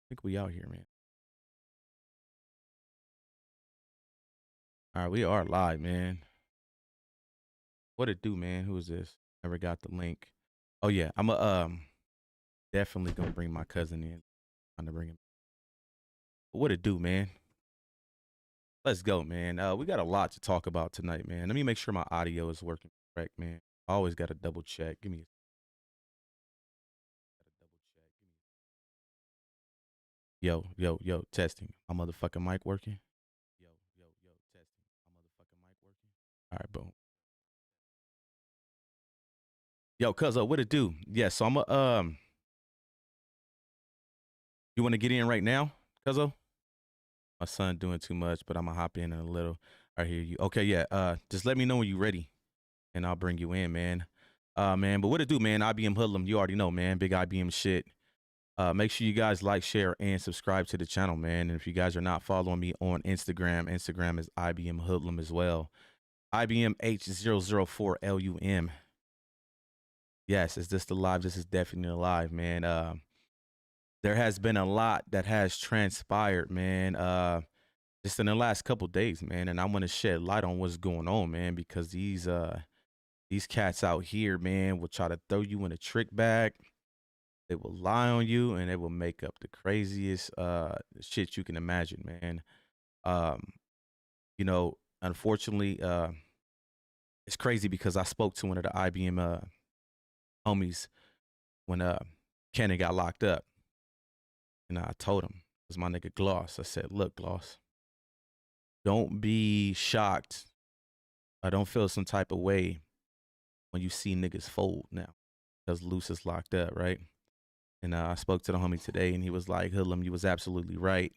think we out here, man. All right, we are live, man. What it do, man? Who is this? Never got the link. Oh yeah, I'm definitely gonna bring my cousin in. Trying to bring him. But what it do, man? Let's go, man. We got a lot to talk about tonight, man. Let me make sure my audio is working correct, man. I always got to double check. Give me gotta double check. Yo, testing. My motherfucking mic working? Yo, testing. My motherfucking mic working? All right, boom. Yo, cuzzo, what it do? Yeah, so I'm a you want to get in right now, cuzzo? My son doing too much, but I'm gonna hop in a little. I hear you. Okay, yeah. Just let me know when you're ready, and I'll bring you in, man. Man, but what it do, man? IBM Hoodlum, you already know, man. Big IBM shit. Make sure you guys like, share, and subscribe to the channel, man. And if you guys are not following me on Instagram, Instagram is IBM Hoodlum as well. IBM H004LUM. Yes, is this the live? This is definitely live, man. There has been a lot that has transpired, man. Just in the last couple days, man, and I want to shed light on what's going on, man, because these cats out here, man, will try to throw you in a trick bag. They will lie on you, and they will make up the craziest shit you can imagine, man. Um, Unfortunately, it's crazy because I spoke to one of the IBM homies when Kenny got locked up, and I told him, it was my nigga Gloss. I said, look, Gloss, don't be shocked. I don't feel some type of way when you see niggas fold now because Luce is locked up, right? And I spoke to the homie today, and he was like, Hoodlum, you was absolutely right.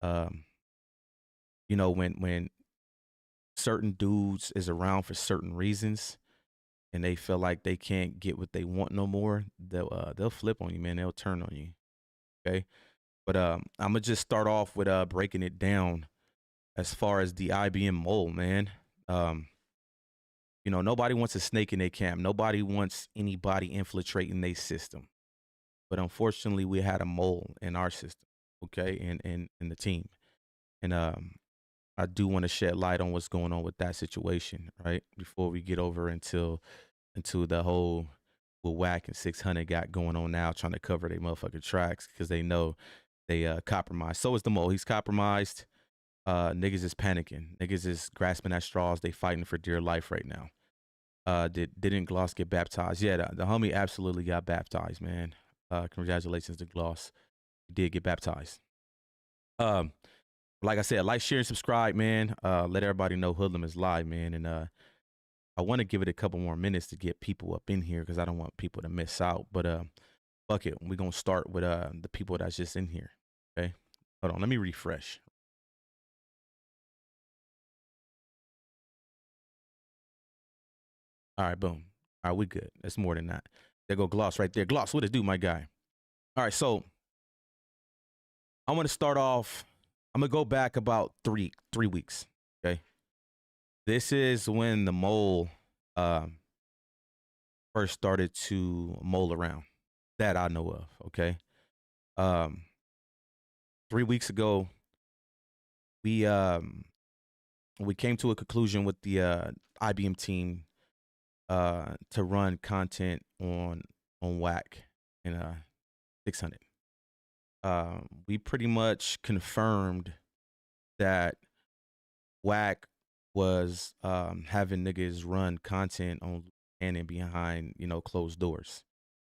Um, when certain dudes is around for certain reasons and they feel like they can't get what they want no more, they'll flip on you, man. They'll turn on you. Okay. But I'm gonna just start off with breaking it down as far as the IBM mole, man. Um, nobody wants a snake in their camp. Nobody wants anybody infiltrating their system. But unfortunately, we had a mole in our system, okay, in the team. And I do want to shed light on what's going on with that situation, right? Before we get over into the whole what Wack and 600 got going on now, trying to cover their motherfucking tracks because they know they compromised. So is the mole. He's compromised. Niggas is panicking. Niggas is grasping at straws. They fighting for dear life right now. Didn't Gloss get baptized? Yeah, the homie absolutely got baptized, man. Congratulations to Gloss. He did get baptized. Um, like I said, like, share, and subscribe, man. Let everybody know Hoodlum is live, man. And I want to give it a couple more minutes to get people up in here because I don't want people to miss out. But fuck it, we're gonna start with the people that's just in here. Okay, hold on, let me refresh. All right, boom. All right, we good. That's more than that. There go Gloss right there. Gloss, what it do, my guy? All right, so I want to start off. I'm gonna go back about three weeks. Okay, this is when the mole first started to mole around that I know of. Okay, um, 3 weeks ago we came to a conclusion with the IBM team to run content on Wack and 600. We pretty much confirmed that Wack was having niggas run content on and behind closed doors.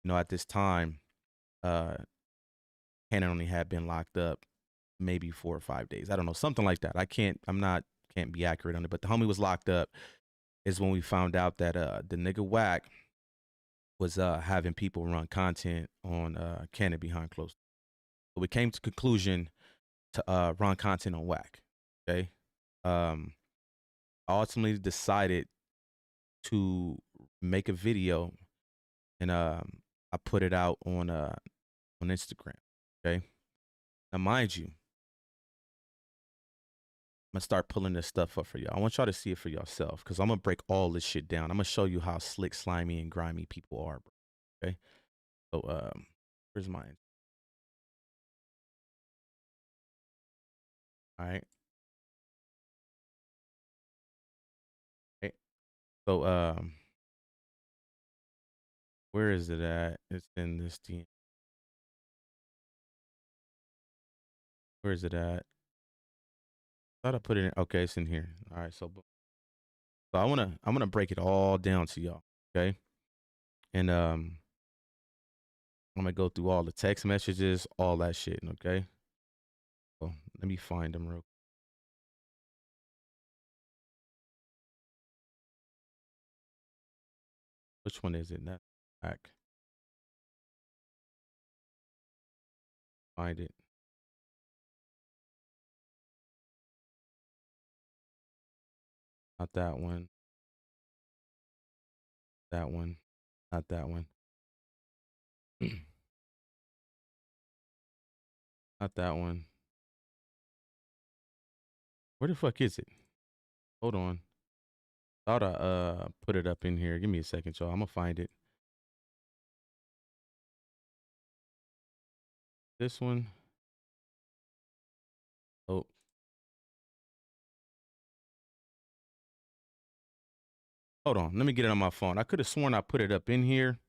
At this time, Cannon only had been locked up maybe 4 or 5 days. I don't know, something like that. Can't be accurate on it, but the homie was locked up. Is when we found out that the nigga Wack was having people run content on Cannon behind closed. So we came to conclusion to run content on Wack. Okay. I ultimately decided to make a video and I put it out on Instagram. Okay. Now mind you, I'm gonna start pulling this stuff up for y'all. I want y'all to see it for yourself because I'm gonna break all this shit down. I'm gonna show you how slick, slimy, and grimy people are, bro. Okay. So where's mine? All right. Okay. So where is it at? It's in this team. Where is it at? Thought I put it in. Okay, it's in here. All right. So I'm gonna break it all down to y'all. Okay. And I'm gonna go through all the text messages, all that shit. Okay. So let me find them real. Which one is it? That back. Find it. Not that one. That one. Not that one. Not that one. Where the fuck is it? Hold on. Thought I put it up in here. Give me a second, y'all. I'm gonna find it. This one. Oh. Hold on. Let me get it on my phone. I could have sworn I put it up in here,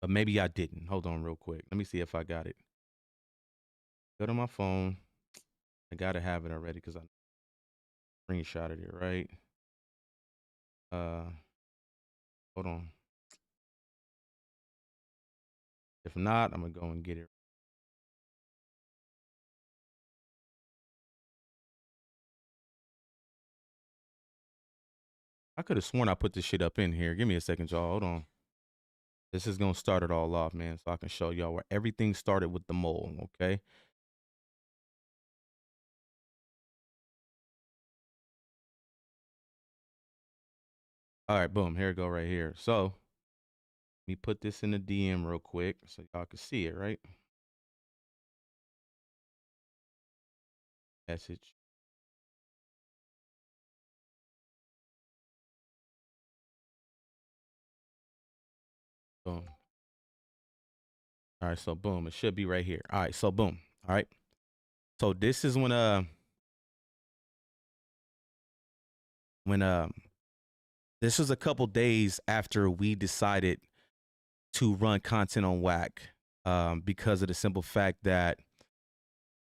but maybe I didn't. Hold on real quick. Let me see if I got it. Go to my phone. I gotta have it already because I screenshotted it, right? Hold on. If not, I'm gonna go and get it. I could have sworn I put this shit up in here. Give me a second, y'all. Hold on. This is gonna start it all off, man, so I can show y'all where everything started with the mole, okay? All right, boom. Here we go right here. So let me put this in the DM real quick so y'all can see it, right? Message. Boom. All right, so boom. It should be right here. All right, so boom. All right. So this is when this was a couple days after we decided to run content on Wack, because of the simple fact that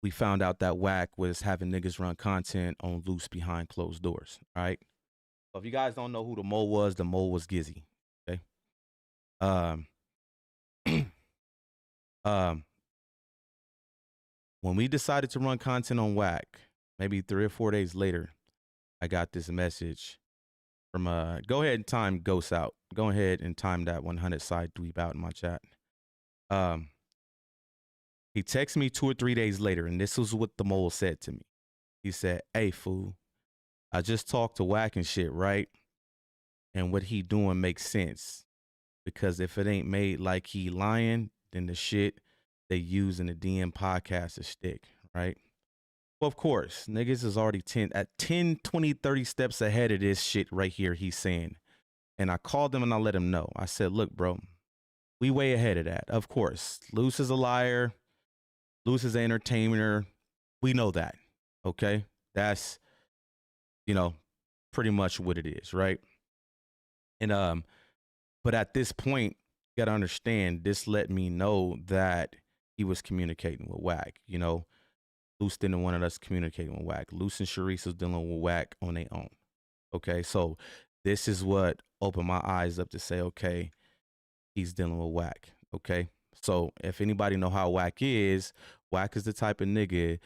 we found out that Wack was having niggas run content on loose behind closed doors. All right. So if you guys don't know who the mole was Gizzy. Okay. Um, um, when we decided to run content on Wack, maybe 3 or 4 days later, I got this message from go ahead and time Ghost out. Go ahead and time that 100 side dweeb out in my chat. He texted me 2 or 3 days later, and this was what the mole said to me. He said, "Hey fool, I just talked to Wack and shit, right? And what he doing makes sense. Because if it ain't made like he lying, then the shit they use in the DM podcast is stick, right?" Well, of course, niggas is already 10, 20, 30 steps ahead of this shit right here he's saying. And I called him and I let him know. I said, "Look, bro, we way ahead of that. Of course, Luce is a liar. Luce is an entertainer. We know that, okay? That's, pretty much what it is, right?" And but at this point, you gotta understand, this let me know that he was communicating with Wack. Luce didn't want us communicating with Wack. Luce and Sharice was dealing with Wack on their own. Okay, so this is what opened my eyes up to say, okay, he's dealing with Wack. Okay, so if anybody know how Wack is the type of nigga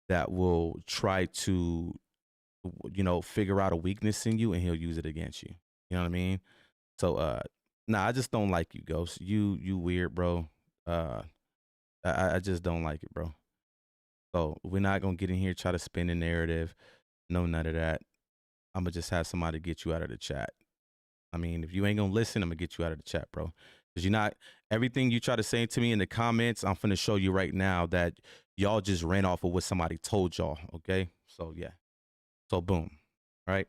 that will try to, figure out a weakness in you and he'll use it against you. You know what I mean? So, nah, I just don't like you, Ghost. You weird, bro. I just don't like it, bro. So we're not gonna get in here try to spin the narrative. No, none of that. I'm gonna just have somebody get you out of the chat. I mean, if you ain't gonna listen, I'm gonna get you out of the chat, bro. Cause you're not everything you try to say to me in the comments. I'm finna show you right now that y'all just ran off of what somebody told y'all. Okay, so yeah. So boom, right?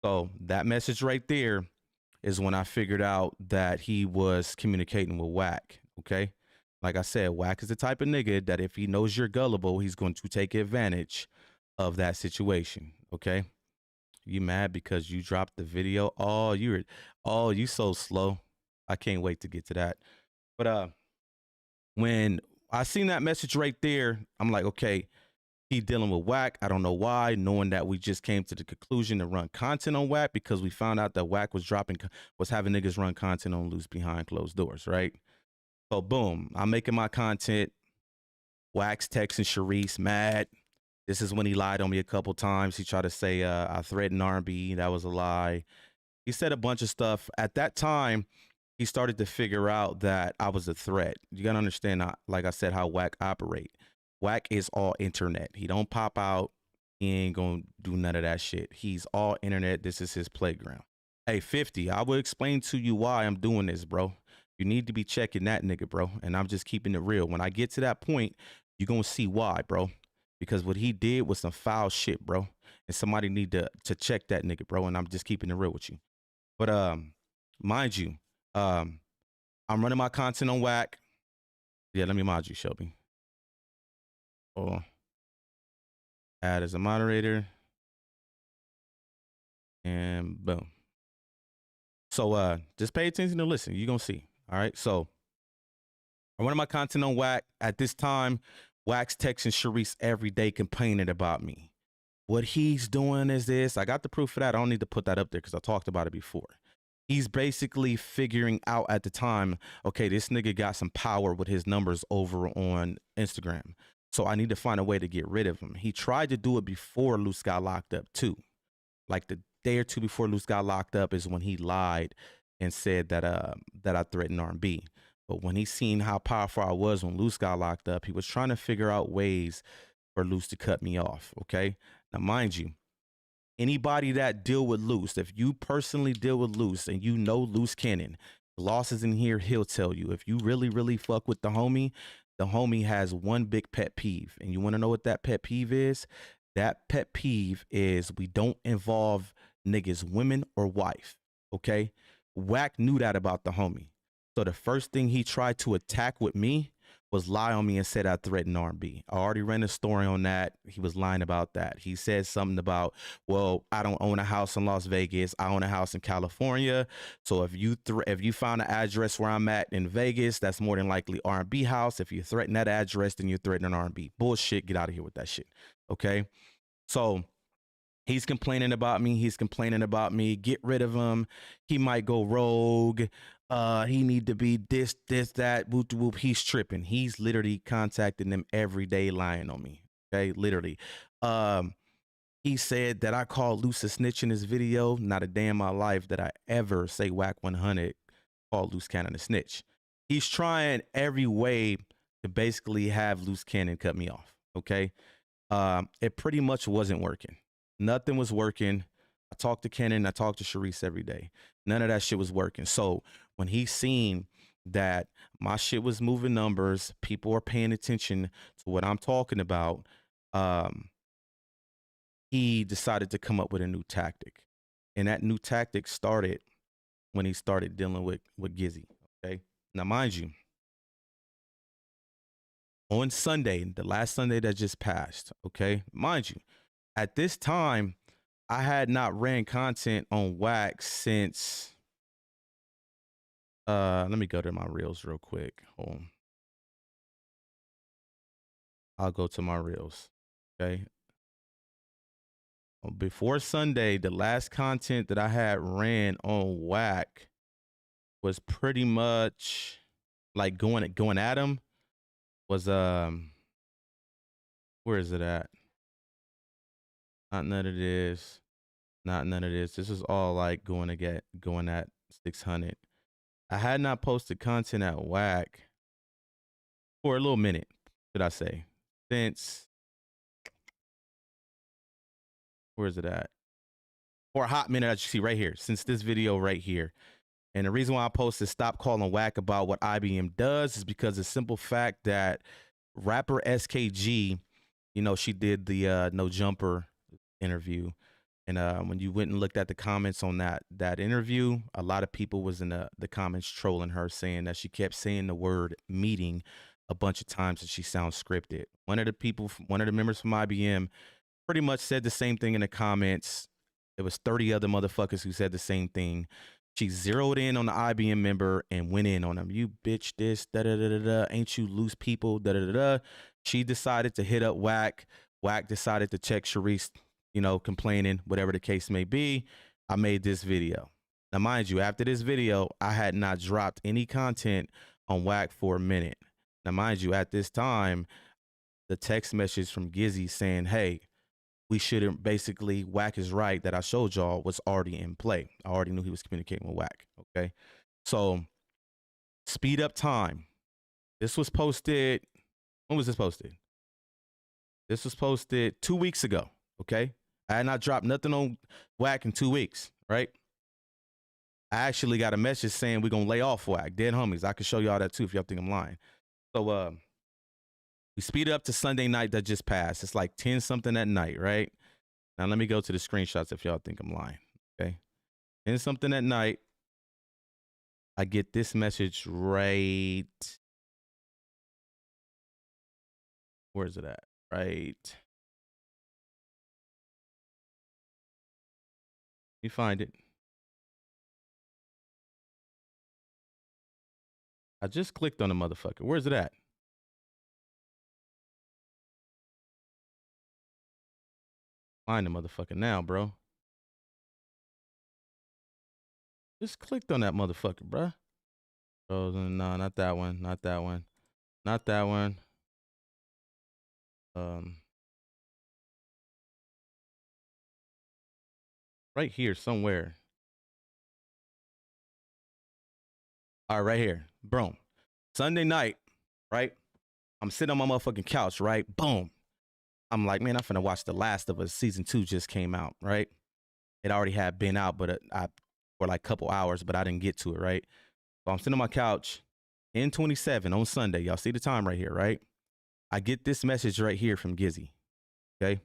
So that message right there is when I figured out that he was communicating with Wack. Okay. Like I said, Wack is the type of nigga that if he knows you're gullible, he's going to take advantage of that situation. Okay. You mad because you dropped the video? You so slow. I can't wait to get to that. But when I seen that message right there, I'm like, okay, he dealing with Wack. I don't know why, knowing that we just came to the conclusion to run content on Wack because we found out that Wack was having niggas run content on Loose behind closed doors, right? So boom, I'm making my content. Wack's texting Sharice, mad. This is when he lied on me a couple times. He tried to say I threatened R&B. That was a lie. He said a bunch of stuff. At that time, he started to figure out that I was a threat. You gotta understand, like I said, how Wack operate. Wack is all internet. He don't pop out. He ain't gonna do none of that shit. He's all internet. This is his playground. Hey, 50, I will explain to you why I'm doing this, bro. You need to be checking that nigga, bro. And I'm just keeping it real. When I get to that point, you're gonna see why, bro. Because what he did was some foul shit, bro. And somebody need to check that nigga, bro. And I'm just keeping it real with you. But mind you, I'm running my content on Wack. Yeah, let me mod you, Shelby. Oh, add as a moderator. And boom. So just pay attention to listen. You're gonna see. All right. So I'm running my content on Wack. At this time, Wack's texting Sharice every day complaining about me. What he's doing is this. I got the proof for that. I don't need to put that up there because I talked about it before. He's basically figuring out at the time, okay, this nigga got some power with his numbers over on Instagram. So I need to find a way to get rid of him. He tried to do it before Luce got locked up too. Like the day or two before Luce got locked up is when he lied and said that I threatened R&B. But when he seen how powerful I was when Luce got locked up, he was trying to figure out ways for Luce to cut me off. Okay. Now, mind you, anybody that deal with Luce, if you personally deal with Luce and you know Luce Cannon, Losses in here, he'll tell you. If you really, really fuck with the homie has one big pet peeve. And you want to know what that pet peeve is? That pet peeve is we don't involve niggas, women or wife. Okay? Wack knew that about the homie. So the first thing he tried to attack with me was lie on me and said I threatened R&B. I already ran a story on that. He was lying about that. He said something about, well, I don't own a house in Las Vegas. I own a house in California. So if you found an address where I'm at in Vegas, that's more than likely R&B house. If you threaten that address, then you're threatening R&B. Bullshit. Get out of here with that shit. Okay? So he's complaining about me. He's complaining about me. Get rid of him. He might go rogue. He need to be this, that, whoop, whoop. He's tripping. He's literally contacting them every day, lying on me. Okay, literally. He said that I called Luce a snitch in his video. Not a day in my life that I ever say Wack 100 called Luce Cannon a snitch. He's trying every way to basically have Luce Cannon cut me off. Okay, it pretty much wasn't working. Nothing was working. I talked to Cannon. I talked to Sharice every day. None of that shit was working. So when he seen that my shit was moving numbers, people are paying attention to what I'm talking about, he decided to come up with a new tactic. And that new tactic started when he started dealing with Gizzy. Okay. Now, mind you, on Sunday, the last Sunday that just passed, okay, mind you, at this time, I had not ran content on Wack since, let me go to my reels real quick. Hold on. I'll go to my reels. Okay. Before Sunday, the last content that I had ran on Wack was pretty much like going at him was where is it at? Not none of this. Not none of this. This is all like going at 600. I had not posted content at Wack for a little minute, should I say, since, where is it at? For a hot minute, as you see right here, since this video right here. And the reason why I posted stop calling Wack about what IBM does is because the simple fact that rapper SKG, you know, she did the No Jumper interview. And when you went and looked at the comments on that interview, a lot of people was in the comments trolling her, saying that she kept saying the word meeting a bunch of times and she sounds scripted. One of the members from IBM pretty much said the same thing in the comments. There was 30 other motherfuckers who said the same thing. She zeroed in on the IBM member and went in on him. You bitch this, da-da-da-da-da, ain't you loose people, da-da-da-da. She decided to hit up Wack. Wack decided to check Sharice, you know, complaining, whatever the case may be. I made this video. Now, mind you, after this video, I had not dropped any content on Wack for a minute. Now, mind you, at this time, the text message from Gizzy saying, hey, we shouldn't, basically, Wack is right that I showed y'all was already in play. I already knew he was communicating with Wack, okay? So, speed up time. This was posted, when was this posted? This was posted 2 weeks ago, okay? I had not dropped nothing on Wack in 2 weeks, right? I actually got a message saying we're going to lay off Wack. Dead homies. I can show y'all that too if y'all think I'm lying. So, we speed up to Sunday night that just passed. It's like 10 something at night, right? Now let me go to the screenshots if y'all think I'm lying, okay? 10 something at night. I get this message right. Where is it at? Right. Let me find it. I just clicked on the motherfucker. Where's it at? Find the motherfucker now, bro. Just clicked on that motherfucker, bro. Oh, no, not that one. Not that one. Not that one. Right here somewhere. All right, right here. Boom. Sunday night, right? I'm sitting on my motherfucking couch, right? Boom. I'm like, man, I'm finna watch The Last of Us. Season 2 just came out, right? It already had been out, but I for like a couple hours, but I didn't get to it, right? So I'm sitting on my couch, 10:27 on Sunday. Y'all see the time right here, right? I get this message right here from Gizzy, okay?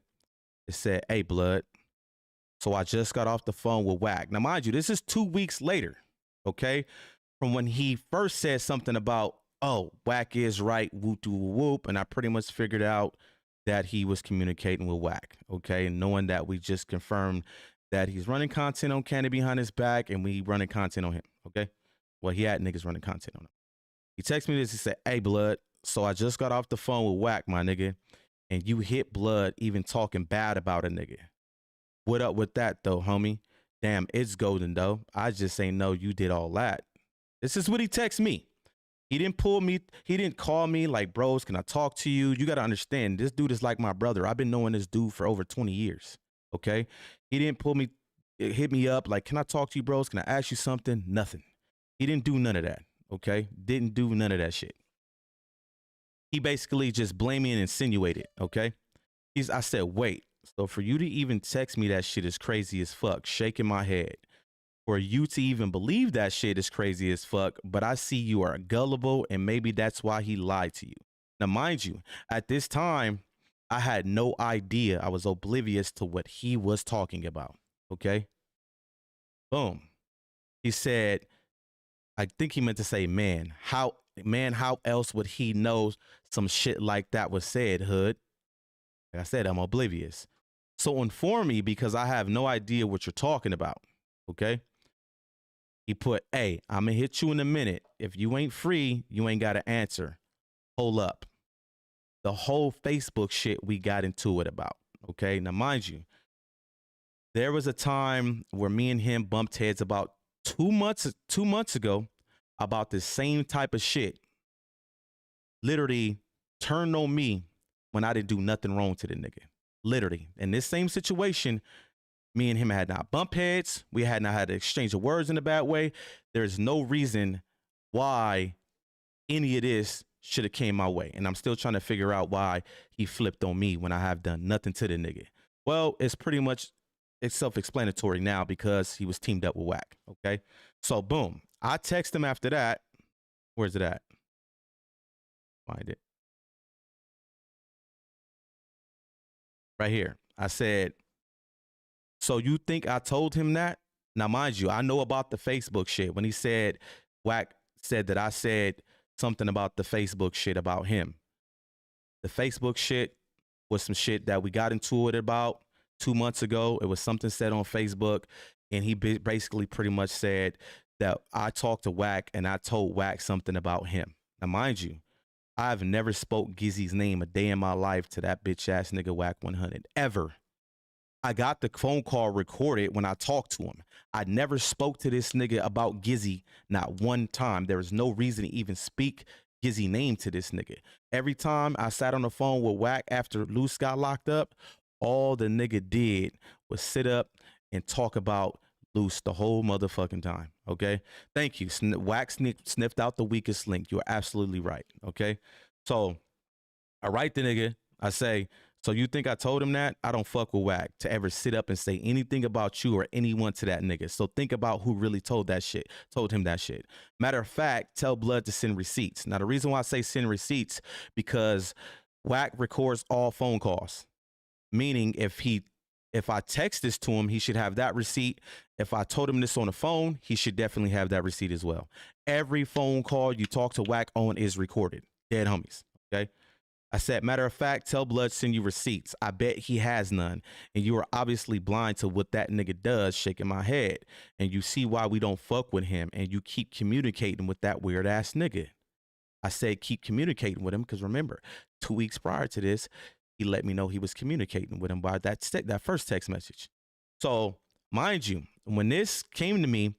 It said, hey, blood. So I just got off the phone with Wack. Now, mind you, this is 2 weeks later, okay? From when he first said something about, oh, Wack is right, whoop doo whoop, and I pretty much figured out that he was communicating with Wack, okay? And knowing that we just confirmed that he's running content on Candy behind his back and we running content on him, okay? Well, he had niggas running content on him. He texted me this, he said, hey, blood, so I just got off the phone with Wack, my nigga, and you hit blood even talking bad about a nigga. What up with that, though, homie? Damn, it's golden, though. I just ain't know you did all that. This is what he texted me. He didn't pull me. He didn't call me like, bros, can I talk to you? You got to understand, this dude is like my brother. I've been knowing this dude for over 20 years, okay? He didn't pull me, hit me up like, can I talk to you, bros? Can I ask you something? Nothing. He didn't do none of that, okay? Didn't do none of that shit. He basically just blamed me and insinuated, okay? I said, wait. So for you to even text me that shit is crazy as fuck, shaking my head. For you to even believe that shit is crazy as fuck, but I see you are gullible and maybe that's why he lied to you. Now, mind you, at this time, I had no idea. I was oblivious to what he was talking about, okay? Boom. He said, I think he meant to say, man, how else would he know some shit like that was said, hood? Like I said, I'm oblivious. So inform me because I have no idea what you're talking about, okay? He put, hey, I'm going to hit you in a minute. If you ain't free, you ain't got to answer. Hold up. The whole Facebook shit we got into it about, okay? Now, mind you, there was a time where me and him bumped heads about 2 months ago about the same type of shit. Literally turned on me when I didn't do nothing wrong to the nigga. Literally. In this same situation, me and him had not bumped heads. We had not had to exchange of words in a bad way. There's no reason why any of this should have came my way. And I'm still trying to figure out why he flipped on me when I have done nothing to the nigga. Well, it's pretty much, it's self-explanatory now because he was teamed up with Wack, okay? So, boom. I text him after that. Where's it at? Find it. Right here. I said, so you think I told him that? Now, mind you, I know about the Facebook shit. When he said, Wack said that I said something about the Facebook shit about him. The Facebook shit, was some shit that we got into it about 2 months ago. It was something said on Facebook, and he basically pretty much said that I talked to Wack and I told Wack something about him. Now, mind you, I've never spoke Gizzy's name a day in my life to that bitch ass nigga Wack 100 ever. I got the phone call recorded when I talked to him. I never spoke to this nigga about Gizzy, not one time. There was no reason to even speak Gizzy name to this nigga. Every time I sat on the phone with Wack after Luce got locked up, all the nigga did was sit up and talk about Luce the whole motherfucking time. Okay, thank you. Wack sniffed out the weakest link. You're absolutely right. Okay, so I write the nigga. I say, so you think I told him that? I don't fuck with Wack to ever sit up and say anything about you or anyone to that nigga. So think about who really told him that shit. Matter of fact, tell Blood to send receipts. Now, the reason why I say send receipts, because Wack records all phone calls. Meaning if I text this to him, he should have that receipt. If I told him this on the phone, he should definitely have that receipt as well. Every phone call you talk to Wack on is recorded. Dead homies. Okay. I said, matter of fact, tell Blood send you receipts. I bet he has none. And you are obviously blind to what that nigga does, shaking my head. And you see why we don't fuck with him. And you keep communicating with that weird ass nigga. I said, keep communicating with him. Because remember, 2 weeks prior to this, he let me know he was communicating with him by that first text message. So mind you, when this came to me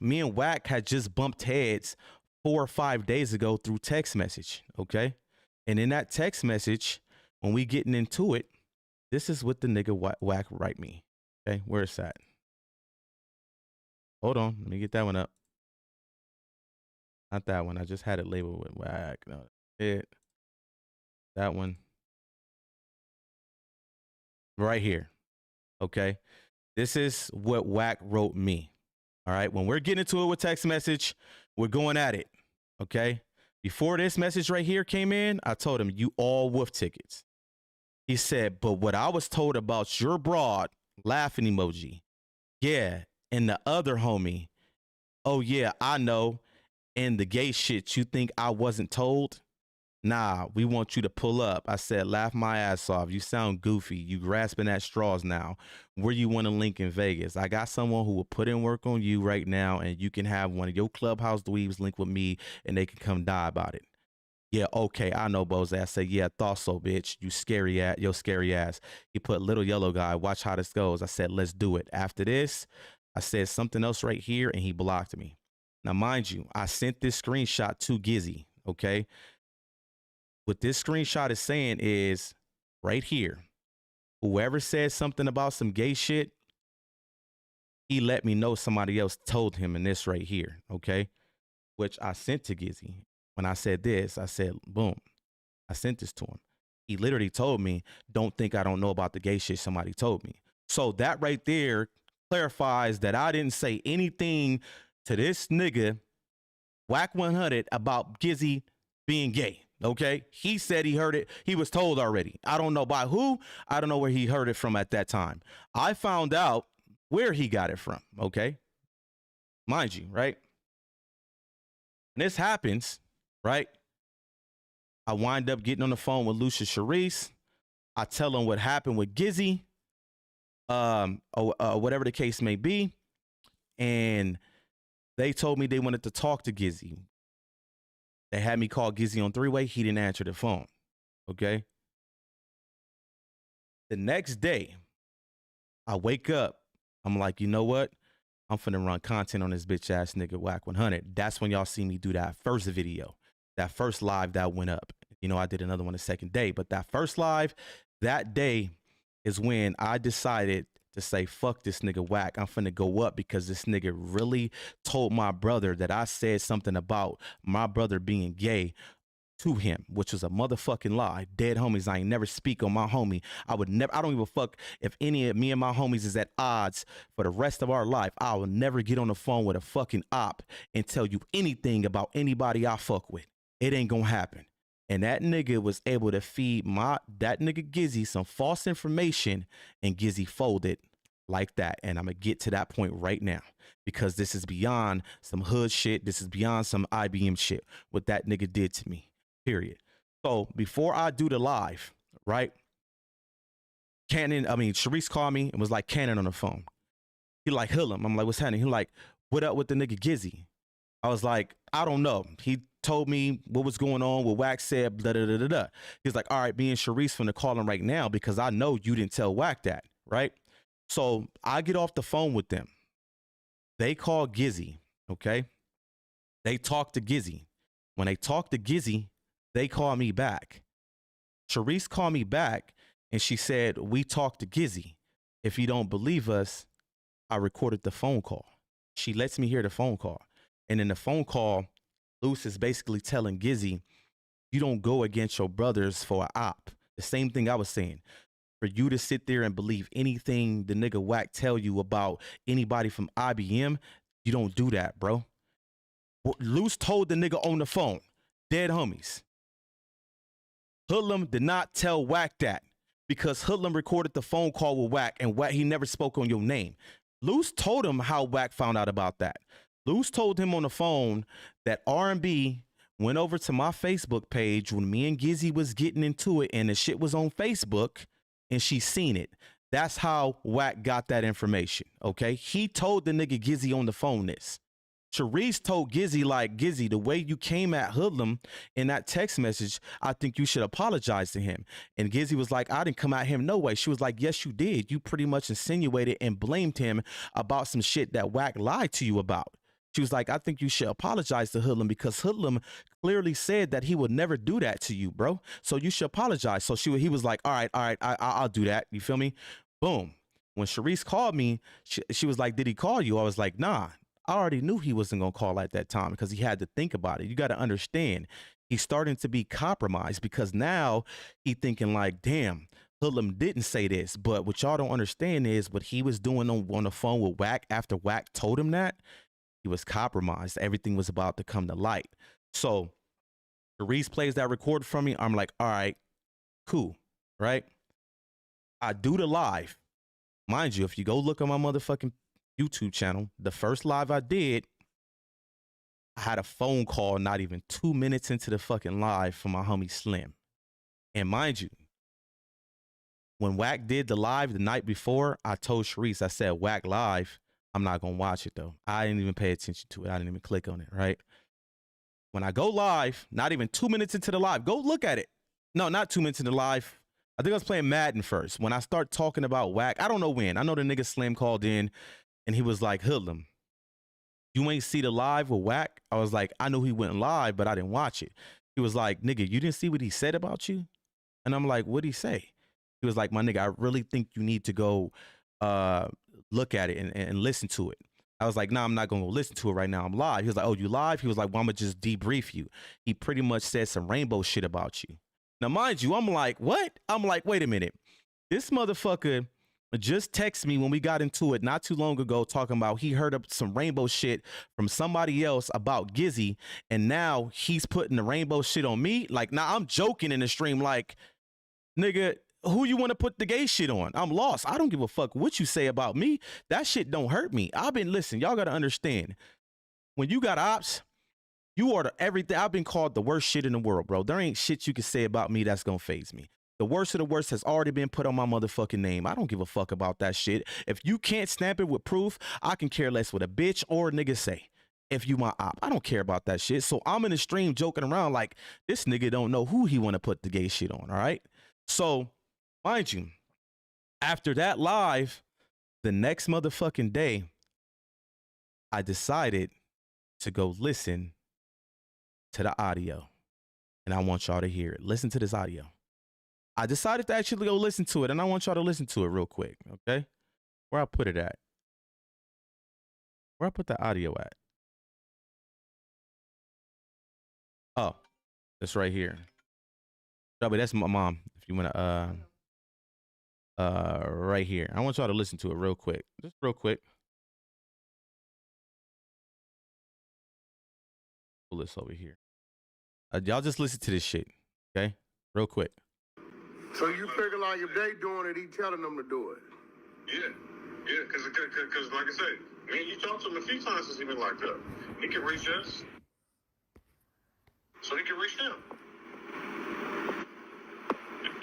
and Wack had just bumped heads 4 or 5 days ago through text message. Okay. And in that text message, when we getting into it, this is what the nigga Wack write me. Okay, where's that? Hold on, let me get that one up. Not that one. I just had it labeled with Wack. No, that one. Right here. Okay. This is what Wack wrote me. All right. When we're getting into it with text message, we're going at it. Okay. Before this message right here came in, I told him, you all wolf tickets. He said, but what I was told about your broad, laughing emoji. Yeah. And the other homie. Oh, yeah, I know. And the gay shit, you think I wasn't told? Nah, we want you to pull up. I said, laugh my ass off. You sound goofy. You grasping at straws now. Where you want to link in Vegas? I got someone who will put in work on you right now, and you can have one of your clubhouse dweebs link with me, and they can come die about it. Yeah, okay, I know, Bose. I said, yeah, thought so, bitch. You scary ass, yo scary ass. He put little yellow guy. Watch how this goes. I said, let's do it. After this, I said something else right here, and he blocked me. Now, mind you, I sent this screenshot to Gizzy, okay? What this screenshot is saying is right here. Whoever said something about some gay shit, he let me know somebody else told him in this right here, okay? Which I sent to Gizzy. When I said this, I said, boom, I sent this to him. He literally told me, don't think I don't know about the gay shit somebody told me. So that right there clarifies that I didn't say anything to this nigga, Wack 100, about Gizzy being gay. Okay, he said he heard it. He was told already. I don't know by who. I don't know where he heard it from at that time. I found out where he got it from. Okay, mind you, right? When this happens, right? I wind up getting on the phone with Lucius Sharice. I tell him what happened with Gizzy, whatever the case may be, and they told me they wanted to talk to Gizzy. They had me call Gizzy on three-way. He didn't answer the phone. Okay. The next day, I wake up. I'm like, you know what? I'm finna run content on this bitch ass nigga Wack 100. That's when y'all see me do that first video, that first live that went up. You know, I did another one the second day, but that first live, that day is when I decided to say, fuck this nigga Wack. I'm finna go up because this nigga really told my brother that I said something about my brother being gay to him, which was a motherfucking lie. Dead homies, I ain't never speak on my homie. I would never, I don't give a fuck if any of me and my homies is at odds for the rest of our life. I will never get on the phone with a fucking op and tell you anything about anybody I fuck with. It ain't gonna happen. And that nigga was able to feed that nigga Gizzy some false information, and Gizzy folded like that. And I'm gonna get to that point right now because this is beyond some hood shit. This is beyond some IBM shit, what that nigga did to me, period. So before I do the live, right, Sharice called me and was like, Cannon on the phone. He like, Hillam. I'm like, what's happening? He like, what up with the nigga Gizzy? I was like, I don't know. He told me what was going on, what Wack said, da da da da da. He's like, all right, me and Sharice finna call him right now because I know you didn't tell Wack that, right? So I get off the phone with them. They call Gizzy, okay? They talk to Gizzy. When they talk to Gizzy, they call me back. Sharice called me back and she said, we talked to Gizzy. If you don't believe us, I recorded the phone call. She lets me hear the phone call. And in the phone call, Luce is basically telling Gizzy, you don't go against your brothers for an op. The same thing I was saying. For you to sit there and believe anything the nigga Wack tell you about anybody from IBM, you don't do that, bro. Luce told the nigga on the phone, dead homies. Hoodlum did not tell Wack that because Hoodlum recorded the phone call with Wack and Wack, he never spoke on your name. Luce told him how Wack found out about that. Luce told him on the phone that R&B went over to my Facebook page when me and Gizzy was getting into it and the shit was on Facebook and she seen it. That's how Wack got that information, okay? He told the nigga Gizzy on the phone this. Sharice told Gizzy, like, Gizzy, the way you came at Hoodlum in that text message, I think you should apologize to him. And Gizzy was like, I didn't come at him no way. She was like, yes, you did. You pretty much insinuated and blamed him about some shit that Wack lied to you about. She was like, I think you should apologize to Hoodlum because Hoodlum clearly said that he would never do that to you, bro. So you should apologize. So he was like, all right, I'll do that. You feel me? Boom. When Sharice called me, she was like, did he call you? I was like, nah. I already knew he wasn't going to call at that time because he had to think about it. You got to understand, he's starting to be compromised because now he thinking like, damn, Hoodlum didn't say this. But what y'all don't understand is what he was doing on the phone with Wack after Wack told him that, he was compromised. Everything was about to come to light. So Sharice plays that record for me. I'm like, all right, cool, right? I do the live. Mind you, if you go look on my motherfucking YouTube channel, the first live I did, I had a phone call not even 2 minutes into the fucking live from my homie Slim. And mind you, when Wack did the live the night before, I told Sharice, I said, Wack live, I'm not going to watch it though. I didn't even pay attention to it. I didn't even click on it, right? When I go live, not even 2 minutes into the live, go look at it. No, not 2 minutes into the live. I think I was playing Madden first. When I start talking about Wack, I don't know when. I know the nigga Slim called in and he was like, Hoodlum, you ain't see the live with Wack? I was like, I knew he went live, but I didn't watch it. He was like, nigga, you didn't see what he said about you? And I'm like, what'd he say? He was like, my nigga, I really think you need to go look at it and listen to it. I was like, nah, I'm not going to go listen to it right now. I'm live. He was like, oh, you live? He was like, well, I'm going to just debrief you. He pretty much said some rainbow shit about you. Now, mind you, I'm like, what? I'm like, wait a minute. This motherfucker just texted me when we got into it not too long ago talking about he heard of some rainbow shit from somebody else about Gizzy, and now he's putting the rainbow shit on me. Like, now I'm joking in the stream like, nigga, who you want to put the gay shit on? I'm lost. I don't give a fuck what you say about me. That shit don't hurt me. Listen, y'all got to understand, when you got ops, you are everything. I've been called the worst shit in the world, bro. There ain't shit you can say about me that's going to faze me. The worst of the worst has already been put on my motherfucking name. I don't give a fuck about that shit. If you can't stamp it with proof, I can care less what a bitch or a nigga say. If you my op, I don't care about that shit. So I'm in the stream joking around like this nigga don't know who he want to put the gay shit on, all right? So, mind you, after that live, the next motherfucking day, I decided to go listen to the audio. And I want y'all to hear it. Listen to this audio. I decided to actually go listen to it, and I want y'all to listen to it real quick, okay? Where I put it at? Where I put the audio at? Oh, that's right here. But that's my mom. If you want to, right here. I want y'all to listen to it real quick, just real quick. Pull this over here. Y'all just listen to this shit, okay? Real quick. So you figure like if they doing it, he telling them to do it. Yeah, because like I said, man, you talked to him a few times since he been locked up. He can reach us, so he can reach them.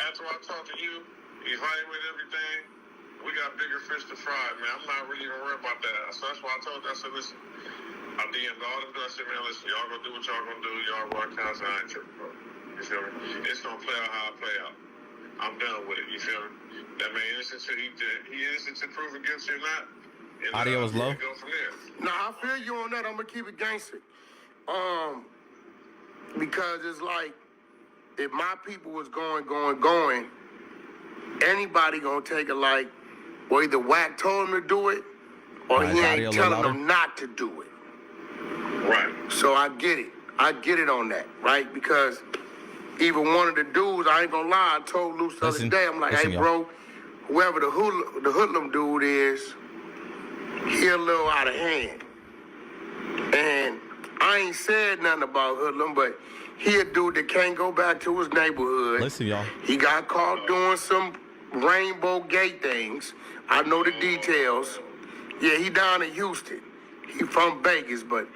After I talked to you, He's fighting with everything. We got bigger fish to fry, man. I'm not really gonna worry about that. So that's why I told you, I said, listen, I DM'd all them. I said, man, listen, y'all gonna do what y'all gonna do. Y'all rock counts, I ain't tripping, bro. You feel me? It's gonna play out how it play out. I'm done with it. You feel me? That man innocent till he innocent to proven guilty or not. And, Audio is low. Go from there. Now, I feel you on that. I'm going to keep it gangster. Because it's like, if my people was going, anybody going to take it like, well, either Wack told him to do it, or he ain't telling them not to do it. Right. So I get it. I get it on that, right? Because even one of the dudes, I ain't gonna lie, I told Luce the other day, I'm like, hey, bro, whoever the hoodlum dude is, he a little out of hand. And I ain't said nothing about hoodlum, but he a dude that can't go back to his neighborhood. Listen, y'all. He got caught doing some rainbow gate things. I know the details. Yeah, he down in Houston. He from Vegas, but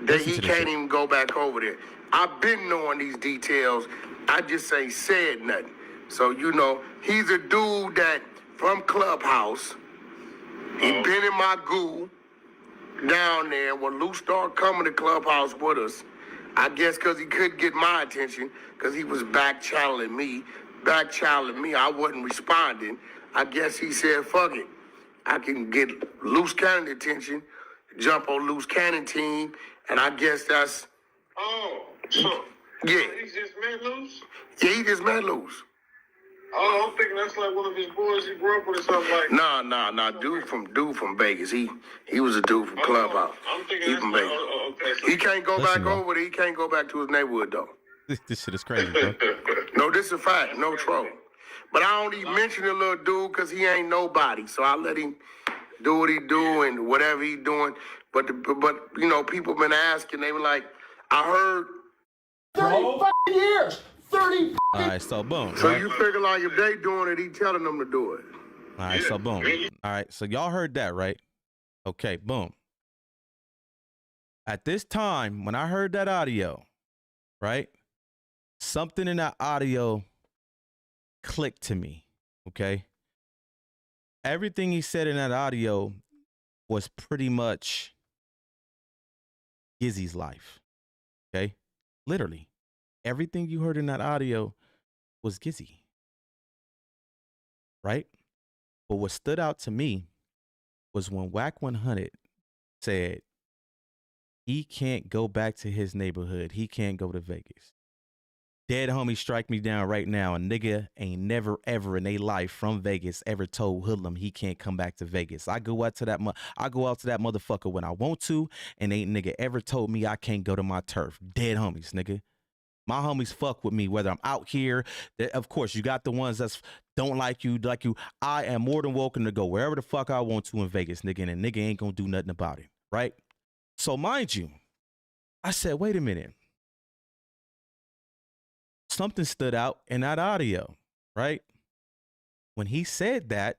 he can't even go back over there. I've been knowing these details. I just ain't said nothing. So, you know, he's a dude that from Clubhouse. He been in my goo down there when Lou started coming to Clubhouse with us. I guess because he couldn't get my attention because he was back channeling me. I wasn't responding. I guess he said, fuck it. I can get Loose Cannon attention, jump on Loose Cannon team, and I guess that's... Oh, so... Yeah. He just met Loose? Yeah, he just met Loose. Oh, I'm thinking that's like one of his boys he grew up with or something like that. Nah. Dude from Vegas. He was a dude from Clubhouse. I'm thinking he from Vegas. Okay, so he can't go back over there. He can't go back to his neighborhood, though. This shit is crazy, bro. No, this is a fact. No troll. But I don't even mention the little dude because he ain't nobody. So I let him do what he do and whatever he doing. But you know, people been asking. They were like, I heard 30 fucking years. 30. All right, so boom. So right? you figure like if they doing it, he telling them to do it. All right, so boom. All right, so y'all heard that, right? Okay, boom. At this time, when I heard that audio, right? Something in that audio clicked to me, okay? Everything he said in that audio was pretty much Gizzy's life, okay? Literally. Everything you heard in that audio was Gizzy, right? But what stood out to me was when Wack 100 said he can't go back to his neighborhood. He can't go to Vegas. Dead homie strike me down right now. A nigga ain't never ever in their life from Vegas ever told Hoodlum he can't come back to Vegas. I go out to that motherfucker when I want to, and ain't nigga ever told me I can't go to my turf. Dead homies, nigga. My homies fuck with me whether I'm out here. Of course, you got the ones that don't like you. I am more than welcome to go wherever the fuck I want to in Vegas, nigga, and a nigga ain't gonna do nothing about it, right? So mind you, I said, wait a minute. Something stood out in that audio, right? When he said that,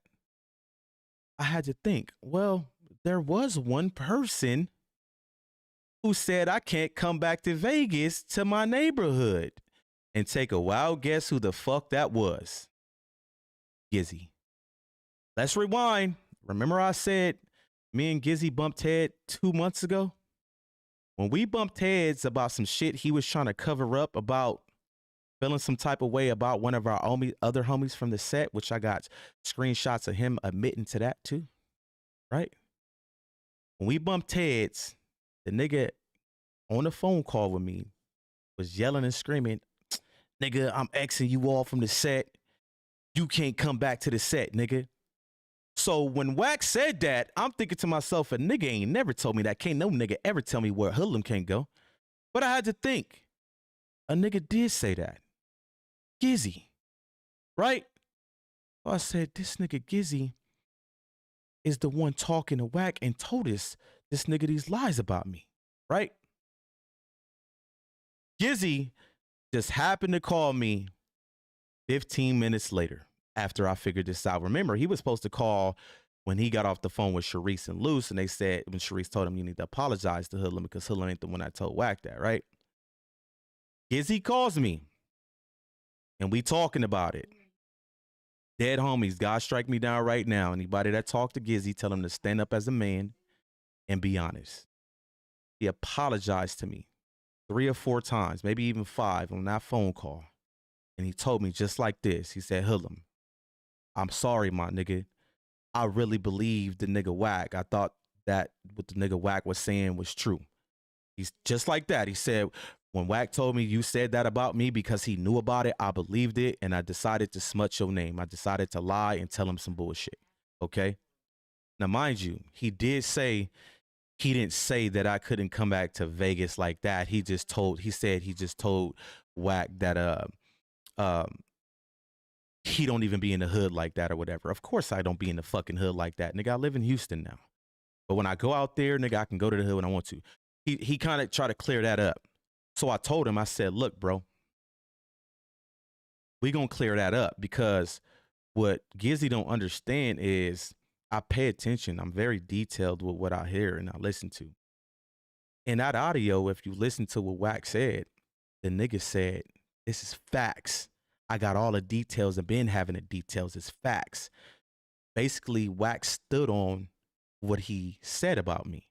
I had to think, well, there was one person who said I can't come back to Vegas to my neighborhood. And take a wild guess who the fuck that was. Gizzy. Let's rewind. Remember I said me and Gizzy bumped head 2 months ago? When we bumped heads about some shit he was trying to cover up about feeling some type of way about one of our other homies from the set, which I got screenshots of him admitting to that too, right? When we bumped heads, the nigga on the phone call with me was yelling and screaming, nigga, I'm Xing you all from the set. You can't come back to the set, nigga. So when Wack said that, I'm thinking to myself, a nigga ain't never told me that. Can't no nigga ever tell me where Hoodlum can't go. But I had to think, a nigga did say that. Gizzy, right? So I said, this nigga Gizzy is the one talking to Wack and told this nigga these lies about me, right? Gizzy just happened to call me 15 minutes later after I figured this out. Remember, he was supposed to call when he got off the phone with Sharice and Luce, and they said, when Sharice told him you need to apologize to Hoodlum because Hoodlum ain't the one that told Wack that, right? Gizzy calls me, and we talking about it. Dead homies, God strike me down right now. Anybody that talk to Gizzy, tell him to stand up as a man and be honest. He apologized to me 3 or 4 times, maybe even 5 on that phone call. And he told me just like this. He said, Hoodlum, I'm sorry, my nigga. I really believed the nigga Wack. I thought that what the nigga Wack was saying was true. He's just like that. He said, when Wack told me you said that about me because he knew about it, I believed it, and I decided to smut your name. I decided to lie and tell him some bullshit, okay? Now, mind you, he did say, he didn't say that I couldn't come back to Vegas like that. He just told Wack that he don't even be in the hood like that or whatever. Of course I don't be in the fucking hood like that. Nigga, I live in Houston now. But when I go out there, nigga, I can go to the hood when I want to. He kind of tried to clear that up. So I told him, I said, look, bro, we gonna clear that up, because what Gizzy don't understand is I pay attention. I'm very detailed with what I hear and I listen to. In that audio, if you listen to what Wack said, the nigga said, this is facts. I got all the details and been having the details. It's facts. Basically, Wack stood on what he said about me.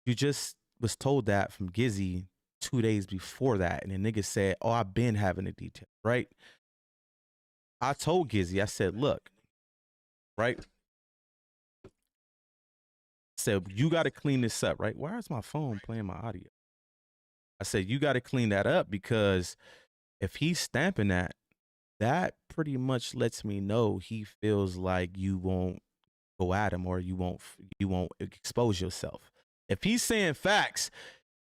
You just was told that from Gizzy 2 days before that. And the nigga said, oh, I've been having the details, right? I told Gizzy, I said, look, right? I said, you got to clean this up, right? Why is my phone playing my audio? I said, you got to clean that up, because if he's stamping that, that pretty much lets me know he feels like you won't go at him, or you won't expose yourself. If he's saying facts,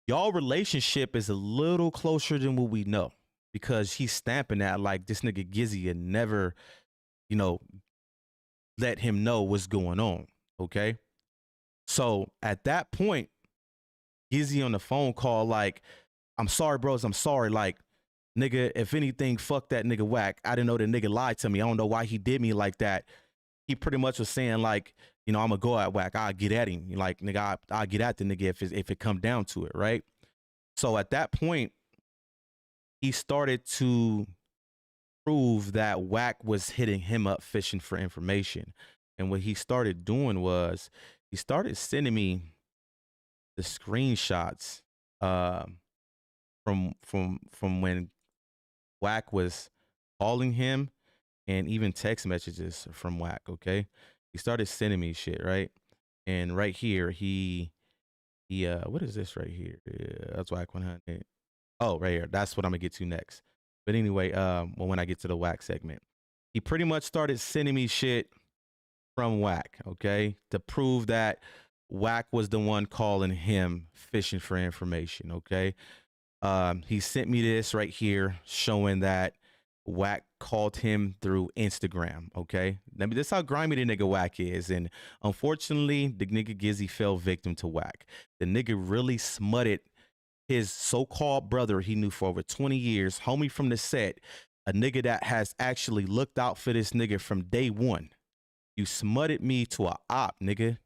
y'all relationship is a little closer than what we know, because he's stamping that like this nigga Gizzy had never, you know, let him know what's going on. Okay. So at that point, Gizzy on the phone call, like, I'm sorry, bros. I'm sorry. Like, nigga, if anything, fuck that nigga Wack. I didn't know the nigga lied to me. I don't know why he did me like that. He pretty much was saying, like, you know, I'm gonna go at Wack. I'll get at him. Like, nigga, I'll get at the nigga if it come down to it, right? So at that point, he started to prove that Wack was hitting him up fishing for information. And what he started doing was he started sending me the screenshots from when Wack was calling him, and even text messages from Wack, okay? He started sending me shit, right? And right here, he what is this right here? Yeah, that's Wack 100. Oh, right here. That's what I'm gonna get to next. But anyway, well, when I get to the Wack segment, he pretty much started sending me shit from Wack, okay? To prove that Wack was the one calling him fishing for information, okay? He sent me this right here showing that Wack called him through Instagram, okay? I mean, this is how grimy the nigga Wack is. And unfortunately, the nigga Gizzy fell victim to Wack. The nigga really smutted his so-called brother he knew for over 20 years, homie from the set, a nigga that has actually looked out for this nigga from day one. You smutted me to a op, nigga.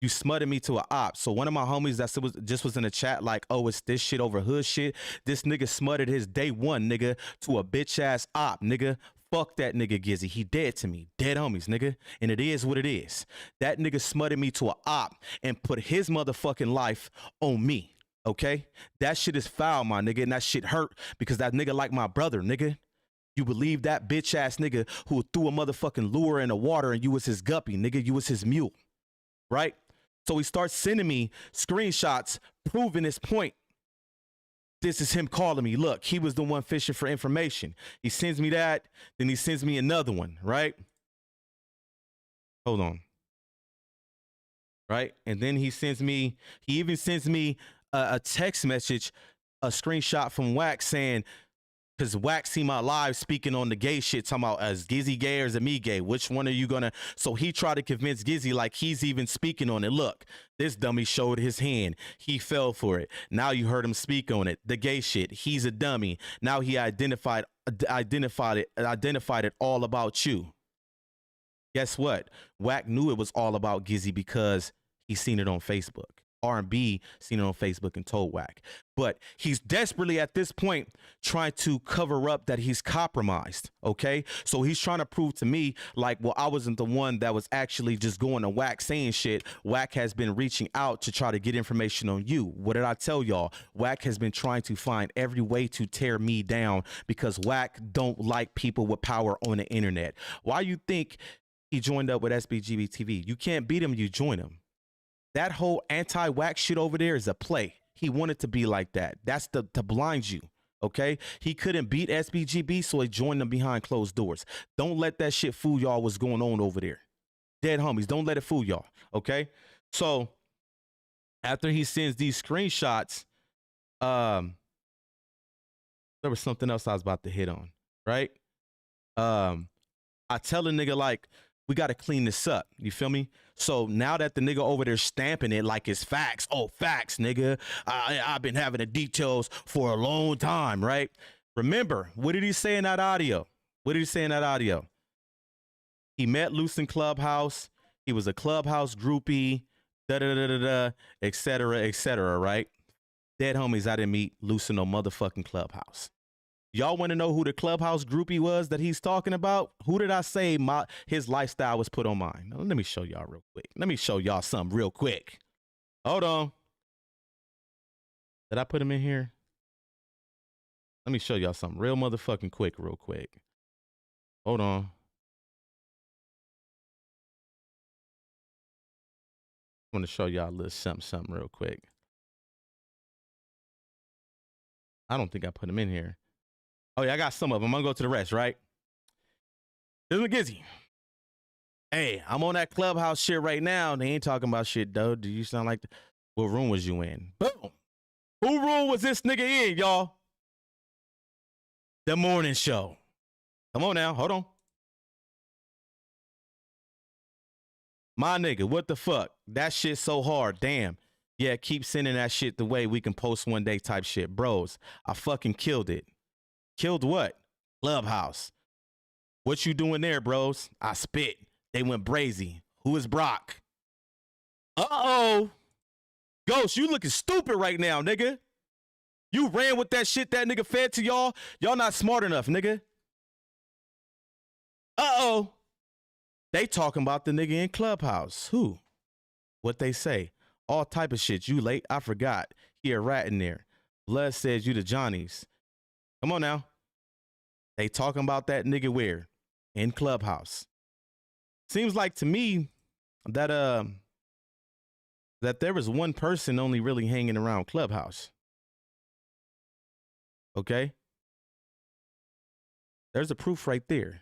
You smutted me to a op. So one of my homies that just was in the chat like, oh, it's this shit over hood shit. This nigga smutted his day one, nigga, to a bitch ass op, nigga. Fuck that nigga Gizzy. He dead to me. Dead homies, nigga. And it is what it is. That nigga smutted me to a op and put his motherfucking life on me, okay? That shit is foul, my nigga, and that shit hurt because that nigga like my brother, nigga. You believe that bitch ass nigga who threw a motherfucking lure in the water and you was his guppy, nigga. You was his mule, right? So he starts sending me screenshots proving his point. This is him calling me. Look, he was the one fishing for information. He sends me that, then he sends me another one, right? Hold on. Right? And then he even sends me a text message, a screenshot from Wack saying, because Wack see my live speaking on the gay shit, talking about is Gizzy gay or is it me gay? Which one are you gonna? So he tried to convince Gizzy like he's even speaking on it. Look, this dummy showed his hand. He fell for it. Now you heard him speak on it. The gay shit. He's a dummy. Now he identified it all about you. Guess what? Wack knew it was all about Gizzy because he seen it on Facebook. R&B, seen it on Facebook and told Wack. But he's desperately at this point trying to cover up that he's compromised, okay? So he's trying to prove to me like, well, I wasn't the one that was actually just going to Wack saying shit. Wack has been reaching out to try to get information on you. What did I tell y'all? Wack has been trying to find every way to tear me down because Wack don't like people with power on the internet. Why you think he joined up with SBGBTV? You can't beat him, you join him. That whole anti-Wack shit over there is a play. He wanted to be like that. That's to blind you, okay? He couldn't beat SBGB, so he joined them behind closed doors. Don't let that shit fool y'all what's going on over there. Dead homies, don't let it fool y'all, okay? So after he sends these screenshots, there was something else I was about to hit on, right? I tell a nigga like, we got to clean this up. You feel me? So now that the nigga over there stamping it like it's facts. Oh, facts, nigga. I've been having the details for a long time, right? Remember, what did he say in that audio? What did he say in that audio? He met Luce in Clubhouse. He was a Clubhouse groupie, et cetera, right? Dead homies, I didn't meet Luce in no motherfucking Clubhouse. Y'all want to know who the Clubhouse groupie was that he's talking about? Who did I say his lifestyle was put on mine? Now, let me show y'all real quick. Let me show y'all something real quick. Hold on. Did I put him in here? Let me show y'all something real motherfucking quick, real quick. Hold on. I want to show y'all a little something real quick. I don't think I put him in here. Oh, yeah, I got some of them. I'm going to go to the rest, right? This is Gizzy. Hey, I'm on that Clubhouse shit right now. They ain't talking about shit, though. Do you sound like... What room was you in? Boom. Who room was this nigga in, y'all? The morning show. Come on now. Hold on. My nigga, what the fuck? That shit so hard. Damn. Yeah, keep sending that shit the way we can post one day type shit. Bros, I fucking killed it. Killed what? Clubhouse. What you doing there, bros? I spit. They went brazy. Who is Brock? Uh-oh. Ghost, you looking stupid right now, nigga. You ran with that shit that nigga fed to y'all. Y'all not smart enough, nigga. Uh-oh. They talking about the nigga in Clubhouse. Who? What they say? All type of shit. You late? I forgot. He a rat in there. Blood says you the Johnnies. Come on now. They talking about that nigga where? In Clubhouse. Seems like to me that that there was one person only really hanging around Clubhouse. Okay? There's the proof right there.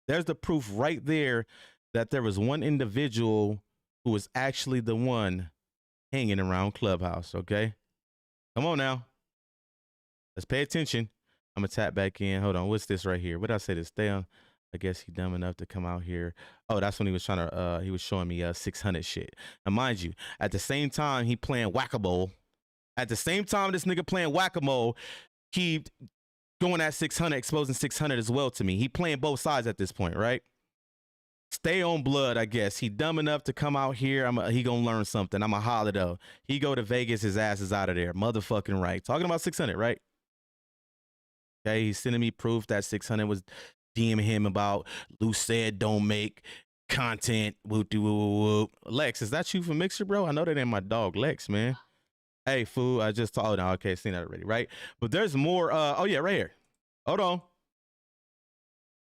There's the proof right there that there was one individual who was actually the one hanging around Clubhouse, okay? Come on now. Let's pay attention. I'm going to tap back in. Hold on. What's this right here? What did I say to stay on? I guess he dumb enough to come out here. Oh, that's when he was trying to, he was showing me 600 shit. Now, mind you, at the same time he playing whack-a-mole, at the same time this nigga playing whack-a-mole, he going at 600, exposing 600 as well to me. He playing both sides at this point, right? Stay on blood, I guess. He dumb enough to come out here. He gonna learn something. I'm a holler though. He go to Vegas, his ass is out of there. Motherfucking right. Talking about 600, right? Okay, he's sending me proof that 600 was DMing him about Luce said don't make content. Whoop de whoop whoop. Lex, is that you from Mixer, bro? I know that ain't my dog, Lex, man. Hey, fool, I just told. Oh, no, okay, seen that already, right? But there's more. Oh yeah, right here. Hold on.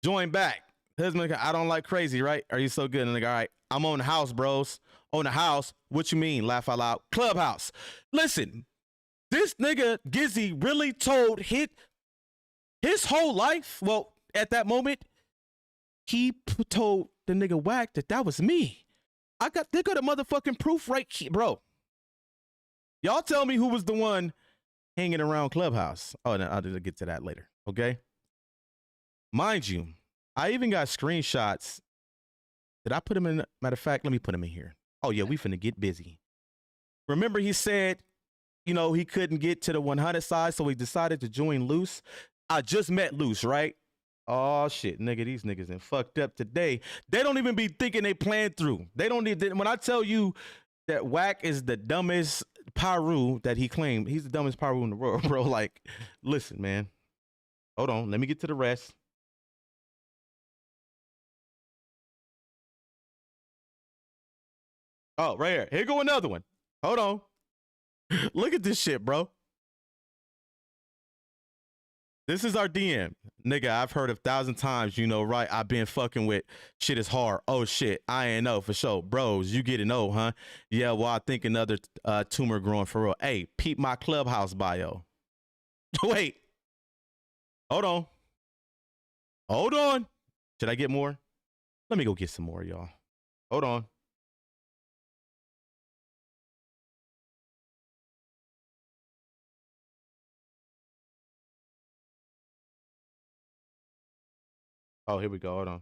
Join back. Husband, I don't like crazy, right? Are you so good? And like, all right, I'm on the house, bros. On the house. What you mean? Laugh out loud. Clubhouse. Listen, this nigga Gizzy really told his whole life. Well, at that moment, he told the nigga Wack that was me. They got a motherfucking proof right here, bro. Y'all tell me who was the one hanging around Clubhouse. Oh, no, I'll get to that later. Okay. Mind you, I even got screenshots. Did I put him in? Matter of fact, let me put him in here. Oh, yeah, we finna get busy. Remember he said, you know, he couldn't get to the 100 side, so he decided to join Luce. I just met Luce, right? Oh, shit, nigga, these niggas done fucked up today. They don't even be thinking they plan through. They don't need, when I tell you that Wack is the dumbest Pyru that he claimed. He's the dumbest Pyru in the world, bro. Like, listen, man. Hold on. Let me get to the rest. Oh, right here. Here go another one. Hold on. Look at this shit, bro. This is our DM. Nigga, I've heard 1,000 times, you know, right? I've been fucking with shit is hard. Oh, shit. I ain't know for sure. Bros, you getting old, huh? Yeah, well, I think another tumor growing for real. Hey, peep my Clubhouse bio. Wait. Hold on. Hold on. Should I get more? Let me go get some more, y'all. Hold on. Oh, here we go. Hold on.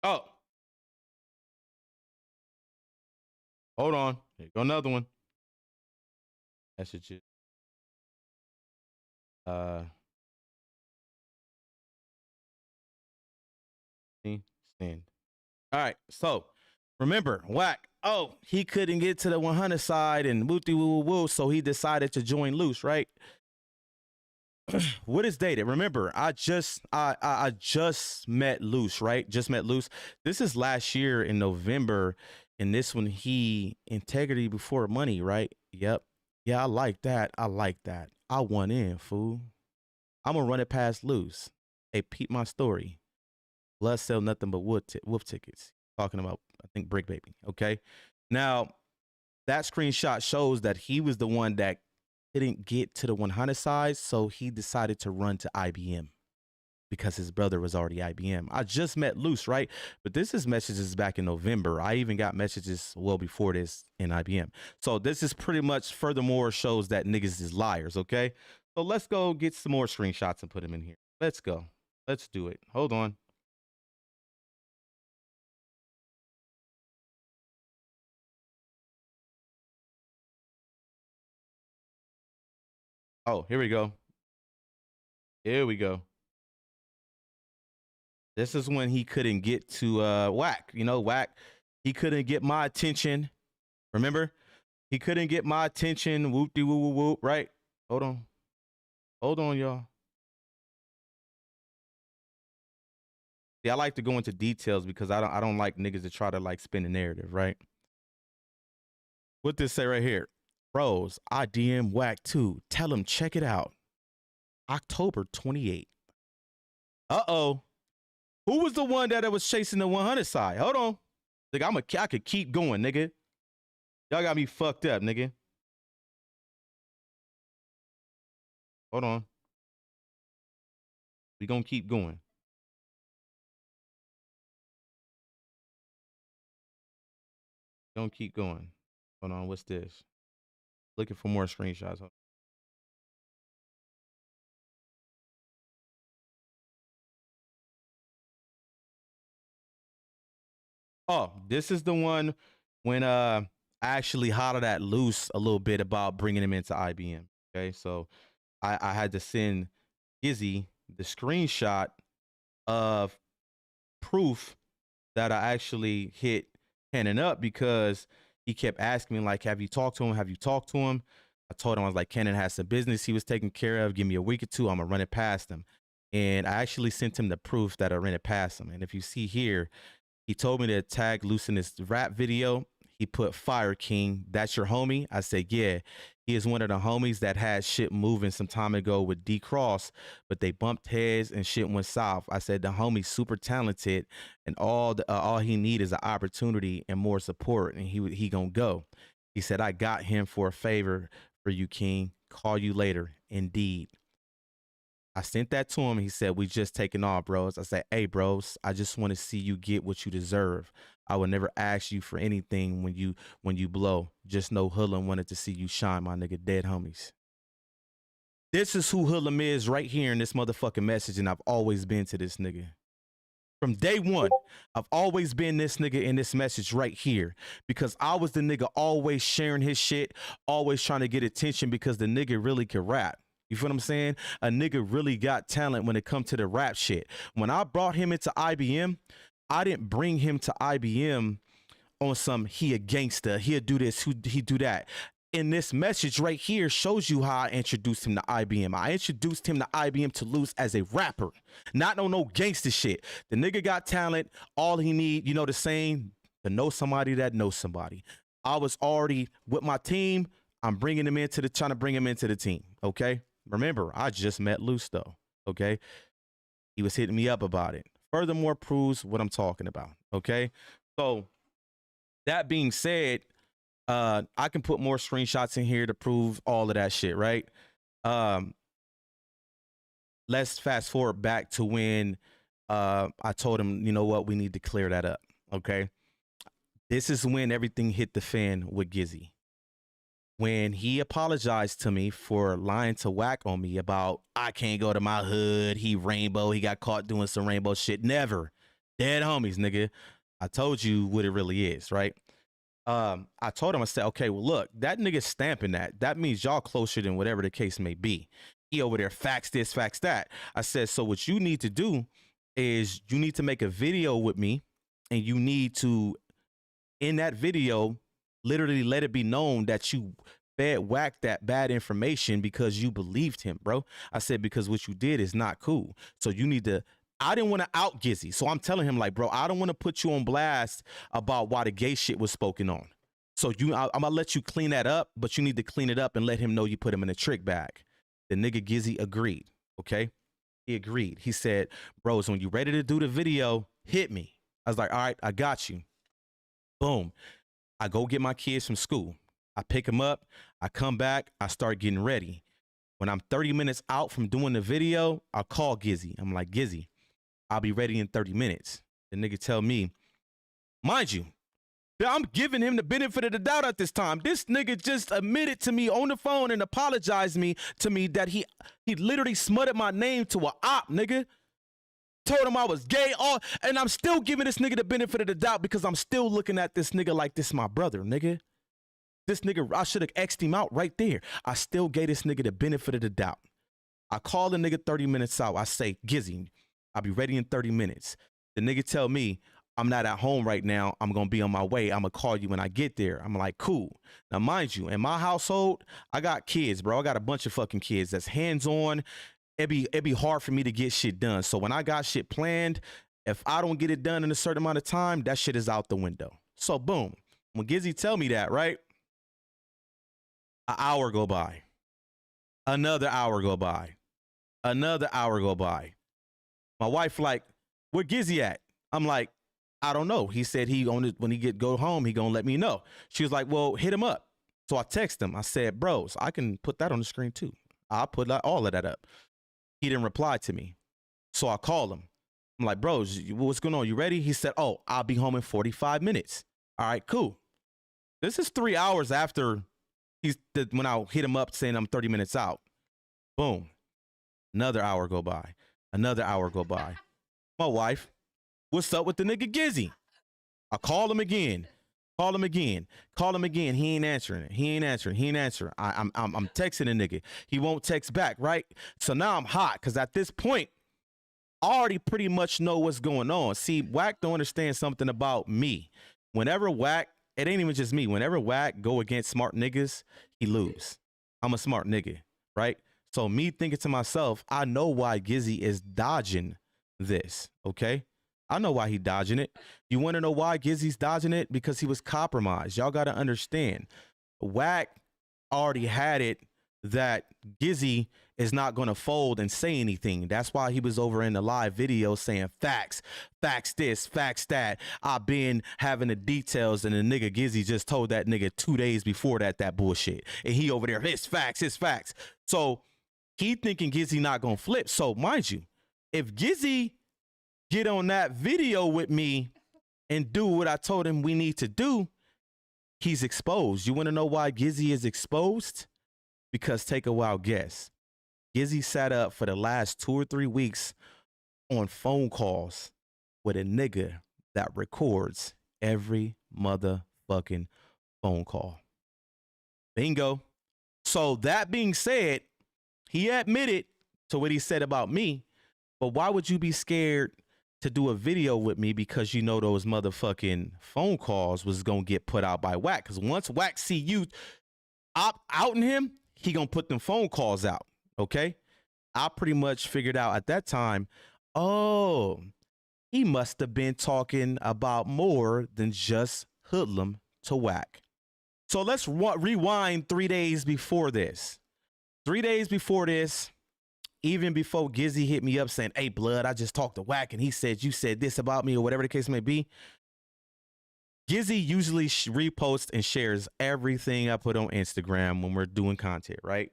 Oh. Hold on. Here go another one. Messages. Send. All right. So remember, Wack. Oh, he couldn't get to the 100 side and wooty woo woo woo, so he decided to join Loose, right? What is dated? Remember, I just met Loose, right? Just met Loose. This is last year in November, and this one he integrity before money, right? Yep. Yeah, I like that. I like that. I won in, fool. I'm gonna run it past Loose. Hey, peep my story. Blood sell nothing but wolf tickets. Talking about, I think, Brick Baby. Okay. Now, that screenshot shows that he was the one that didn't get to the 100 side, so he decided to run to IBM because his brother was already IBM. I just met Loose, right? But this is messages back in November. I even got messages well before this in IBM. So this is pretty much furthermore shows that niggas is liars, okay? So let's go get some more screenshots and put them in here. Let's go. Let's do it. Hold on. Oh, here we go. Here we go. This is when he couldn't get to Wack. You know, Wack, he couldn't get my attention. Remember? He couldn't get my attention. Whoop-de whoop whoop whoop, right? Hold on. Hold on, y'all. See, I like to go into details because I don't like niggas to try to like spin the narrative, right? What this say right here? Bros, I DM Wack too. Tell him check it out. October 28th. Uh-oh. Who was the one that was chasing the 100 side? Hold on. Nigga, I could keep going, nigga. Y'all got me fucked up, nigga. Hold on. We gonna keep going. Gonna keep going. Hold on, what's this? Looking for more screenshots. Oh, this is the one when I actually hollered at Loose a little bit about bringing him into IBM. Okay, so I had to send Gizzy the screenshot of proof that I actually hit Cannon up because he kept asking me like, have you talked to him? Have you talked to him? I told him, I was like, Cannon has some business he was taking care of. Give me a week or two. I'm gonna run it past him. And I actually sent him the proof that I ran it past him. And if you see here, he told me to tag Loose in this rap video. He put Fire King. That's your homie? I said, yeah. He is one of the homies that had shit moving some time ago with D Cross, but they bumped heads and shit went south. I said, the homie's super talented and all he need is an opportunity and more support, and he gonna go. He said, I got him for a favor for you, King. Call you later. Indeed. I sent that to him. He said, we just taking off, bros. I said, hey, bros, I just want to see you get what you deserve. I would never ask you for anything when you blow. Just know Hoodlum wanted to see you shine, my nigga. Dead homies. This is who Hoodlum is right here in this motherfucking message, and I've always been to this nigga. From day one, I've always been this nigga in this message right here because I was the nigga always sharing his shit, always trying to get attention because the nigga really could rap. You feel what I'm saying? A nigga really got talent when it comes to the rap shit. When I brought him into IBM, I didn't bring him to IBM on some he a gangster, he'll do this, he do that. And this message right here shows you how I introduced him to IBM. I introduced him to IBM to lose as a rapper, not on no gangster shit. The nigga got talent. All he need, you know the saying, to know somebody that knows somebody. I was already with my team. I'm bringing him into trying to bring him into the team. Okay. Remember, I just met Luce though. Okay. He was hitting me up about it. Furthermore, proves what I'm talking about. Okay. So that being said, I can put more screenshots in here to prove all of that shit, right? Let's fast forward back to when I told him, you know what, we need to clear that up, okay? This is when everything hit the fan with Gizzy. When he apologized to me for lying to Wack on me about, I can't go to my hood, he rainbow, he got caught doing some rainbow shit. Never. Dead homies, nigga. I told you what it really is, right? I told him, I said, okay, well, look, that nigga stamping that. That means y'all closer than whatever the case may be. He over there, facts this, facts that. I said, so what you need to do is you need to make a video with me, and you need to, in that video, literally let it be known that you fed Wack that bad information because you believed him, bro. I said, because what you did is not cool. So you need to, I didn't want to out Gizzy. So I'm telling him, like, bro, I don't want to put you on blast about why the gay shit was spoken on. So I'm going to let you clean that up, but you need to clean it up and let him know you put him in a trick bag. The nigga Gizzy agreed, okay? He agreed. He said, bros, when you ready to do the video, hit me. I was like, all right, I got you. Boom. I go get my kids from school. I pick them up. I come back. I start getting ready. When I'm 30 minutes out from doing the video, I call Gizzy. I'm like, Gizzy, I'll be ready in 30 minutes. The nigga tell me, mind you, I'm giving him the benefit of the doubt at this time. This nigga just admitted to me on the phone and apologized to me that he literally smutted my name to a op, nigga. Told him I was gay, and I'm still giving this nigga the benefit of the doubt because I'm still looking at this nigga like this my brother, nigga. This nigga, I should have X'd him out right there. I still gave this nigga the benefit of the doubt. I call the nigga 30 minutes out. I say, Gizzy, I'll be ready in 30 minutes. The nigga tell me, I'm not at home right now. I'm going to be on my way. I'm going to call you when I get there. I'm like, cool. Now, mind you, in my household, I got kids, bro. I got a bunch of fucking kids that's hands-on. It'd be hard for me to get shit done. So when I got shit planned, if I don't get it done in a certain amount of time, that shit is out the window. So boom. When Gizzy tell me that, right? An hour go by. Another hour go by. Another hour go by. My wife like, where Gizzy at? I'm like, I don't know. He said when he go home, he gonna let me know. She was like, well, hit him up. So I text him. I said, bros, I can put that on the screen too. I'll put all of that up. He didn't reply to me. So I called him. I'm like, bros, what's going on? You ready? He said, oh, I'll be home in 45 minutes. All right, cool. This is 3 hours after when I hit him up saying I'm 30 minutes out. Boom. Another hour go by. Another hour go by. My wife, what's up with the nigga Gizzy? I call him again. Call him again. Call him again. He ain't answering it. He ain't answering. He ain't answering. I'm texting the nigga. He won't text back, right? So now I'm hot because at this point, I already pretty much know what's going on. See, Wack don't understand something about me. Whenever Wack, it ain't even just me. Whenever Wack go against smart niggas, he lose. I'm a smart nigga, right? So me thinking to myself, I know why Gizzy is dodging this, okay? I know why he dodging it. You want to know why Gizzy's dodging it? Because he was compromised. Y'all got to understand. Wack already had it that Gizzy is not going to fold and say anything. That's why he was over in the live video saying facts, facts this, facts that. I've been having the details, and the nigga Gizzy just told that nigga 2 days before that bullshit. And he over there, it's facts, it's facts. So he thinking Gizzy not going to flip. So mind you, if Gizzy get on that video with me and do what I told him we need to do, he's exposed. You want to know why Gizzy is exposed? Because take a wild guess. Gizzy sat up for the last 2 or 3 weeks on phone calls with a nigga that records every motherfucking phone call. Bingo. So that being said, he admitted to what he said about me, but why would you be scared to do a video with me because you know those motherfucking phone calls was gonna get put out by Wack? Because once Wack see you outing him, he gonna put them phone calls out, okay? I pretty much figured out at that time, oh, he must have been talking about more than just hoodlum to Wack. So let's rewind 3 days before this. 3 days before this, even before Gizzy hit me up saying, hey, blood, I just talked to Wack and he said you said this about me or whatever the case may be. Gizzy usually reposts and shares everything I put on Instagram when we're doing content, right?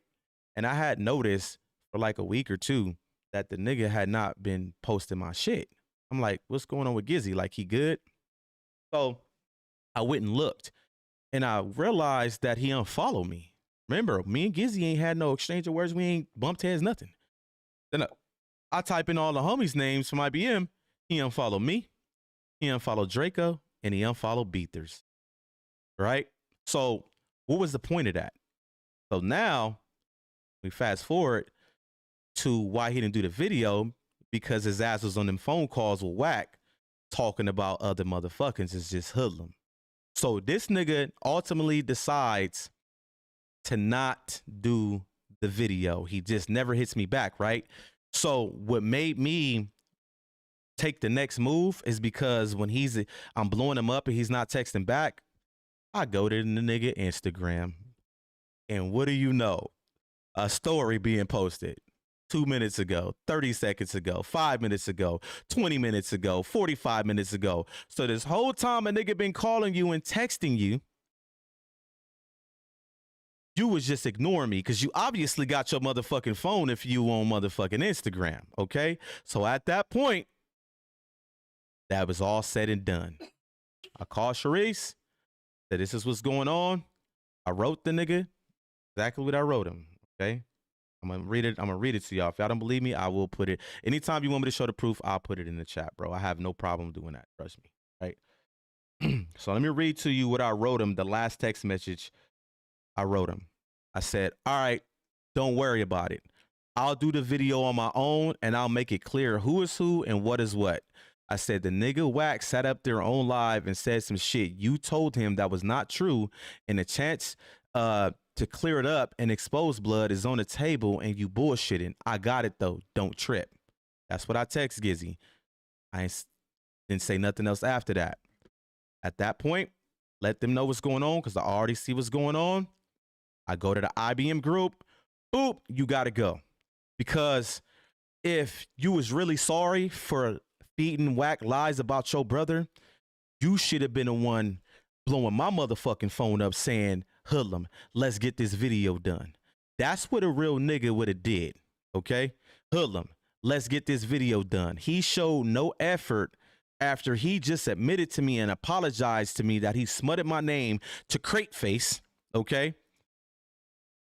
And I had noticed for like a week or two that the nigga had not been posting my shit. I'm like, what's going on with Gizzy? Like, he good? So I went and looked and I realized that he unfollowed me. Remember, me and Gizzy ain't had no exchange of words. We ain't bumped heads, nothing. Then I type in all the homies' names from IBM. He unfollowed me. He unfollowed Draco. And he unfollowed Beathers. Right? So what was the point of that? So now we fast forward to why he didn't do the video, because his ass was on them phone calls with Wack talking about other motherfuckers. It's just hoodlum. So this nigga ultimately decides to not do the video. He just never hits me back, right? So what made me take the next move is because when I'm blowing him up and he's not texting back, I go to the nigga Instagram. And what do you know? A story being posted 2 minutes ago, 30 seconds ago, 5 minutes ago, 20 minutes ago, 45 minutes ago. So this whole time a nigga been calling you and texting you, you was just ignoring me because you obviously got your motherfucking phone if you on motherfucking Instagram, okay? So at that point, that was all said and done. I called Sharice, said this is what's going on. I wrote the nigga exactly what I wrote him, okay? I'm gonna read it to y'all. If y'all don't believe me, I will put it. Anytime you want me to show the proof, I'll put it in the chat, bro. I have no problem doing that, trust me, right? So let me read to you what I wrote him, the last text message I wrote him. I said, all right, don't worry about it. I'll do the video on my own and I'll make it clear who is who and what is what. I said the nigga Wack sat up there on live and said some shit you told him that was not true, and the chance to clear it up and expose blood is on the table and you bullshitting. I got it though. Don't trip. That's what I text Gizzy. I didn't say nothing else after that. At that point, let them know what's going on because I already see what's going on. I go to the IBM group. Boop, you got to go. Because if you was really sorry for feeding Wack lies about your brother, you should have been the one blowing my motherfucking phone up saying, hoodlum, let's get this video done. That's what a real nigga would have did, okay? Hoodlum, let's get this video done. He showed no effort after he just admitted to me and apologized to me that he smutted my name to Crate Face, okay?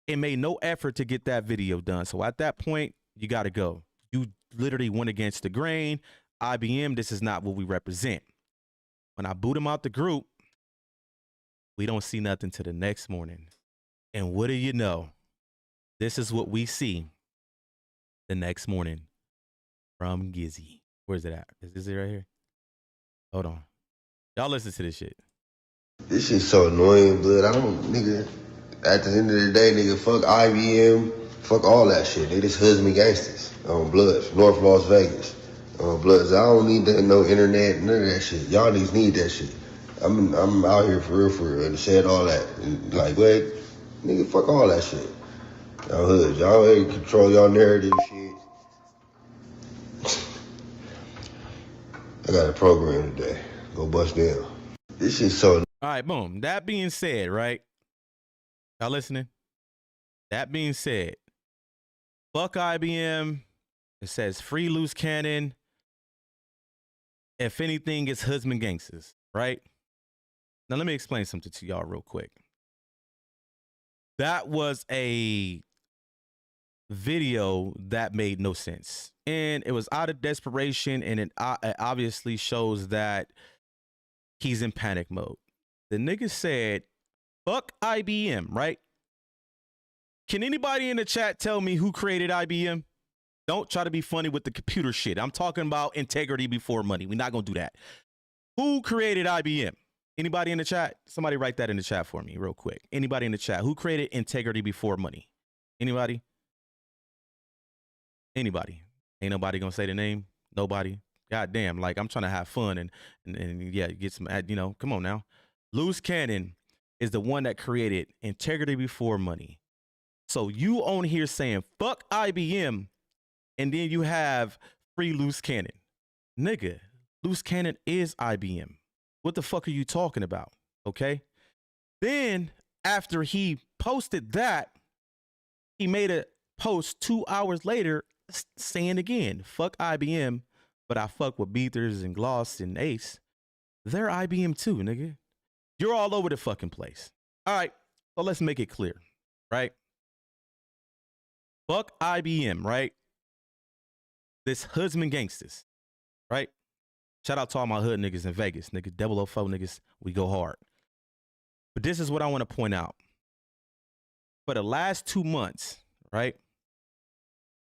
And made no effort to get that video done. So at that point, you got to go. You literally went against the grain. IBM, this is not what we represent. When I boot him out the group, we don't see nothing till the next morning. And what do you know? This is what we see the next morning from Gizzy. Where's it at? Is it right here? Hold on. Y'all listen to this shit. This shit's so annoying, blood. I don't, nigga. At the end of the day, nigga, fuck IBM, fuck all that shit. They just husband gangsters on Bloods, North Las Vegas. On Bloods, I don't need that, no internet, none of that shit. Y'all niggas need that shit. I'm out here for real, and said all that. And like, wait, nigga, fuck all that shit. Y'all hoods, y'all ain't control y'all narrative shit. I got a program today. Go bust down. This shit's so. All right, boom. That being said, right? Y'all listening? That being said, fuck IBM. It says free loose cannon. If anything, it's husband gangsters, right? Now let me explain something to y'all real quick. That was a video that made no sense. And it was out of desperation, and it obviously shows that he's in panic mode. The nigga said, fuck IBM, right? Can anybody in the chat tell me who created IBM? Don't try to be funny with the computer shit. I'm talking about integrity before money. We're not going to do that. Who created IBM? Anybody in the chat? Somebody write that in the chat for me real quick. Anybody in the chat? Who created integrity before money? Anybody? Anybody? Ain't nobody going to say the name? Nobody? God damn, like I'm trying to have fun and yeah, get some, you know, come on now. Loose Cannon is the one that created integrity before money. So you on here saying, fuck IBM, and then you have free Loose Cannon. Nigga, Loose Cannon is IBM. What the fuck are you talking about? Okay. Then after he posted that, he made a post 2 hours later saying again, fuck IBM, but I fuck with Beathers and Gloss and Ace. They're IBM too, nigga. You're all over the fucking place. All right. So let's make it clear, right? Fuck IBM, right? This hoodsman gangsters, right? Shout out to all my hood niggas in Vegas, nigga. 004 niggas, we go hard. But this is what I want to point out. For the last 2 months, right?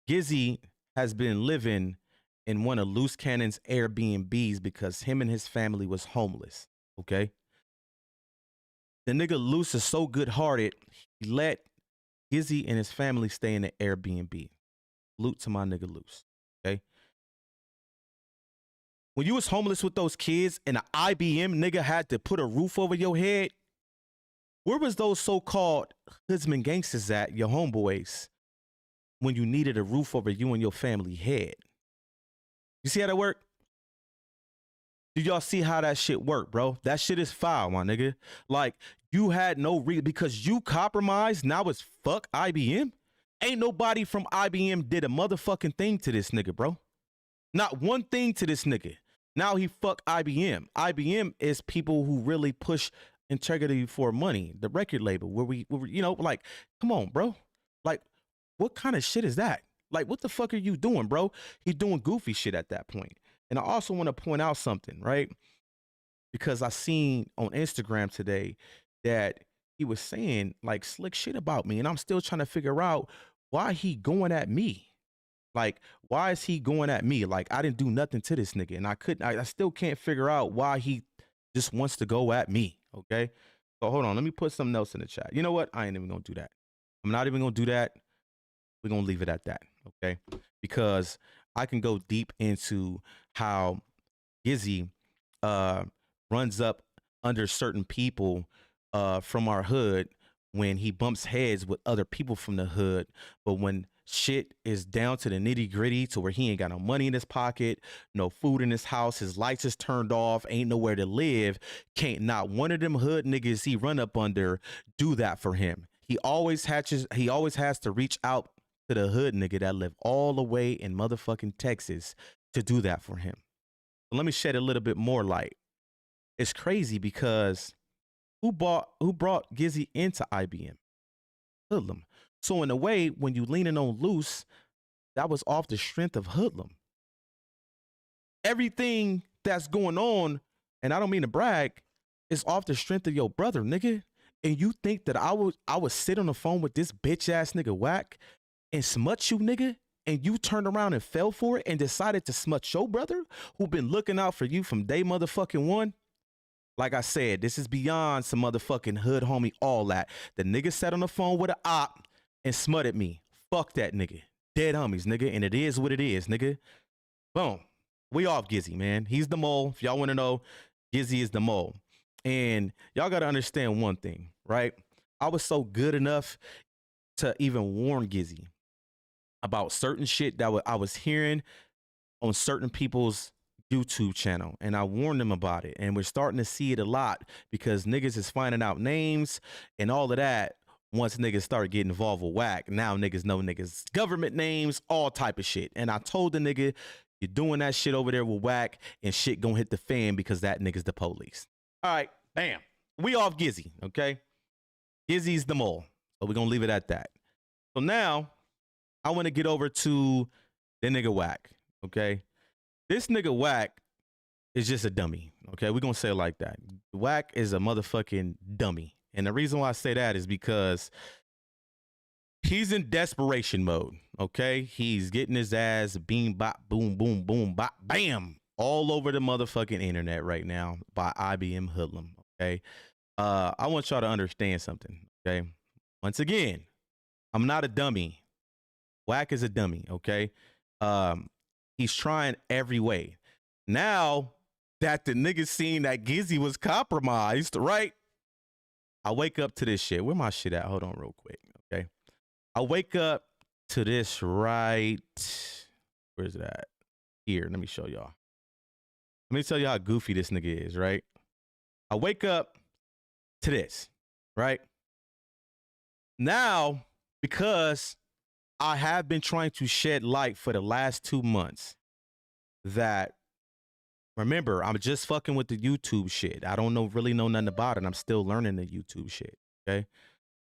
Gizzy has been living in one of Loose Cannon's Airbnbs because him and his family was homeless, okay? The nigga Loose is so good-hearted, he let Gizzy and his family stay in the Airbnb. Salute to my nigga Loose, okay? When you was homeless with those kids and an IBM nigga had to put a roof over your head, where was those so-called hoodsman gangsters at, your homeboys, when you needed a roof over you and your family head? You see how that work? Did y'all see how that shit work, bro? That shit is foul, my nigga. Like, you had no reason because you compromised. Now it's fuck IBM. Ain't nobody from IBM did a motherfucking thing to this nigga, bro. Not one thing to this nigga. Now he fuck IBM. IBM is people who really push integrity for money. The record label where we you know, like, come on, bro. Like, what kind of shit is that? Like, what the fuck are you doing, bro? He doing goofy shit at that point. And I also want to point out something, right? Because I seen on Instagram today that he was saying like slick shit about me. And I'm still trying to figure out why he going at me. Like, why is he going at me? Like, I didn't do nothing to this nigga. And I still can't figure out why he just wants to go at me. Okay. So hold on. Let me put something else in the chat. You know what? I ain't even going to do that. I'm not even going to do that. We're going to leave it at that. Okay. Because I can go deep into how Gizzy runs up under certain people from our hood when he bumps heads with other people from the hood. But when shit is down to the nitty gritty to where he ain't got no money in his pocket, no food in his house, his lights is turned off, ain't nowhere to live, can't not one of them hood niggas he run up under do that for him. He always has to reach out to the hood nigga that live all the way in motherfucking Texas to do that for him. But let me shed a little bit more light. It's crazy because who brought Gizzy into IBM? Hoodlum. So in a way, when you leaning on Loose, that was off the strength of Hoodlum. Everything that's going on, and I don't mean to brag, is off the strength of your brother, nigga. And you think that I would sit on the phone with this bitch ass nigga Wack and smut you, nigga, and you turned around and fell for it and decided to smut your brother who been looking out for you from day motherfucking one? Like I said, this is beyond some motherfucking hood homie, all that. The nigga sat on the phone with an op and smutted me. Fuck that nigga. Dead homies, nigga, and it is what it is, nigga. Boom. We off Gizzy, man. He's the mole. If y'all want to know, Gizzy is the mole. And y'all got to understand one thing, right? I was so good enough to even warn Gizzy about certain shit that I was hearing on certain people's YouTube channel, and I warned them about it, and we're starting to see it a lot because niggas is finding out names and all of that. Once niggas start getting involved with Wack, now niggas know niggas government names, all type of shit. And I told the nigga, you're doing that shit over there with Wack and shit gonna hit the fan because that nigga's the police. All right, bam. We off Gizzy, okay? Gizzy's the mole. So we're gonna leave it at that. So now I want to get over to the nigga Wack, okay? This nigga Wack is just a dummy, okay? We're gonna say it like that. Wack is a motherfucking dummy. And the reason why I say that is because He's in desperation mode, okay? He's getting his ass beam, bop, boom, boom, boom, bop, bam, all over the motherfucking internet right now by IBM hoodlum, okay? I want y'all to understand something, okay? Once again, I'm not a dummy. Wack is a dummy, okay? He's trying every way. Now that the niggas seen that Gizzy was compromised, right? I wake up to this shit. Where my shit at? Hold on real quick, okay? I wake up to this right. Where's it at? Here, let me show y'all. Let me tell you how goofy this nigga is, right? I wake up to this, right? Now, because I have been trying to shed light for the last 2 months that, remember, I'm just fucking with the YouTube shit. I don't really know nothing about it. I'm still learning the YouTube shit, okay?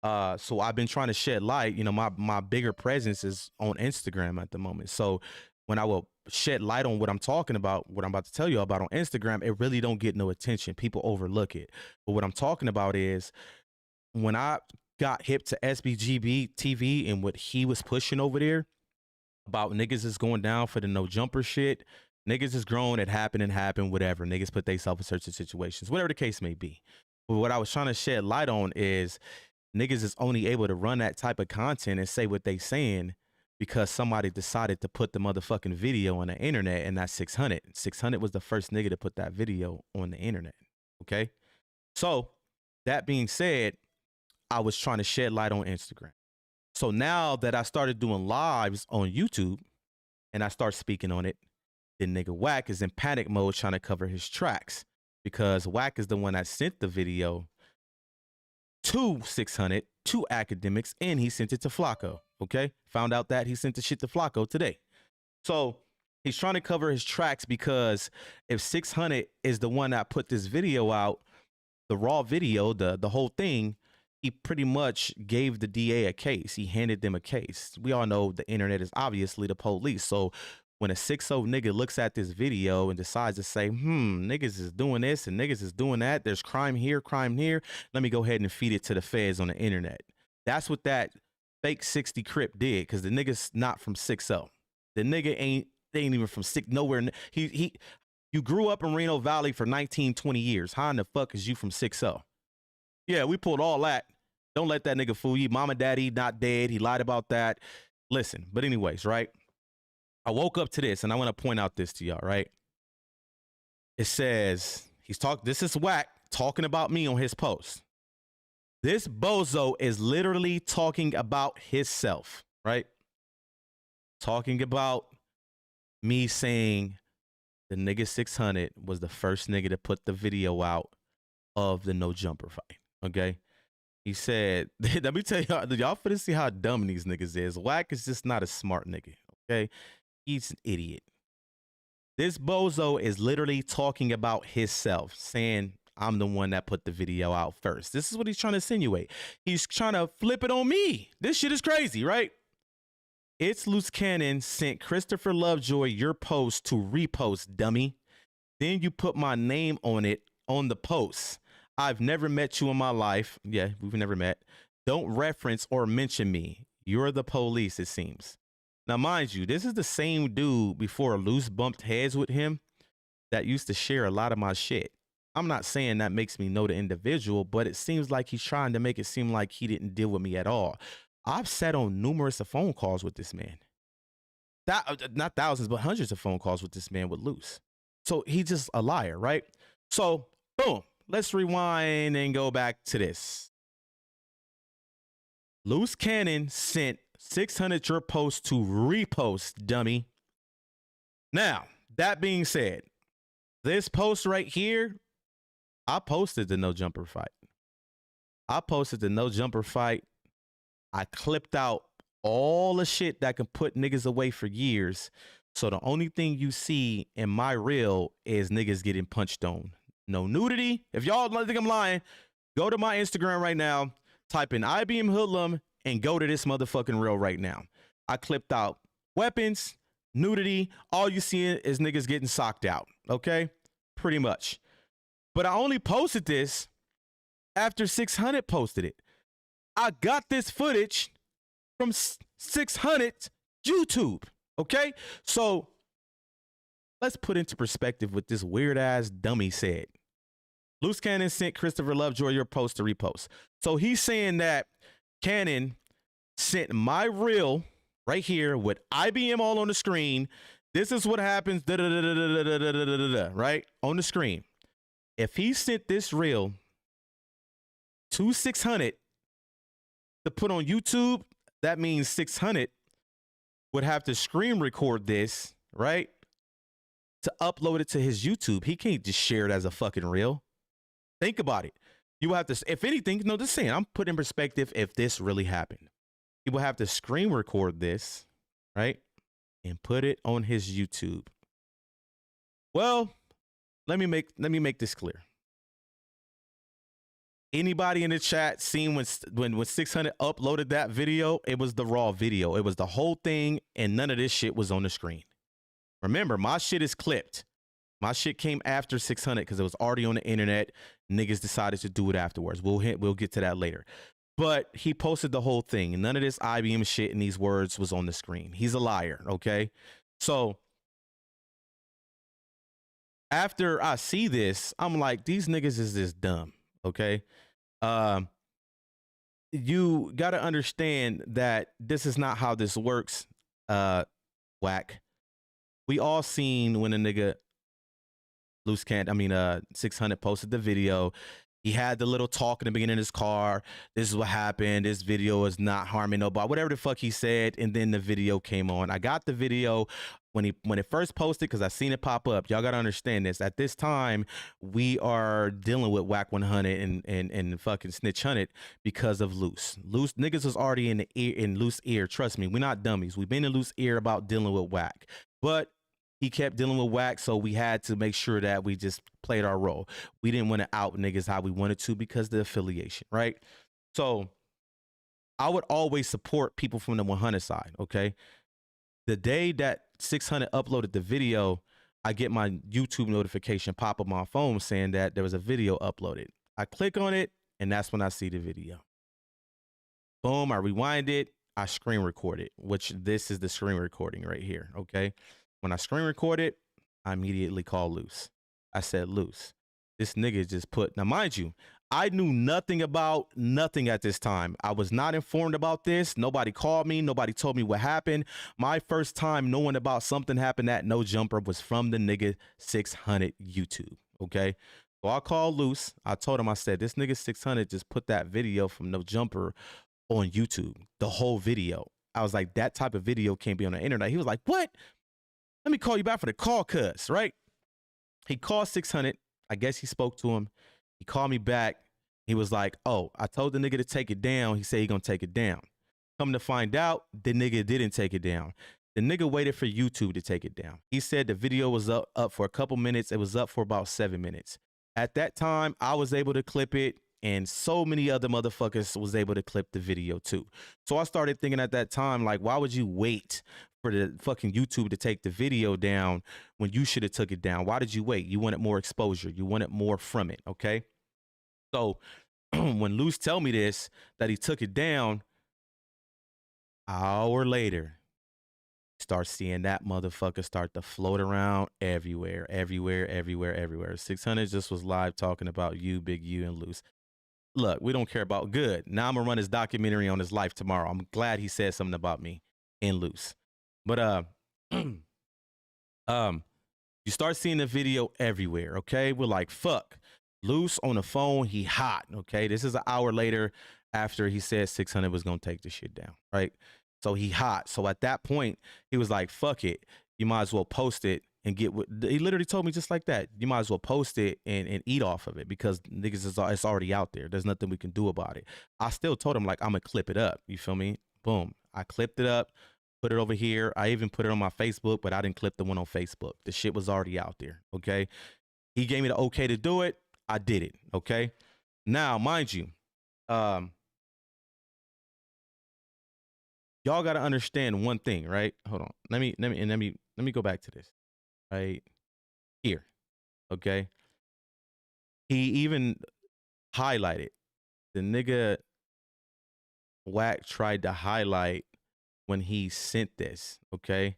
So I've been trying to shed light. You know, my bigger presence is on Instagram at the moment. So when I will shed light on what I'm talking about, what I'm about to tell you about on Instagram, it really don't get no attention. People overlook it. But what I'm talking about is when I got hip to SBGBTV and what he was pushing over there about niggas is going down for the no jumper shit. Niggas is grown, it happened, whatever. Niggas put themselves in certain situations, whatever the case may be. But what I was trying to shed light on is niggas is only able to run that type of content and say what they saying because somebody decided to put the motherfucking video on the internet, and that's 600. 600 was the first nigga to put that video on the internet, okay? So that being said, I was trying to shed light on Instagram. So now that I started doing lives on YouTube and I start speaking on it, then nigga Wack is in panic mode trying to cover his tracks because Wack is the one that sent the video to 600, to academics, and he sent it to Flacco, okay? Found out that he sent the shit to Flacco today. So he's trying to cover his tracks because if 600 is the one that put this video out, the raw video, the whole thing, he pretty much gave the DA a case. He handed them a case. We all know the internet is obviously the police. So when a 6'0" nigga looks at this video and decides to say, niggas is doing this and niggas is doing that, there's crime here, let me go ahead and feed it to the feds on the internet. That's what that fake 60 Crip did, because the nigga's not from 6'0". The nigga ain't even from nowhere. You grew up in Reno Valley for 19, 20 years. How in the fuck is you from 6'0"? Yeah, we pulled all that. Don't let that nigga fool you. Mom and daddy not dead. He lied about that. Listen, but anyways, right? I woke up to this, and I want to point out this to y'all, right? It says, this is Wack talking about me on his post. This bozo is literally talking about himself, right? Talking about me saying the nigga 600 was the first nigga to put the video out of the no jumper fight, okay? He said, let me tell y'all finna see how dumb these niggas is. Wack is just not a smart nigga, okay? He's an idiot. This bozo is literally talking about himself, saying, I'm the one that put the video out first. This is what he's trying to insinuate. He's trying to flip it on me. This shit is crazy, right? It's Loose Cannon sent Christopher Lovejoy your post to repost, dummy. Then you put my name on it on the post. I've never met you in my life. Yeah, we've never met. Don't reference or mention me. You're the police, it seems. Now, mind you, this is the same dude before Loose bumped heads with him that used to share a lot of my shit. I'm not saying that makes me know the individual, but it seems like he's trying to make it seem like he didn't deal with me at all. I've sat on numerous of phone calls with this man. Not thousands, but hundreds of phone calls with this man with Loose. So he's just a liar, right? So, boom. Let's rewind and go back to this. Loose Cannon sent 600 your post to repost, dummy. Now, that being said, this post right here, I posted the no jumper fight. I clipped out all the shit that can put niggas away for years. So the only thing you see in my reel is niggas getting punched on. No nudity. If y'all don't think I'm lying, go to my Instagram right now, type in IBM Hoodlum, and go to this motherfucking reel right now. I clipped out weapons, nudity. All you see is niggas getting socked out. Okay? Pretty much. But I only posted this after 600 posted it. I got this footage from 600 YouTube. Okay, so let's put into perspective what this weird ass dummy said. Loose Cannon sent Christopher Lovejoy your post to repost. So he's saying that Cannon sent my reel right here with IBM all on the screen. This is what happens, right? On the screen. If he sent this reel to 600 to put on YouTube, that means 600 would have to screen record this, right? To upload it to his YouTube. He can't just share it as a fucking reel. Think about it. You will have to, if anything, no, just saying, I'm putting in perspective if this really happened. He will have to screen record this, right? And put it on his YouTube. Well, let me make this clear. Anybody in the chat seen when 600 uploaded that video? It was the raw video. It was the whole thing, and none of this shit was on the screen. Remember, my shit is clipped. My shit came after 600 because it was already on the internet. Niggas decided to do it afterwards. We'll get to that later. But he posted the whole thing, and none of this IBM shit and these words was on the screen. He's a liar, okay? So after I see this, I'm like, these niggas is this dumb, okay? You got to understand that this is not how this works, Wack. We all seen when a nigga 600 posted the video. He had the little talk in the beginning of his car. This is what happened. This video is not harming nobody. Whatever the fuck he said, and then the video came on. I got the video when it first posted because I seen it pop up. Y'all gotta understand this. At this time, we are dealing with Wack 100 and fucking Snitch 100 because of Loose. Loose niggas was already in Loose ear. Trust me, we're not dummies. We've been in Loose ear about dealing with Wack, but he kept dealing with Wack, so we had to make sure that we just played our role. We didn't want to out niggas how we wanted to because of the affiliation, right? So I would always support people from the 100 side, okay? The day that 600 uploaded the video, I get my YouTube notification pop up on my phone saying that there was a video uploaded. I click on it, and that's when I see the video. Boom, I rewind it, I screen record it, which this is the screen recording right here, okay? When I screen record it, I immediately call Loose. I said, Loose, this nigga just put, now mind you, I knew nothing about nothing at this time. I was not informed about this. Nobody called me. Nobody told me what happened. My first time knowing about something happened at No Jumper was from the nigga 600 YouTube, okay? So I called Loose. I told him, I said, this nigga 600 just put that video from No Jumper on YouTube, the whole video. I was like, that type of video can't be on the internet. He was like, what? Let me call you back for the call, cuz, right? He called 600. I guess he spoke to him. He called me back. He was like, oh, I told the nigga to take it down. He said he gonna take it down. Come to find out, the nigga didn't take it down. The nigga waited for YouTube to take it down. He said the video was up for a couple minutes. It was up for about 7 minutes. At that time, I was able to clip it, and so many other motherfuckers was able to clip the video too. So I started thinking at that time, like, why would you wait for the fucking YouTube to take the video down when you should have took it down? Why did you wait? You wanted more exposure. You wanted more from it, okay? So when Loose tell me this, that he took it down, an hour later, start seeing that motherfucker start to float around everywhere. 600 just was live talking about you, Big U, and Loose. Look, we don't care about good. Now I'm gonna run his documentary on his life tomorrow. I'm glad he said something about me and Loose. But you start seeing the video everywhere, okay? We're like, fuck. Loose on the phone, he hot, okay? This is an hour later after he said 600 was gonna take the shit down, right? So he hot. So at that point, he was like, fuck it. You might as well post it and get what he literally told me, just like that. You might as well post it and eat off of it because niggas it's already out there. There's nothing we can do about it. I still told him, like, I'm gonna clip it up. You feel me? Boom. I clipped it up, put it over here. I even put it on my Facebook, but I didn't clip the one on Facebook. The shit was already out there. Okay. He gave me the okay to do it. I did it. Okay. Now, mind you, y'all got to understand one thing, right? Hold on. Let me go back to this right here. Okay. He even highlighted the nigga Wack tried to highlight when he sent this, okay,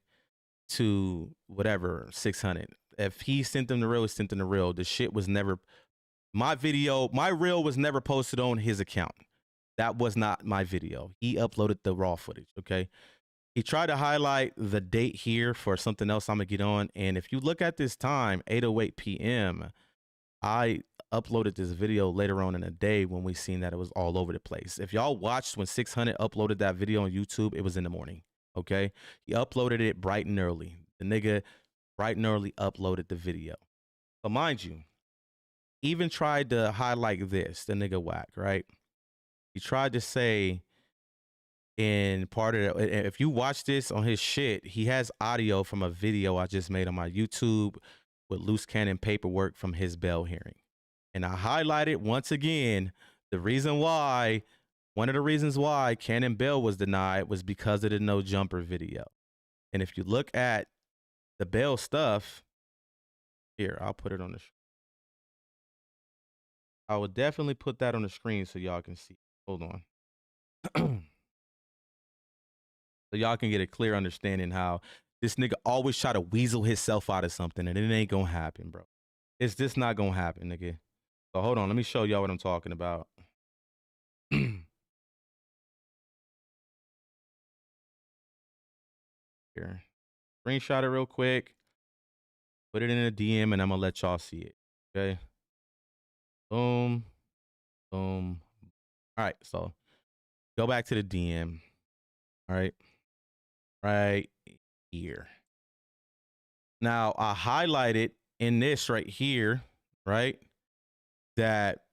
to whatever 600. If he sent them the reel, he sent them the reel. The shit was never my reel was never posted on his account. That was not my video. He uploaded the raw footage, okay? He tried to highlight the date here for something else I'm gonna get on. And if you look at this time, 8:08 p.m., I uploaded this video later on in the day when we seen that it was all over the place. If y'all watched when 600 uploaded that video on YouTube, it was in the morning, okay? He uploaded it bright and early. The nigga bright and early uploaded the video. But mind you, even tried to highlight this, the nigga Wack, right? He tried to say in part of it, if you watch this on his shit, he has audio from a video I just made on my YouTube with loose cannon paperwork from his bail hearing. And I highlighted once again, one of the reasons why Cannon bail was denied was because of the no jumper video. And if you look at the bail stuff, here, I'll put it on the screen. I will definitely put that on the screen so y'all can see. Hold on. So y'all can get a clear understanding how this nigga always try to weasel himself out of something, and it ain't gonna happen, bro. It's just not gonna happen, nigga. So hold on, let me show y'all what I'm talking about. Here, screenshot it real quick, put it in a DM, and I'm gonna let y'all see it. Okay. Boom, boom. All right, so go back to the DM. All right, right here. Now I highlighted in this right here, right, that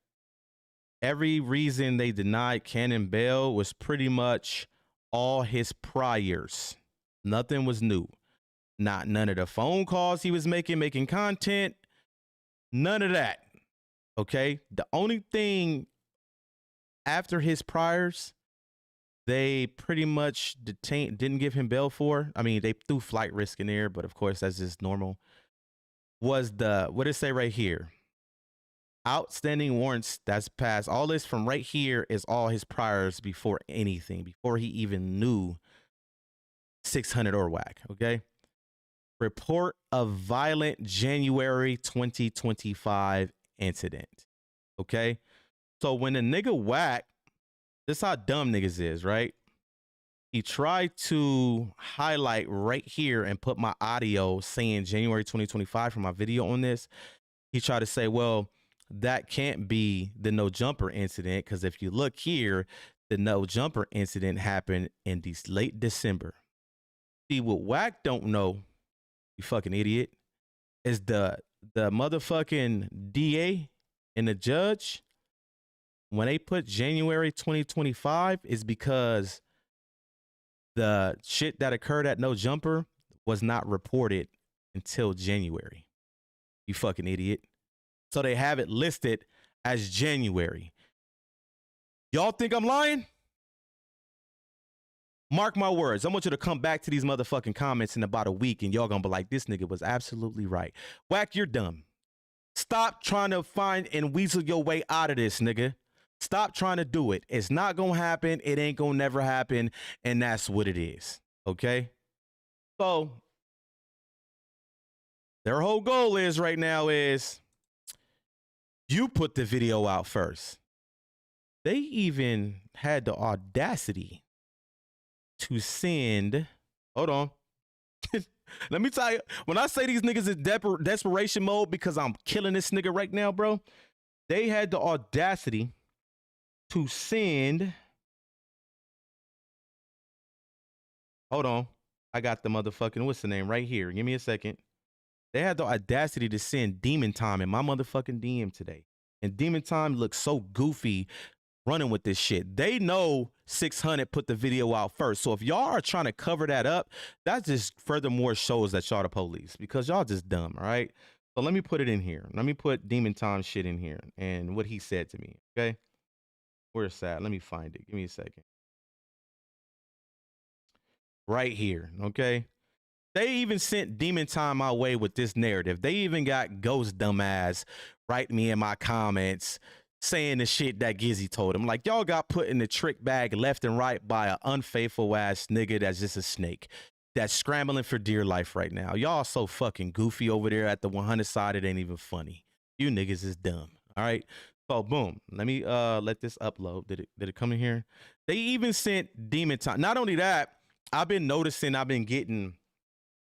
every reason they denied Cannon bail was pretty much all his priors. Nothing was new. None of the phone calls he was making content. None of that. Okay. The only thing after his priors, they pretty much didn't give him bail for. I mean, they threw flight risk in there, but of course that's just normal. Was what did it say right here? Outstanding warrants that's passed. All this from right here is all his priors before anything, before he even knew 600 or Wack. Okay. Report of violent January 2025 incident. Okay. So when the nigga Wack, this is how dumb niggas is, right? He tried to highlight right here and put my audio saying January 2025 for my video on this. He tried to say, well, that can't be the no jumper incident, because if you look here, the no jumper incident happened in late December. See, what Wack don't know, you fucking idiot, is the motherfucking DA and the judge, when they put January 2025, is because the shit that occurred at no jumper was not reported until January. You fucking idiot. So they have it listed as January. Y'all think I'm lying? Mark my words. I want you to come back to these motherfucking comments in about a week and y'all gonna be like, this nigga was absolutely right. Wack, you're dumb. Stop trying to find and weasel your way out of this, nigga. Stop trying to do it. It's not gonna happen. It ain't gonna never happen. And that's what it is. Okay? So their whole goal is right now is you put the video out first. They even had the audacity to send, hold on. Let me tell you, when I say these niggas in desperation mode because I'm killing this nigga right now, bro, they had the audacity to send, hold on, I got the motherfucking, what's the name right here? Give me a second. They had the audacity to send Demon Time in my motherfucking DM today. And Demon Time looks so goofy running with this shit. They know 600 put the video out first. So if y'all are trying to cover that up, that just furthermore shows that y'all the police, because y'all just dumb, all right? So let me put it in here. Let me put Demon Time shit in here and what he said to me, okay? Where's that? Let me find it. Give me a second. Right here, okay? They even sent Demon Time my way with this narrative. They even got Ghost Dumbass write me in my comments saying the shit that Gizzy told him. Like, y'all got put in the trick bag left and right by an unfaithful ass nigga that's just a snake. That's scrambling for dear life right now. Y'all so fucking goofy over there at the 100 side. It ain't even funny. You niggas is dumb. All right. So boom. Let me let this upload. Did it come in here? They even sent Demon Time. Not only that, I've been noticing I've been getting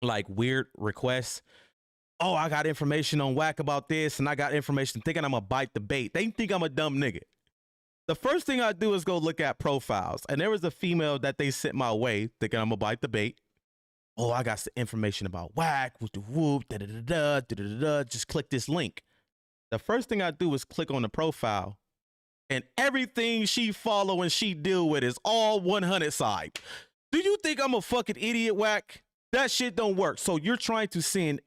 like weird requests. Oh, I got information on Wack about this, and I got information thinking I'm gonna bite the bait. They think I'm a dumb nigga. The first thing I do is go look at profiles, and there was a female that they sent my way thinking I'm gonna bite the bait. Oh, I got some information about Wack, whoop the whoop, da da da da da da da. Just click this link. The first thing I do is click on the profile, and everything she follow and she deal with is all 100 side. Do you think I'm a fucking idiot, Wack? That shit don't work. So you're trying to send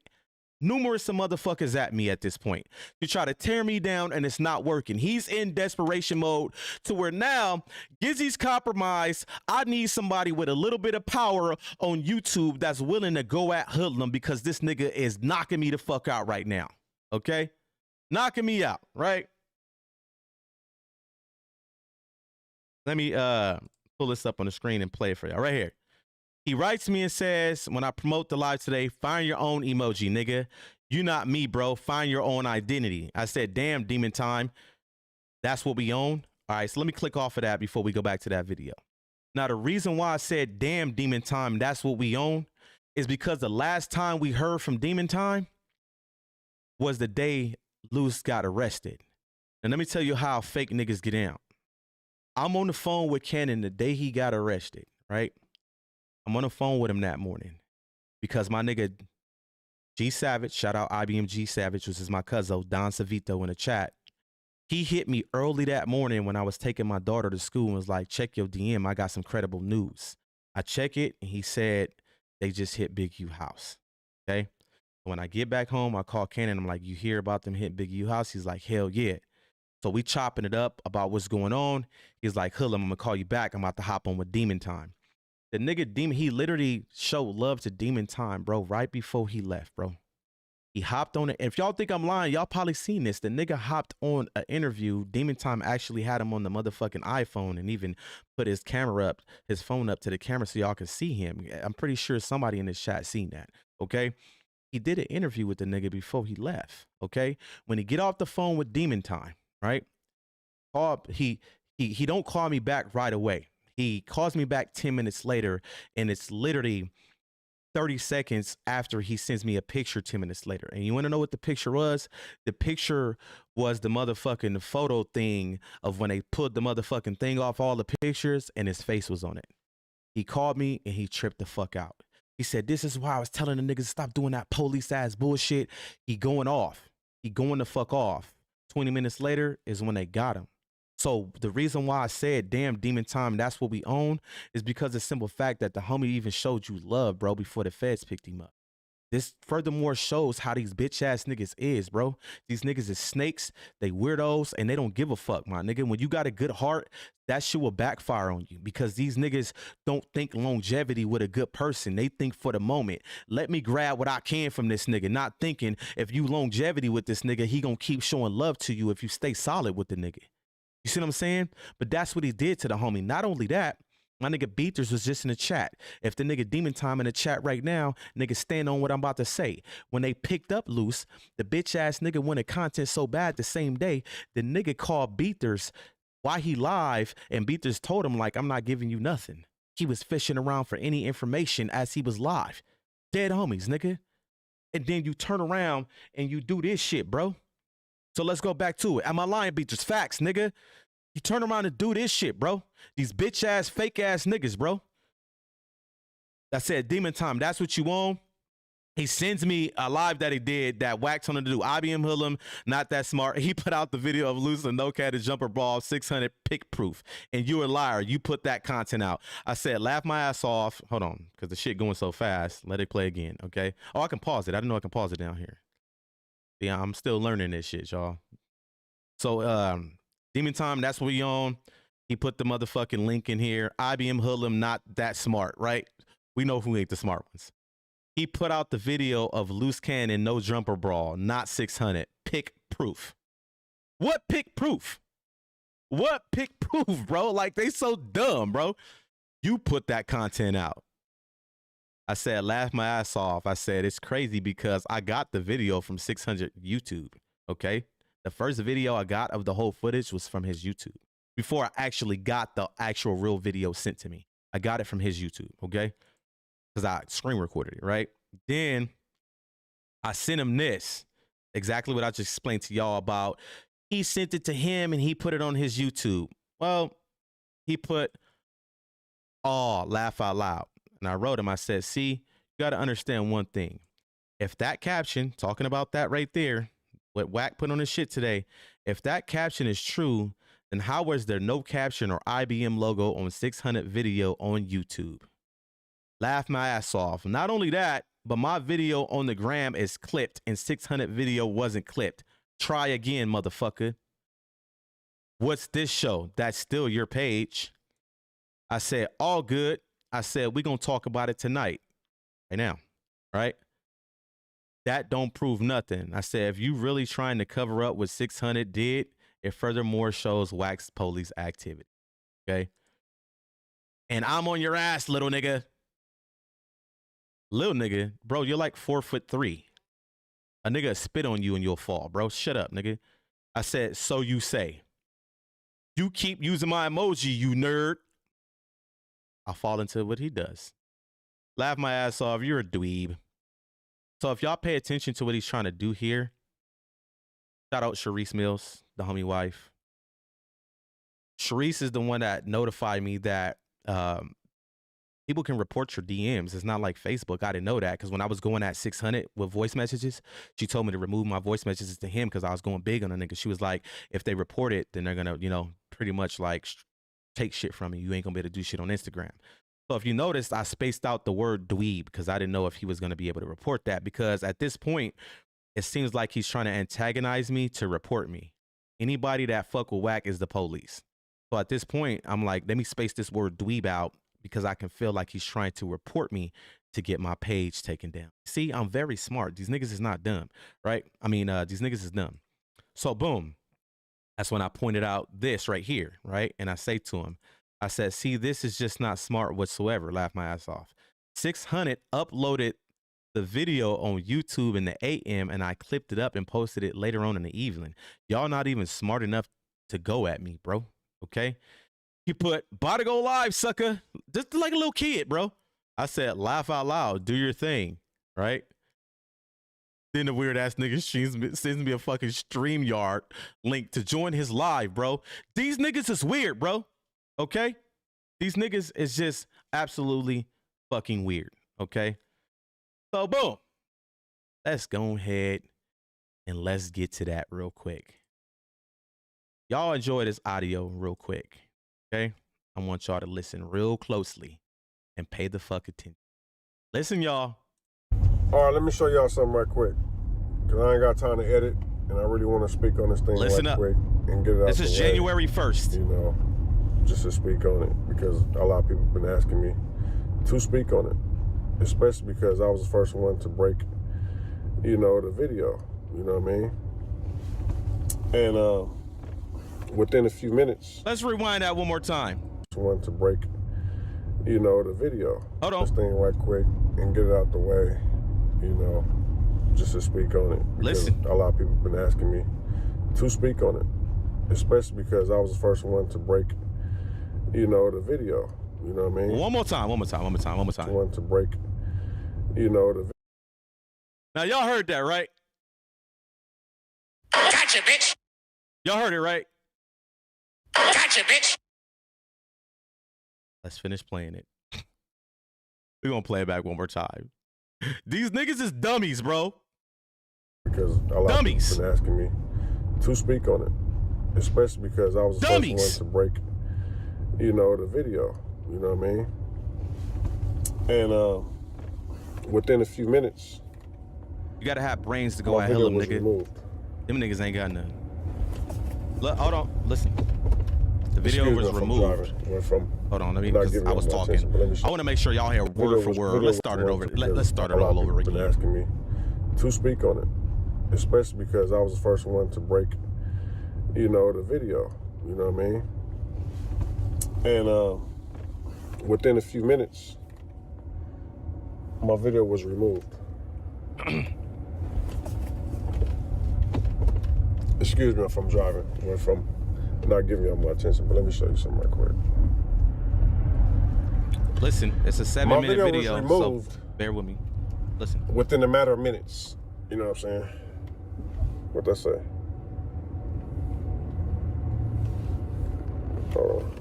numerous motherfuckers at me at this point to try to tear me down, and it's not working. He's in desperation mode to where now Gizzy's compromised. I need somebody with a little bit of power on YouTube that's willing to go at Hoodlum, because this nigga is knocking me the fuck out right now. Okay? Knocking me out, right? Let me pull this up on the screen and play it for y'all right here. He writes me and says, when I promote the live today, find your own emoji, nigga. You not me, bro. Find your own identity. I said, damn, Demon Time. That's what we own. All right, so let me click off of that before we go back to that video. Now, the reason why I said, damn, Demon Time, that's what we own, is because the last time we heard from Demon Time was the day Luce got arrested. And let me tell you how fake niggas get out. I'm on the phone with Cannon the day he got arrested, right? I'm on the phone with him that morning because my nigga G Savage, shout out IBM G Savage, which is my cousin, Don Savito, in the chat. He hit me early that morning when I was taking my daughter to school and was like, check your DM. I got some credible news. I check it, and he said, they just hit Big U house. Okay. When I get back home, I call Cannon. I'm like, you hear about them hit Big U house? He's like, hell yeah. So we chopping it up about what's going on. He's like, Hoodlum, I'm going to call you back. I'm about to hop on with Demon Time. The nigga Demon, he literally showed love to Demon Time, bro, right before he left, bro. He hopped on it. If y'all think I'm lying, y'all probably seen this. The nigga hopped on an interview. Demon Time actually had him on the motherfucking iPhone and even put his camera up, his phone up to the camera so y'all can see him. I'm pretty sure somebody in this chat seen that, okay? He did an interview with the nigga before he left, okay? When he get off the phone with Demon Time, right? He don't call me back right away. He calls me back 10 minutes later, and it's literally 30 seconds after he sends me a picture 10 minutes later. And you want to know what the picture was? The picture was the motherfucking photo thing of when they put the motherfucking thing off all the pictures, and his face was on it. He called me, and he tripped the fuck out. He said, this is why I was telling the niggas to stop doing that police ass bullshit. He going off. He going the fuck off. 20 minutes later is when they got him. So the reason why I said, damn, Demon Time, that's what we own, is because the simple fact that the homie even showed you love, bro, before the feds picked him up. This furthermore shows how these bitch ass niggas is, bro. These niggas is snakes, they weirdos, and they don't give a fuck, my nigga. When you got a good heart, that shit will backfire on you, because these niggas don't think longevity with a good person. They think for the moment. Let me grab what I can from this nigga, not thinking if you longevity with this nigga, he gonna keep showing love to you if you stay solid with the nigga. You see what I'm saying? But that's what he did to the homie. Not only that, my nigga Beaters was just in the chat. If the nigga Demon Time in the chat right now, nigga stand on what I'm about to say. When they picked up Luce, the bitch ass nigga wanted content so bad the same day, the nigga called Beaters while he live, and Beaters told him, like, I'm not giving you nothing. He was fishing around for any information as he was live. Dead homies, nigga. And then you turn around and you do this shit, bro. So let's go back to it. Am I lying, Beaters? Facts, nigga. You turn around and do this shit, bro. These bitch ass, fake ass niggas, bro. That said, Demon Time, that's what you want. He sends me a live that he did that Wack told him to do. IBM Hoodlum, not that smart. He put out the video of Luce and no cat, a jumper ball, 600 pick proof. And you a liar. You put that content out. I said, laugh my ass off. Hold on, because the shit going so fast. Let it play again, okay? Oh, I can pause it. I didn't know I can pause it down here. Yeah, I'm still learning this shit, y'all. So, Demon Time, that's what we on. He put the motherfucking link in here. IBM Hoodlum, not that smart, right? We know who ain't the smart ones. He put out the video of Loose Cannon, no jumper brawl, not 600. Pick proof. What pick proof? What pick proof, bro? Like, they so dumb, bro. You put that content out. I said, laugh my ass off. I said, it's crazy because I got the video from 600 YouTube, okay? The first video I got of the whole footage was from his YouTube. Before I actually got the actual real video sent to me. I got it from his YouTube, okay? Because I screen recorded it, right? Then I sent him this. Exactly what I just explained to y'all about. He sent it to him and he put it on his YouTube. Well, he put, oh, laugh out loud. And I wrote him, I said, see, you got to understand one thing. If that caption, talking about that right there, what Wack put on his shit today, if that caption is true, then how was there no caption or IBM logo on 600 video on YouTube? Laugh my ass off. Not only that, but my video on the gram is clipped and 600 video wasn't clipped. Try again, motherfucker. What's this show? That's still your page. I said, all good. I said, we're going to talk about it tonight. Right now. Right? That don't prove nothing. I said, if you really trying to cover up what 600 did, it furthermore shows Wack's police activity. Okay? And I'm on your ass, little nigga. Little nigga, bro, you're like 4'3". A nigga spit on you and you'll fall, bro. Shut up, nigga. I said, so you say. You keep using my emoji, you nerd. I'll fall into what he does. Laugh my ass off. You're a dweeb. So if y'all pay attention to what he's trying to do here, shout out Sharice Mills, the homie wife. Sharice is the one that notified me that people can report your DMs. It's not like Facebook. I didn't know that because when I was going at 600 with voice messages, she told me to remove my voice messages to him because I was going big on a nigga. She was like, if they report it, then they're going to, you know, pretty much like take shit from you. You ain't going to be able to do shit on Instagram. So if you noticed, I spaced out the word dweeb because I didn't know if he was going to be able to report that because at this point, it seems like he's trying to antagonize me to report me. Anybody that fuck with Wack is the police. So at this point, I'm like, let me space this word dweeb out because I can feel like he's trying to report me to get my page taken down. See, I'm very smart. These niggas is not dumb, right? I mean, these niggas is dumb. So boom, that's when I pointed out this right here, right? And I say to him, I said, see, this is just not smart whatsoever. Laugh my ass off. 600 uploaded the video on YouTube in the AM and I clipped it up and posted it later on in the evening. Y'all not even smart enough to go at me, bro. Okay? He put, about to go live, sucker. Just like a little kid, bro. I said, laugh out loud. Do your thing. Right? Then the weird ass nigga sends me a fucking StreamYard link to join his live, bro. These niggas is weird, bro. Okay? These niggas is just absolutely fucking weird. Okay? So boom. Let's go ahead and let's get to that real quick. Y'all enjoy this audio real quick. Okay? I want y'all to listen real closely and pay the fuck attention. Listen, y'all. All right, let me show y'all something right quick. Because I ain't got time to edit, and I really want to speak on this thing Listen right up. quick and get it out This is the way, January 1st. You know, just to speak on it. Because a lot of people have been asking me to speak on it. Especially because I was the first one to break, you know, the video. You know what I mean? And within a few minutes. Let's rewind that one more time. One to break, you know, the video. Hold on. This thing right quick and get it out the way, you know, just to speak on it. Because Listen. a lot of people have been asking me to speak on it. Especially because I was the first one to break, you know, the video. You know what I mean? One more time. One To break, you know, the video. Now, y'all heard that, right? Gotcha, bitch. Y'all heard it, right? Gotcha, bitch. Let's finish playing it. We're going to play it back one more time. These niggas is dummies, bro. Because a lot of people have been asking me to speak on it. Especially because I was the first one to break, you know, the video. You know what I mean? And within a few minutes. You got to have brains to go at hell, nigga. Removed. Them niggas ain't got none. Look, hold on. Listen. The video was removed. Hold on, let me, because I was talking. I want to make sure y'all hear word for word. Let's start it over. Let's start it all over again. Been asking me to speak on it, especially because I was the first one to break, you know, the video. You know what I mean? And within a few minutes, my video was removed. Excuse me if I'm driving, or if I'm not giving y'all my attention, but let me show you something right quick. Listen, it's a 7-minute My video, was removed, so bear with me. Listen. within a matter of minutes. You know what I'm saying? What that say? Hold on.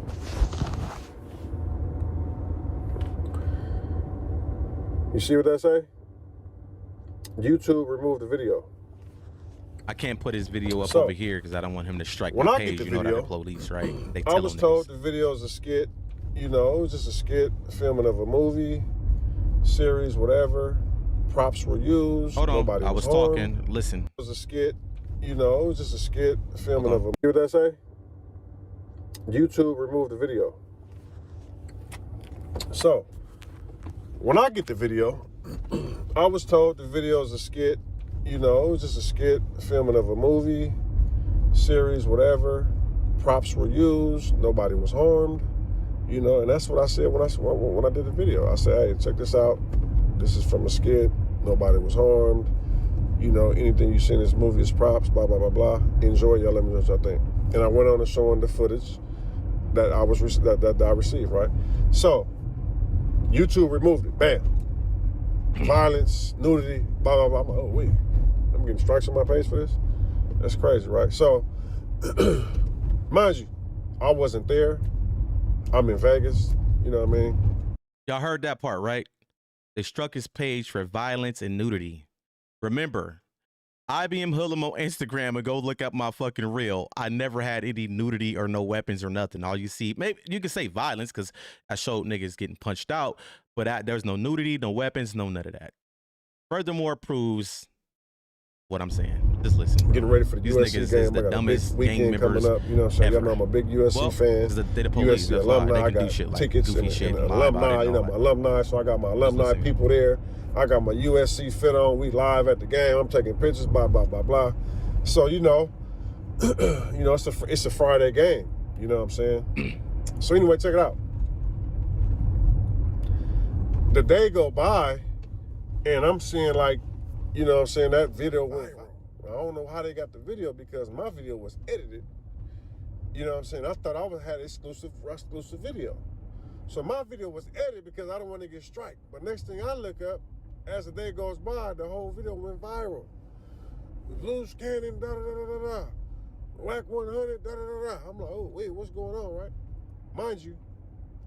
You see what that say? YouTube removed the video. I can't put his video up So, over here because I don't want him to strike when my I get page. the You know that video, the police, right? They I tell was them told niggas. the video is a skit. You know, it was just a skit, filming of a movie, series, whatever. Props were used. Hold on, Nobody I was harmed. talking. Listen. It was a skit. You know, it was just a skit, filming Hold of a... You hear what that say? YouTube removed the video. So, when I get the video, I was told the video is a skit. You know, it was just a skit, filming of a movie, series, whatever. Props were used. Nobody was harmed. You know, and that's what I said when I did the video. I said, hey, check this out. This is from a skit. Nobody was harmed. You know, anything you see in this movie is props, blah, blah, blah, blah. Enjoy, y'all. Let me know what y'all think. And I went on to showing the footage that I received, right? So, YouTube removed it. Bam. Violence, nudity, blah, blah, blah. I'm like, oh, wait. I'm getting strikes on my page for this? That's crazy, right? So, mind you, I wasn't there. I'm in Vegas. You know what I mean? Y'all heard that part, right? They struck his page for violence and nudity. Remember, IBM Hoodlum on Instagram and go look up my fucking reel. I never had any nudity or no weapons or nothing. All you see, maybe you can say violence because I showed niggas getting punched out, but there's no nudity, no weapons, no none of that. Furthermore, proves what I'm saying. Just listen. Getting ready for the These USC niggas game. is I the got dumbest a big gang weekend members coming up. You know what I'm saying? Y'all ever. know I'm a big USC fan. They the police. USC That's why alumni. they I can got do shit like tickets goofy and shit and lie alumni. about it. You know, my alumni. So I got my alumni people there. I got my USC fit on. We live at the game. I'm taking pictures. Blah blah blah blah. So you know, it's a Friday game. You know what I'm saying? So anyway, check it out. The day go by, and I'm seeing like, you know what I'm saying, that video went viral. I don't know how they got the video because my video was edited. You know what I'm saying? I thought I would have exclusive video. So my video was edited because I don't want to get striked. But next thing I look up, as the day goes by, the whole video went viral. Loose cannon, da da da da da. Wack 100, da da da da. I'm like, oh wait, what's going on, right? Mind you,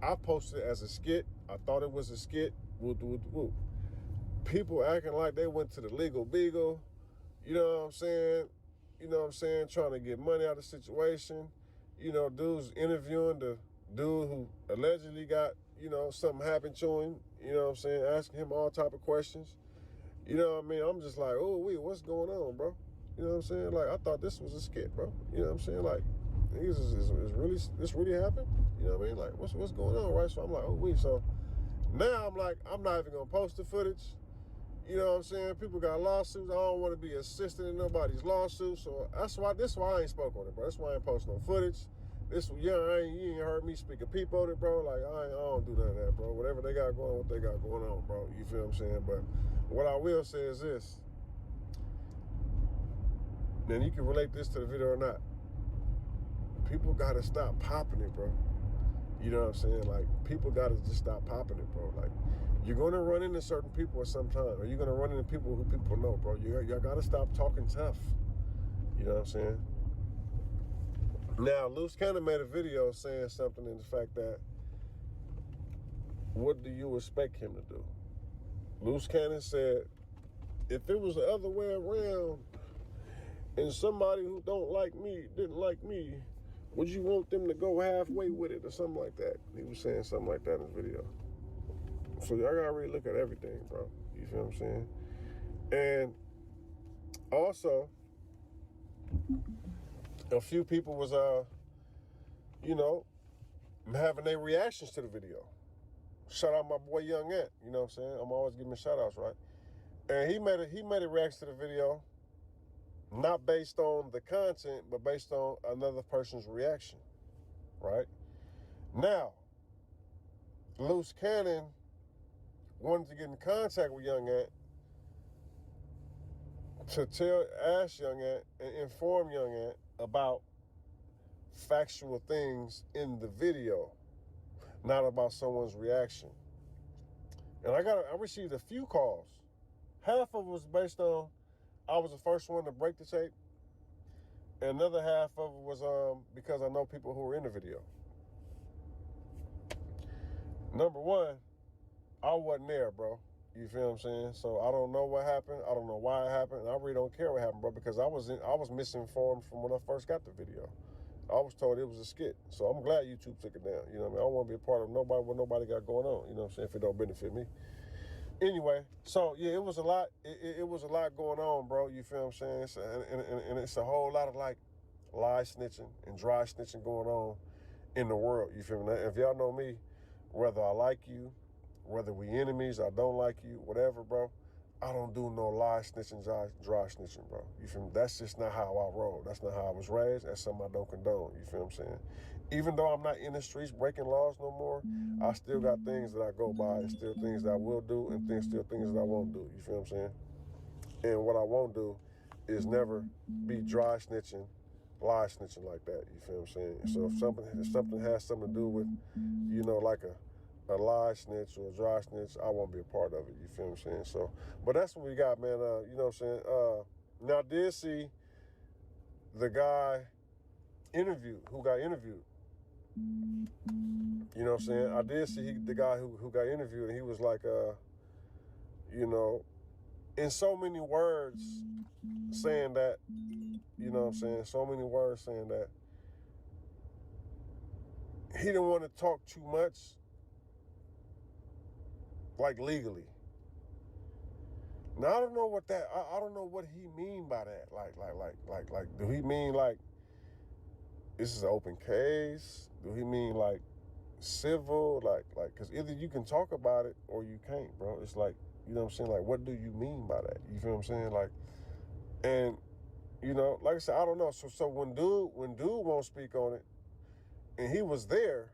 I posted it as a skit. I thought it was a skit. Woo, woo, woo. People acting like they went to the legal beagle. You know what I'm saying? You know what I'm saying? Trying to get money out of the situation. You know, dudes interviewing the dude who allegedly got, you know, something happened to him. You know what I'm saying? Asking him all type of questions. You know what I mean? I'm just like, oh, wait, what's going on, bro? You know what I'm saying? Like, I thought this was a skit, bro. You know what I'm saying? Like, this really happened? You know what I mean? Like, what's going on, right? So I'm like, oh, wait. So now I'm like, I'm not even going to post the footage. You know what I'm saying? People got lawsuits. I don't want to be assisting in nobody's lawsuit. So this is why I ain't spoke on it, bro. That's why I ain't post no footage. You ain't heard me speak a peep on it, bro. Like, I don't do none of that, bro. Whatever they got going on, what they got going on, bro. You feel what I'm saying? But what I will say is this. And you can relate this to the video or not. People got to stop popping it, bro. You know what I'm saying? Like, people got to just stop popping it, bro. Like, you're going to run into certain people at some time, or you're going to run into people who people know, bro. Y'all got to stop talking tough. You know what I'm saying? Now, Loose Cannon made a video saying something in the fact that, what do you expect him to do? Loose Cannon said, if it was the other way around, and somebody who didn't like me, would you want them to go halfway with it or something like that? He was saying something like that in his video. So y'all gotta really look at everything, bro. You feel what I'm saying? And also, a few people was, you know, having their reactions to the video. Shout out my boy Young Ant, you know what I'm saying? I'm always giving shout outs, right? And he made a reaction to the video. not based on the content, but based on another person's reaction, right? Now, Loose Cannon wanted to get in contact with Young Ant to ask Young Ant and inform Young Ant about factual things in the video, not about someone's reaction. And I received a few calls. Half of it was based on I was the first one to break the tape, and another half of it was because I know people who were in the video. Number one, I wasn't there, bro. You feel what I'm saying? So I don't know what happened. I don't know why it happened. And I really don't care what happened, bro, because I was misinformed from when I first got the video. I was told it was a skit. So I'm glad YouTube took it down. You know what I mean? I don't want to be a part of what nobody got going on. You know what I'm saying? If it don't benefit me. Anyway, so yeah, it was a lot. It was a lot going on, bro. You feel what I'm saying? And it's a whole lot of like lie snitching and dry snitching going on in the world. You feel me? If y'all know me, whether I like you, whether we enemies, I don't like you, whatever, bro, I don't do no lie snitching, dry snitching, bro. You feel me? That's just not how I roll. That's not how I was raised. That's something I don't condone. You feel what I'm saying? Even though I'm not in the streets breaking laws no more, I still got things that I go by and still things that I will do and still things that I won't do. You feel what I'm saying? And what I won't do is never be dry snitching, lie snitching like that. You feel what I'm saying? So if something has something to do with, you know, like a lie snitch or a dry snitch, I won't be a part of it. You feel what I'm saying? So, but that's what we got, man. You know what I'm saying? Now I did see the guy who got interviewed. You know what I'm saying? I did see the guy who got interviewed, and he was like, you know, in so many words saying that, you know what I'm saying? So many words saying that he didn't want to talk too much, like legally. Now I don't know what that. I don't know what he mean by that. Like, do he mean like this is an open case? Do he mean like civil? Like, because either you can talk about it or you can't, bro. It's like, you know what I'm saying? Like, what do you mean by that? You feel what I'm saying? Like, and you know, like I said, I don't know. So when dude won't speak on it, and he was there,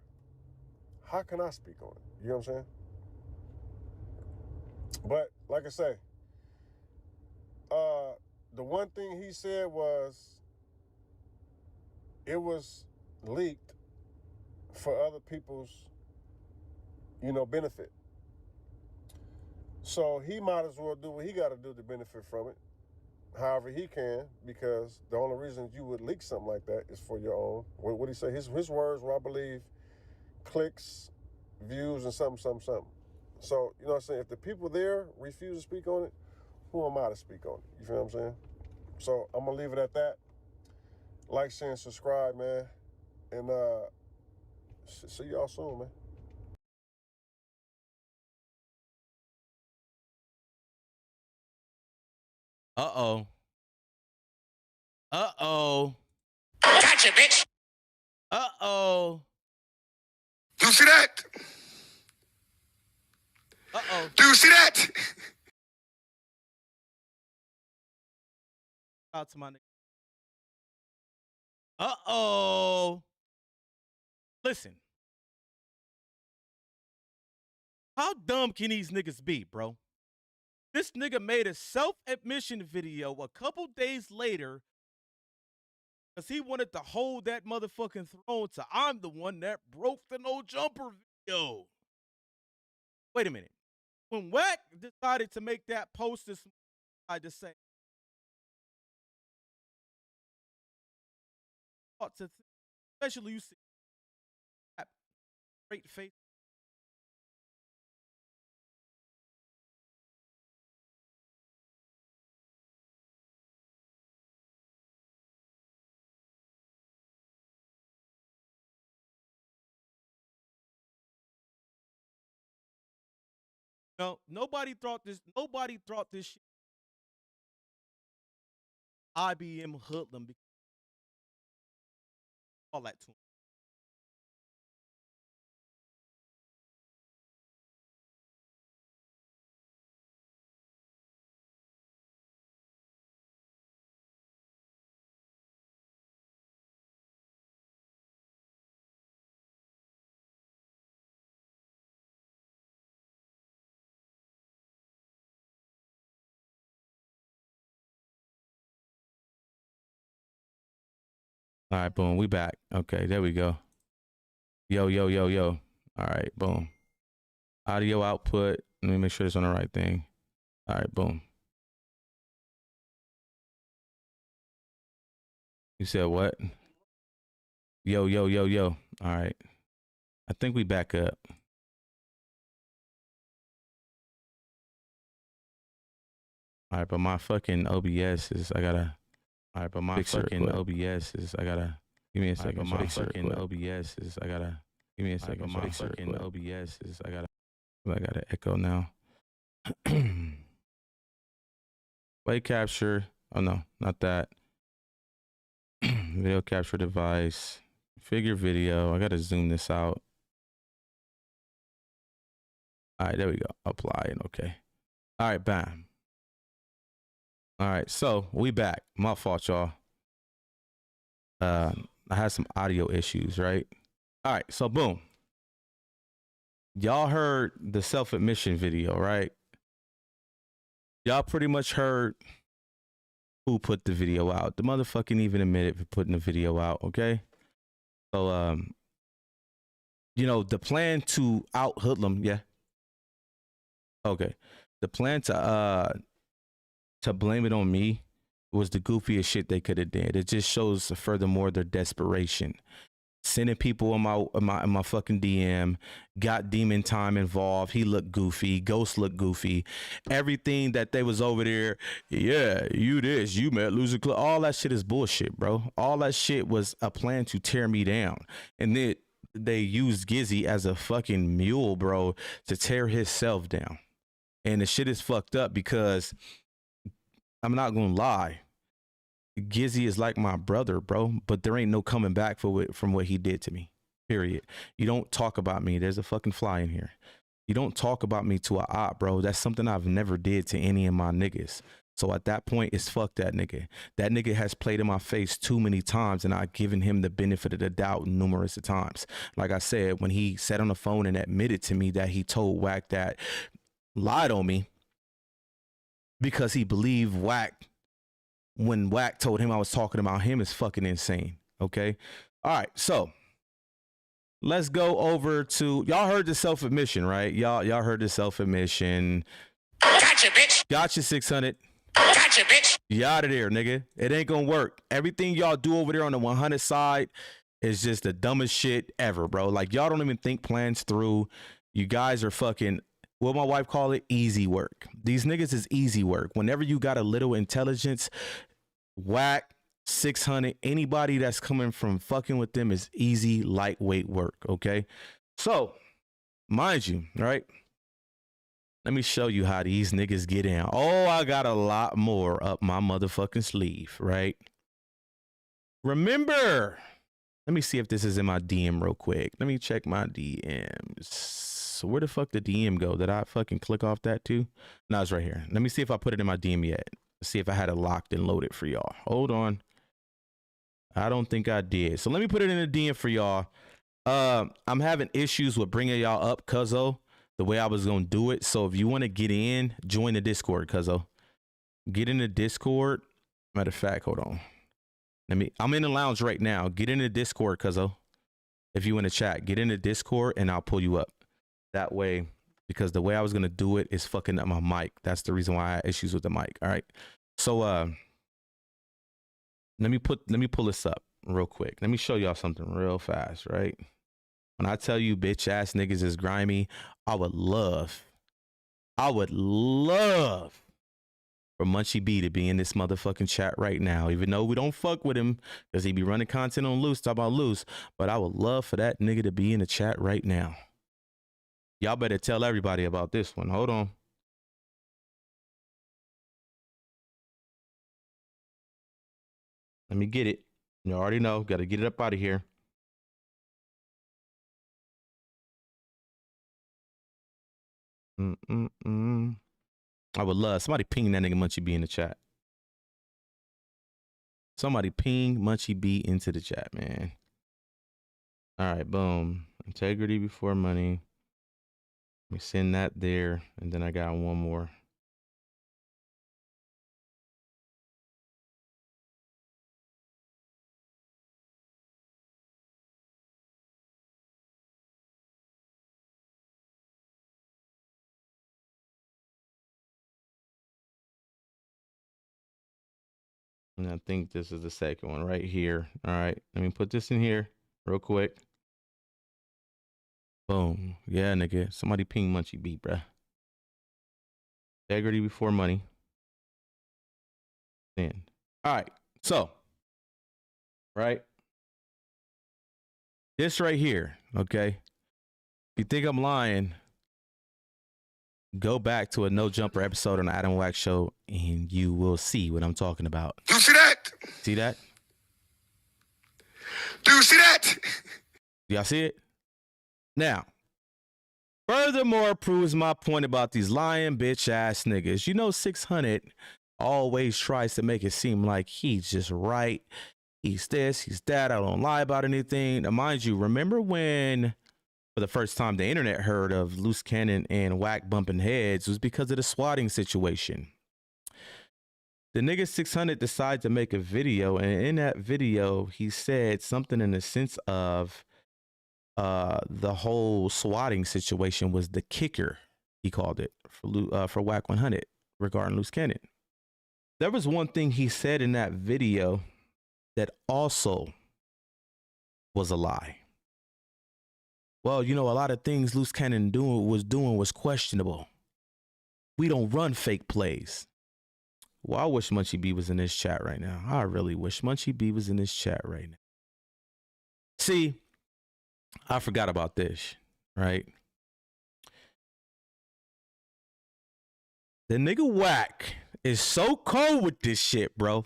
how can I speak on it? You know what I'm saying? But like I say, the one thing he said was it was leaked for other people's, you know, benefit. So he might as well do what he got to do to benefit from it, however he can, because the only reason you would leak something like that is for your own. What did he say? His words were, I believe, clicks, views, and something. So, you know what I'm saying? If the people there refuse to speak on it, who am I to speak on it? You feel what I'm saying? So I'm going to leave it at that. Like, share, and subscribe, man. And see y'all soon, man. Uh-oh. Uh-oh. Gotcha, bitch. Uh-oh. You see that? Uh-oh. Do you see that? Out to my nigga. Uh-oh. Listen. How dumb can these niggas be, bro? This nigga made a self-admission video a couple days later because he wanted to hold that motherfucking throne to I'm the one that broke the no jumper video. Wait a minute. When Wack decided to make that post this morning, I just say, especially you see that straight face. No, nobody thought this shit IBM hoodlum because all that to him. All right, boom. We back. Okay, there we go. Yo, yo, yo, yo. All right, boom. Audio output. Let me make sure it's on the right thing. All right, boom. You said what? Yo, yo, yo, yo. All right. I think we back up. All right, but my fucking OBS is, I gotta. All right, but my fucking OBS is, I gotta. Give me a second. My fucking OBS is, I gotta. Give me a second. My fucking OBS is, I gotta echo now. Play capture. Oh no, not that. Video capture device. Figure video. I gotta zoom this out. All right, there we go. Apply and okay. All right, bam. All right, so we back. My fault, y'all. I had some audio issues, right? All right, so boom. Y'all heard the self-admission video, right? Y'all pretty much heard who put the video out. The motherfucking even admitted for putting the video out, okay? So, you know, the plan to out hoodlum, yeah. Okay. The plan to blame it on me was the goofiest shit they could have did. It just shows furthermore their desperation. Sending people in my fucking DM, got Demon Time involved. He looked goofy. Ghost looked goofy. Everything that they was over there, yeah, you this, you met Loser Club. All that shit is bullshit, bro. All that shit was a plan to tear me down. And then they used Gizzy as a fucking mule, bro, to tear himself down. And the shit is fucked up because I'm not gonna lie. Gizzy is like my brother, bro, but there ain't no coming back from what he did to me, period. You don't talk about me. There's a fucking fly in here. You don't talk about me to a op, bro. That's something I've never did to any of my niggas. So at that point, it's fuck that nigga. That nigga has played in my face too many times, and I've given him the benefit of the doubt numerous of times. Like I said, when he sat on the phone and admitted to me that he told Wack that, lied on me because he believed Wack, when Wack told him I was talking about him, is fucking insane. Okay. All right. So let's go over to, y'all heard the self-admission, right? Y'all heard the self-admission. Gotcha, bitch. Gotcha, 600. Gotcha, bitch. You out of there, nigga. It ain't gonna work. Everything y'all do over there on the 100 side is just the dumbest shit ever, bro. Like, y'all don't even think plans through. You guys are fucking, what my wife call it, easy work. These niggas is easy work. Whenever you got a little intelligence, Wack, 600, anybody that's coming from fucking with them is easy, lightweight work, okay? So, mind you, right? Let me show you how these niggas get in. Oh, I got a lot more up my motherfucking sleeve, right? Remember, let me see if this is in my DM real quick. Let me check my DMs. So where the fuck did DM go? Did I fucking click off that too? No, it's right here. Let me see if I put it in my DM yet. See if I had it locked and loaded for y'all. Hold on. I don't think I did. So let me put it in the DM for y'all. I'm having issues with bringing y'all up, cuzzo, the way I was going to do it. So if you want to get in, join the Discord, cuzzo. Get in the Discord. Matter of fact, hold on. I'm in the lounge right now. Get in the Discord, cuzzo. If you want to chat, get in the Discord and I'll pull you up. That way, because the way I was going to do it is fucking up my mic. That's the reason why I had issues with the mic. All right. So, let me pull this up real quick. Let me show y'all something real fast, right? When I tell you bitch ass niggas is grimy, I would love for Munchie B to be in this motherfucking chat right now, even though we don't fuck with him because he be running content on Loose, talk about Loose, but I would love for that nigga to be in the chat right now. Y'all better tell everybody about this one. Hold on. Let me get it. You already know. Got to get it up out of here. I would love somebody ping that nigga Munchie B in the chat. Somebody ping Munchie B into the chat, man. All right, boom. Integrity before money. Let me send that there. And then I got one more. And I think this is the second one right here. All right, let me put this in here real quick. Boom. Yeah, nigga. Somebody ping Munchie B, bruh. Integrity before money. Then. All right. So, right. This right here, okay? If you think I'm lying, go back to a No Jumper episode on the Adam Wack Show and you will see what I'm talking about. You see that? See that? Do you see that? Y'all see it? Now, furthermore proves my point about these lying bitch ass niggas. You know 600 always tries to make it seem like he's just right. He's this, he's that. I don't lie about anything. Now, mind you, remember when for the first time the internet heard of Loose Cannon and Wack bumping heads was because of the swatting situation. The nigga 600 decided to make a video, and in that video, he said something in the sense of the whole swatting situation was the kicker, he called it, for Wack 100 regarding Loose Cannon. There was one thing he said in that video that also was a lie. Well, you know, a lot of things Loose Cannon was doing was questionable. We don't run fake plays. Well, I wish Munchie B was in this chat right now. I really wish Munchie B was in this chat right now. See, I forgot about this, right? The nigga Wack is so cold with this shit, bro.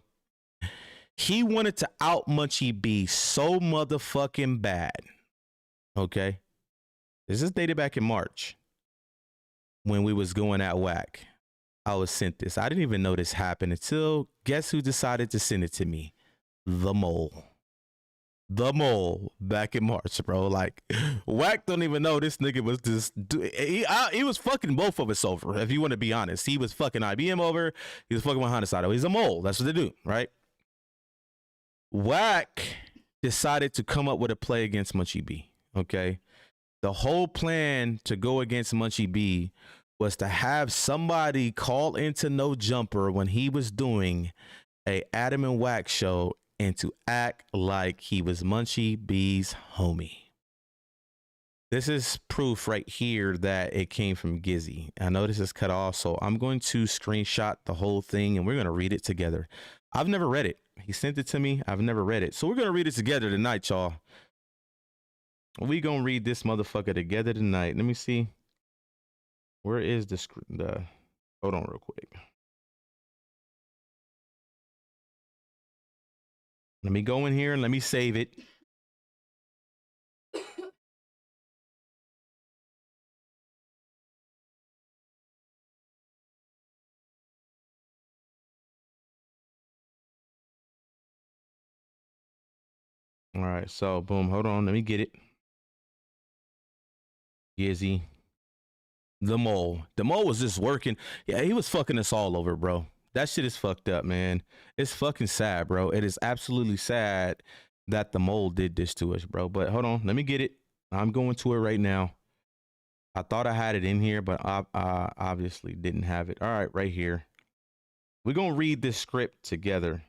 He wanted to out Munchie B so motherfucking bad. Okay? This is dated back in March when we was going at Wack. I was sent this. I didn't even know this happened until guess who decided to send it to me? The Mole. The Mole back in March, bro. Like, Wack don't even know this nigga was just he was fucking both of us over, if you want to be honest. He was fucking IBM over. He was fucking with Honda. He's a mole. That's what they do, right? Wack decided to come up with a play against Munchie B, okay? The whole plan to go against Munchie B was to have somebody call into No Jumper when he was doing a Adam and Wack show and to act like he was Munchie B's homie. This is proof right here that it came from Gizzy. I know this is cut off, so I'm going to screenshot the whole thing and we're going to read it together. I've never read it. He sent it to me. I've never read it. So we're going to read it together tonight, y'all. We going to read this motherfucker together tonight. Let me see. Where is the hold on real quick. Let me go in here and let me save it. All right, so boom, hold on, let me get it. Gizzy. The Mole. The Mole was just working. Yeah, he was fucking us all over, bro. That shit is fucked up, man. It's fucking sad, bro. It is absolutely sad that the Mole did this to us, bro. But hold on, let me get it. I'm going to it right now. I thought I had it in here, but I obviously didn't have it. All right, right here. We're going to read this script together.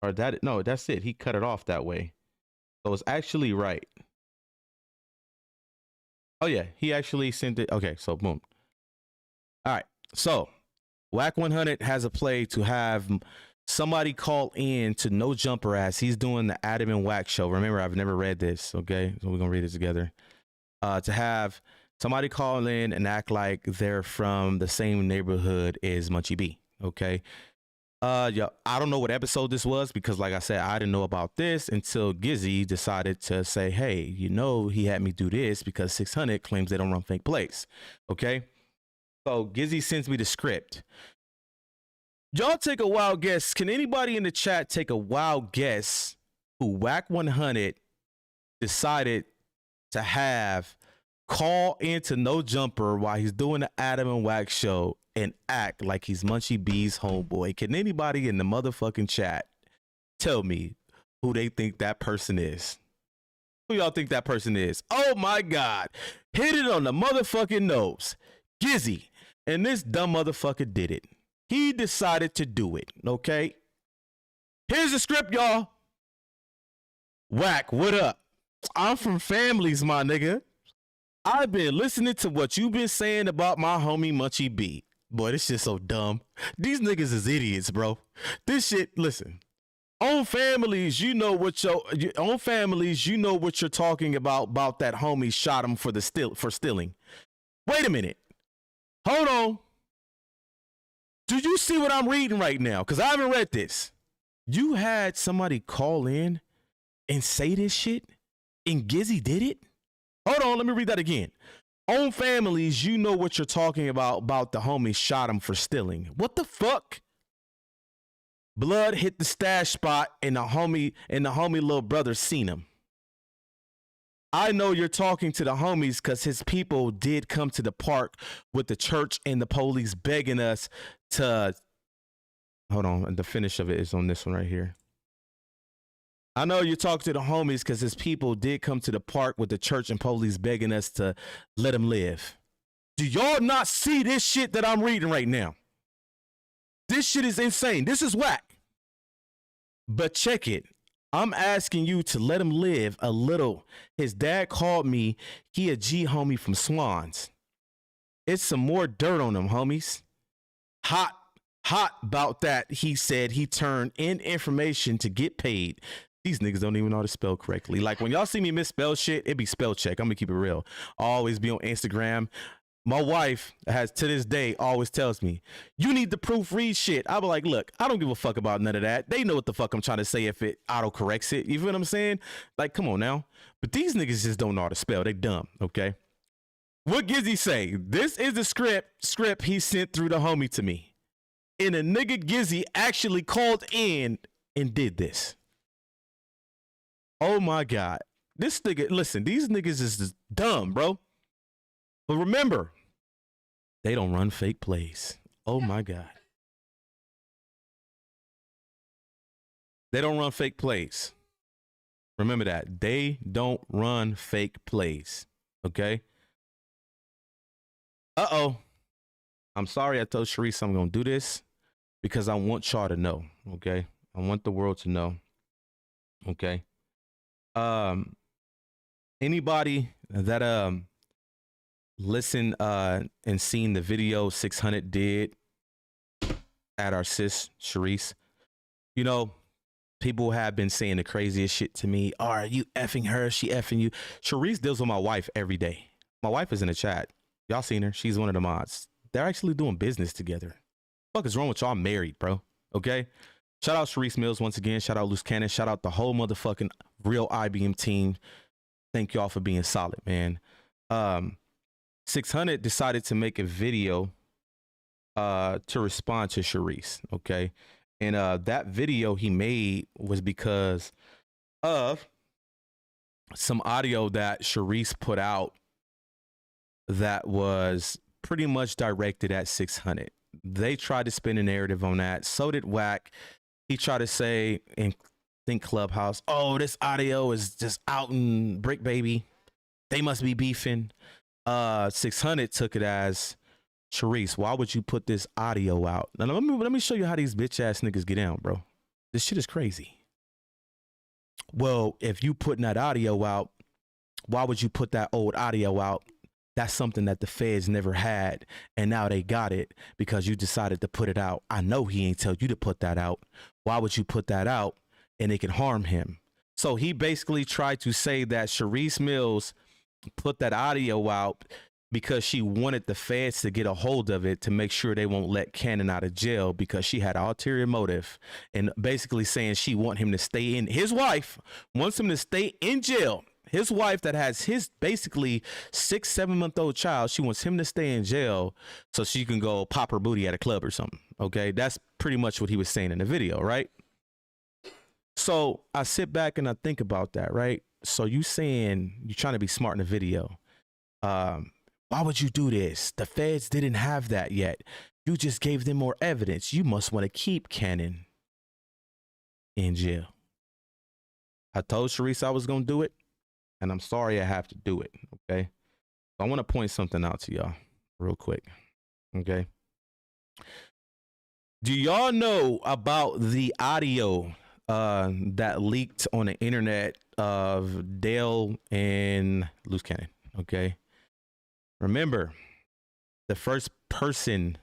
Or no, that's it. He cut it off that way. So it's actually right. Oh, yeah, he actually sent it. Okay, so boom. All right, so Wack 100 has a play to have somebody call in to No Jumper as he's doing the Adam and Wack show. Remember, I've never read this, okay? So we're going to read it together. To have somebody call in and act like they're from the same neighborhood as Munchie B, okay? Yeah, I don't know what episode this was because, like I said, I didn't know about this until Gizzy decided to say, hey, you know, he had me do this because 600 claims they don't run fake plays. Okay. So Gizzy sends me the script. Y'all take a wild guess. Can anybody in the chat take a wild guess who Wack 100 decided to have call into No Jumper while he's doing the Adam and Wack show and act like he's Munchie B's homeboy? Can anybody in the motherfucking chat tell me who they think that person is? Who y'all think that person is? Oh my God. Hit it on the motherfucking nose. Gizzy. And this dumb motherfucker did it. he decided to do it, okay? Here's the script, y'all. Wack, what up? I'm from Families, my nigga. I've been listening to what you've been saying about my homie Munchie B. Boy, this shit's so dumb. These niggas is idiots, bro. This shit, listen. On Families, you know what you're talking about that homie shot him for stealing. Wait a minute. Hold on. Do you see what I'm reading right now? Because I haven't read this. You had somebody call in and say this shit, and Gizzy did it? Hold on, let me read that again. On Families, you know what you're talking about the homie shot him for stealing. What the fuck? Blood hit the stash spot and the homie little brother seen him. I know you're talking to the homies because his people did come to the park with the church and the police begging us to... Hold on, the finish of it is on this one right here. I know you talk to the homies because his people did come to the park with the church and police begging us to let him live. Do y'all not see this shit that I'm reading right now? This shit is insane. This is whack. But check it. I'm asking you to let him live a little. His dad called me. He a G homie from Swans. It's some more dirt on them, homies. Hot about that. He said he turned in information to get paid. These niggas don't even know how to spell correctly. Like when y'all see me misspell shit, it be spell check. I'm gonna keep it real. I always be on Instagram. My wife has to this day always tells me, you need to proofread shit. I be like, look, I don't give a fuck about none of that. They know what the fuck I'm trying to say if it auto corrects it. You feel what I'm saying? Like, come on now. But these niggas just don't know how to spell. They dumb, okay? What Gizzy say? This is the script he sent through the homie to me. And a nigga Gizzy actually called in and did this. Oh my God. This nigga, listen, these niggas is just dumb, bro. But remember, they don't run fake plays. Oh my God. They don't run fake plays. Remember that. They don't run fake plays. Okay? Uh-oh. I'm sorry I told Sharice I'm going to do this because I want y'all to know. Okay? I want the world to know. Okay? Anybody that listened and seen the video 600 did at our sis Sharice, you know, people have been saying the craziest shit to me. Oh, are you effing her? She effing you. Sharice deals with my wife every day. My wife is in the chat. Y'all seen her? She's one of the mods. They're actually doing business together. What the fuck is wrong with y'all? Married, bro. Okay? Shout out Sharice Mills once again. Shout out Loose Cannon. Shout out the whole motherfucking real IBM team. Thank y'all for being solid, man. 600 decided to make a video to respond to Sharice, okay? And that video he made was because of some audio that Sharice put out that was pretty much directed at 600. They tried to spin a narrative on that. So did Wack. He tried to say in Think Clubhouse, oh, this audio is just out in Brick Baby. They must be beefing. 600 took it as, Sharice, why would you put this audio out? Now let me show you how these bitch ass niggas get down, bro. This shit is crazy. Well, if you putting that audio out, why would you put that old audio out? That's something that the feds never had, and now they got it because you decided to put it out. I know he ain't tell you to put that out. Why would you put that out and it can harm him? So he basically tried to say that Sharice Mills put that audio out because she wanted the feds to get a hold of it to make sure they won't let Cannon out of jail because she had an ulterior motive, and basically saying she want him to stay in. His wife wants him to stay in jail. His wife that has his basically 6-7 month old child, she wants him to stay in jail so she can go pop her booty at a club or something. Okay, that's pretty much what he was saying in the video, right? So I sit back and I think about that, right? So you saying you're trying to be smart in the video. Why would you do this? The feds didn't have that yet. You just gave them more evidence. You must want to keep Cannon in jail. I told Sharice I was going to do it, and I'm sorry I have to do it, okay? I want to point something out to y'all real quick, okay? Do y'all know about the audio that leaked on the internet of Dale and Loose Cannon? Okay. Remember, the first person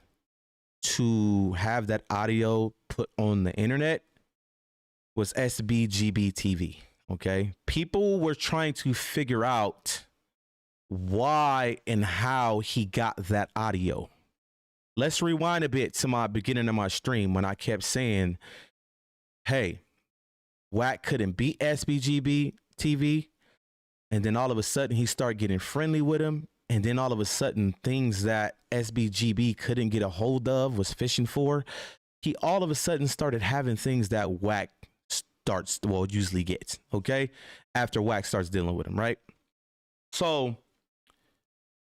to have that audio put on the internet was SBGBTV. Okay. People were trying to figure out why and how he got that audio. Let's rewind a bit to my beginning of my stream when I kept saying, hey, Wack couldn't beat SBGBTV. And then all of a sudden he started getting friendly with him. And then all of a sudden things that SBGB couldn't get a hold of, was fishing for, he all of a sudden started having things that Wack usually gets, okay? After Wack starts dealing with him, right? So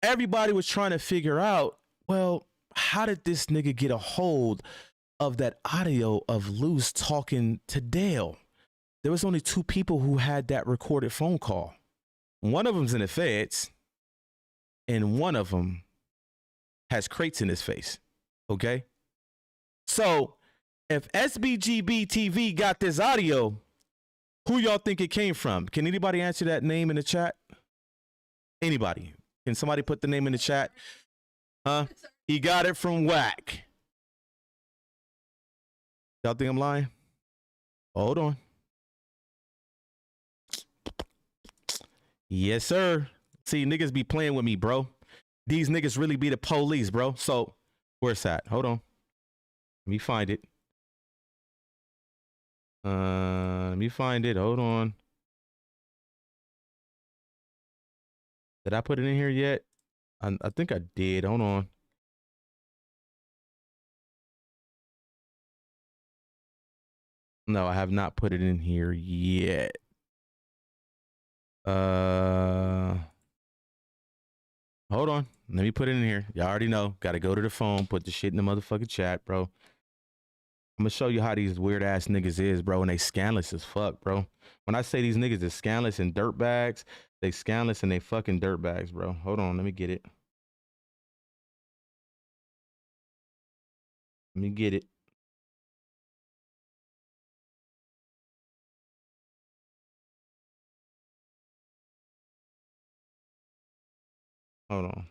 everybody was trying to figure out, well, how did this nigga get a hold of that audio of Luz talking to Dale? There was only 2 people who had that recorded phone call. One of them's in the feds, and one of them has crates in his face, okay? So if SBGBTV got this audio, who y'all think it came from? Can anybody answer that name in the chat? Anybody? Can somebody put the name in the chat? Huh? He got it from Wack. Y'all think I'm lying? Hold on. Yes, sir. See, niggas be playing with me, bro. These niggas really be the police, bro. So, where's that? Hold on. Let me find it. Let me find it. Hold on. Did I put it in here yet? I think I did. Hold on. No, I have not put it in here yet. Hold on. Let me put it in here. Y'all already know. Gotta go to the phone, put the shit in the motherfucking chat, bro. I'm gonna show you how these weird ass niggas is, bro, and they scandalous as fuck, bro. When I say these niggas is scandalous and dirtbags, they scandalous and they fucking dirtbags, bro. Hold on, let me get it. Let me get it. Hold on.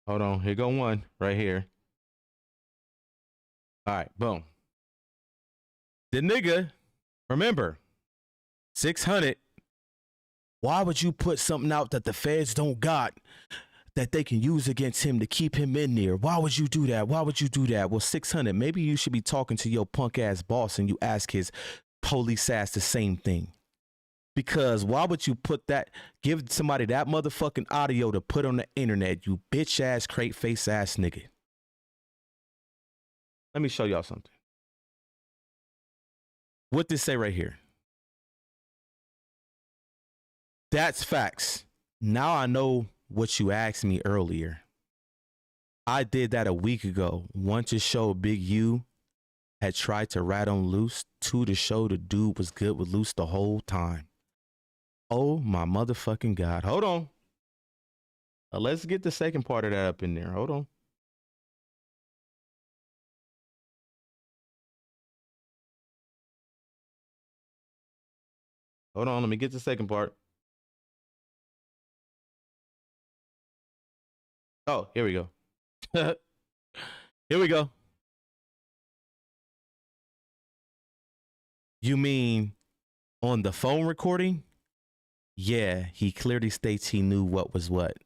Hold on. Here go one right here. All right, boom. The nigga, remember, 600. Why would you put something out that the feds don't got that they can use against him to keep him in there? Why would you do that? Why would you do that? Well, 600, maybe you should be talking to your punk ass boss and you ask his police ass the same thing. Because why would you put that, give somebody that motherfucking audio to put on the internet, you bitch ass, crate face ass nigga? Let me show y'all something. What this say right here? That's facts. Now I know what you asked me earlier. I did that a week ago. One, to show Big U had tried to rat on Loose. 2, to show the dude was good with Loose the whole time. Oh my motherfucking God. Hold on. Let's get the second part of that up in there. Hold on. Hold on. Let me get the second part. Oh, here we go. Here we go. You mean on the phone recording? Yeah, he clearly states he knew what was what.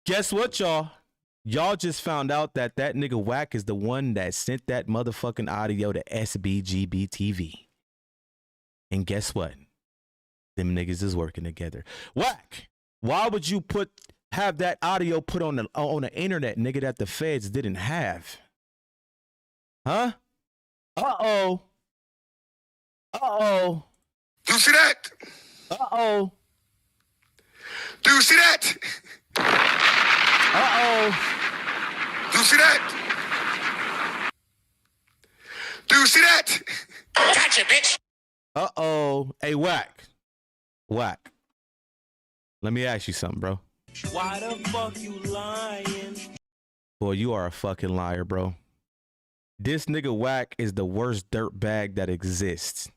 Guess what, y'all? Y'all just found out that that nigga Wack is the one that sent that motherfucking audio to SBGBTV. And guess what? Them niggas is working together. Wack, why would you have that audio put on the internet, nigga, that the feds didn't have? Huh? Uh-oh. Uh-oh. Do you see that? Uh-oh. Do you see that? Uh-oh. Do you see that? Do you see that? Gotcha, bitch. Uh-oh. Hey, Wack. Wack. Let me ask you something, bro. Why the fuck you lying? Boy, you are a fucking liar, bro. This nigga Wack is the worst dirtbag that exists.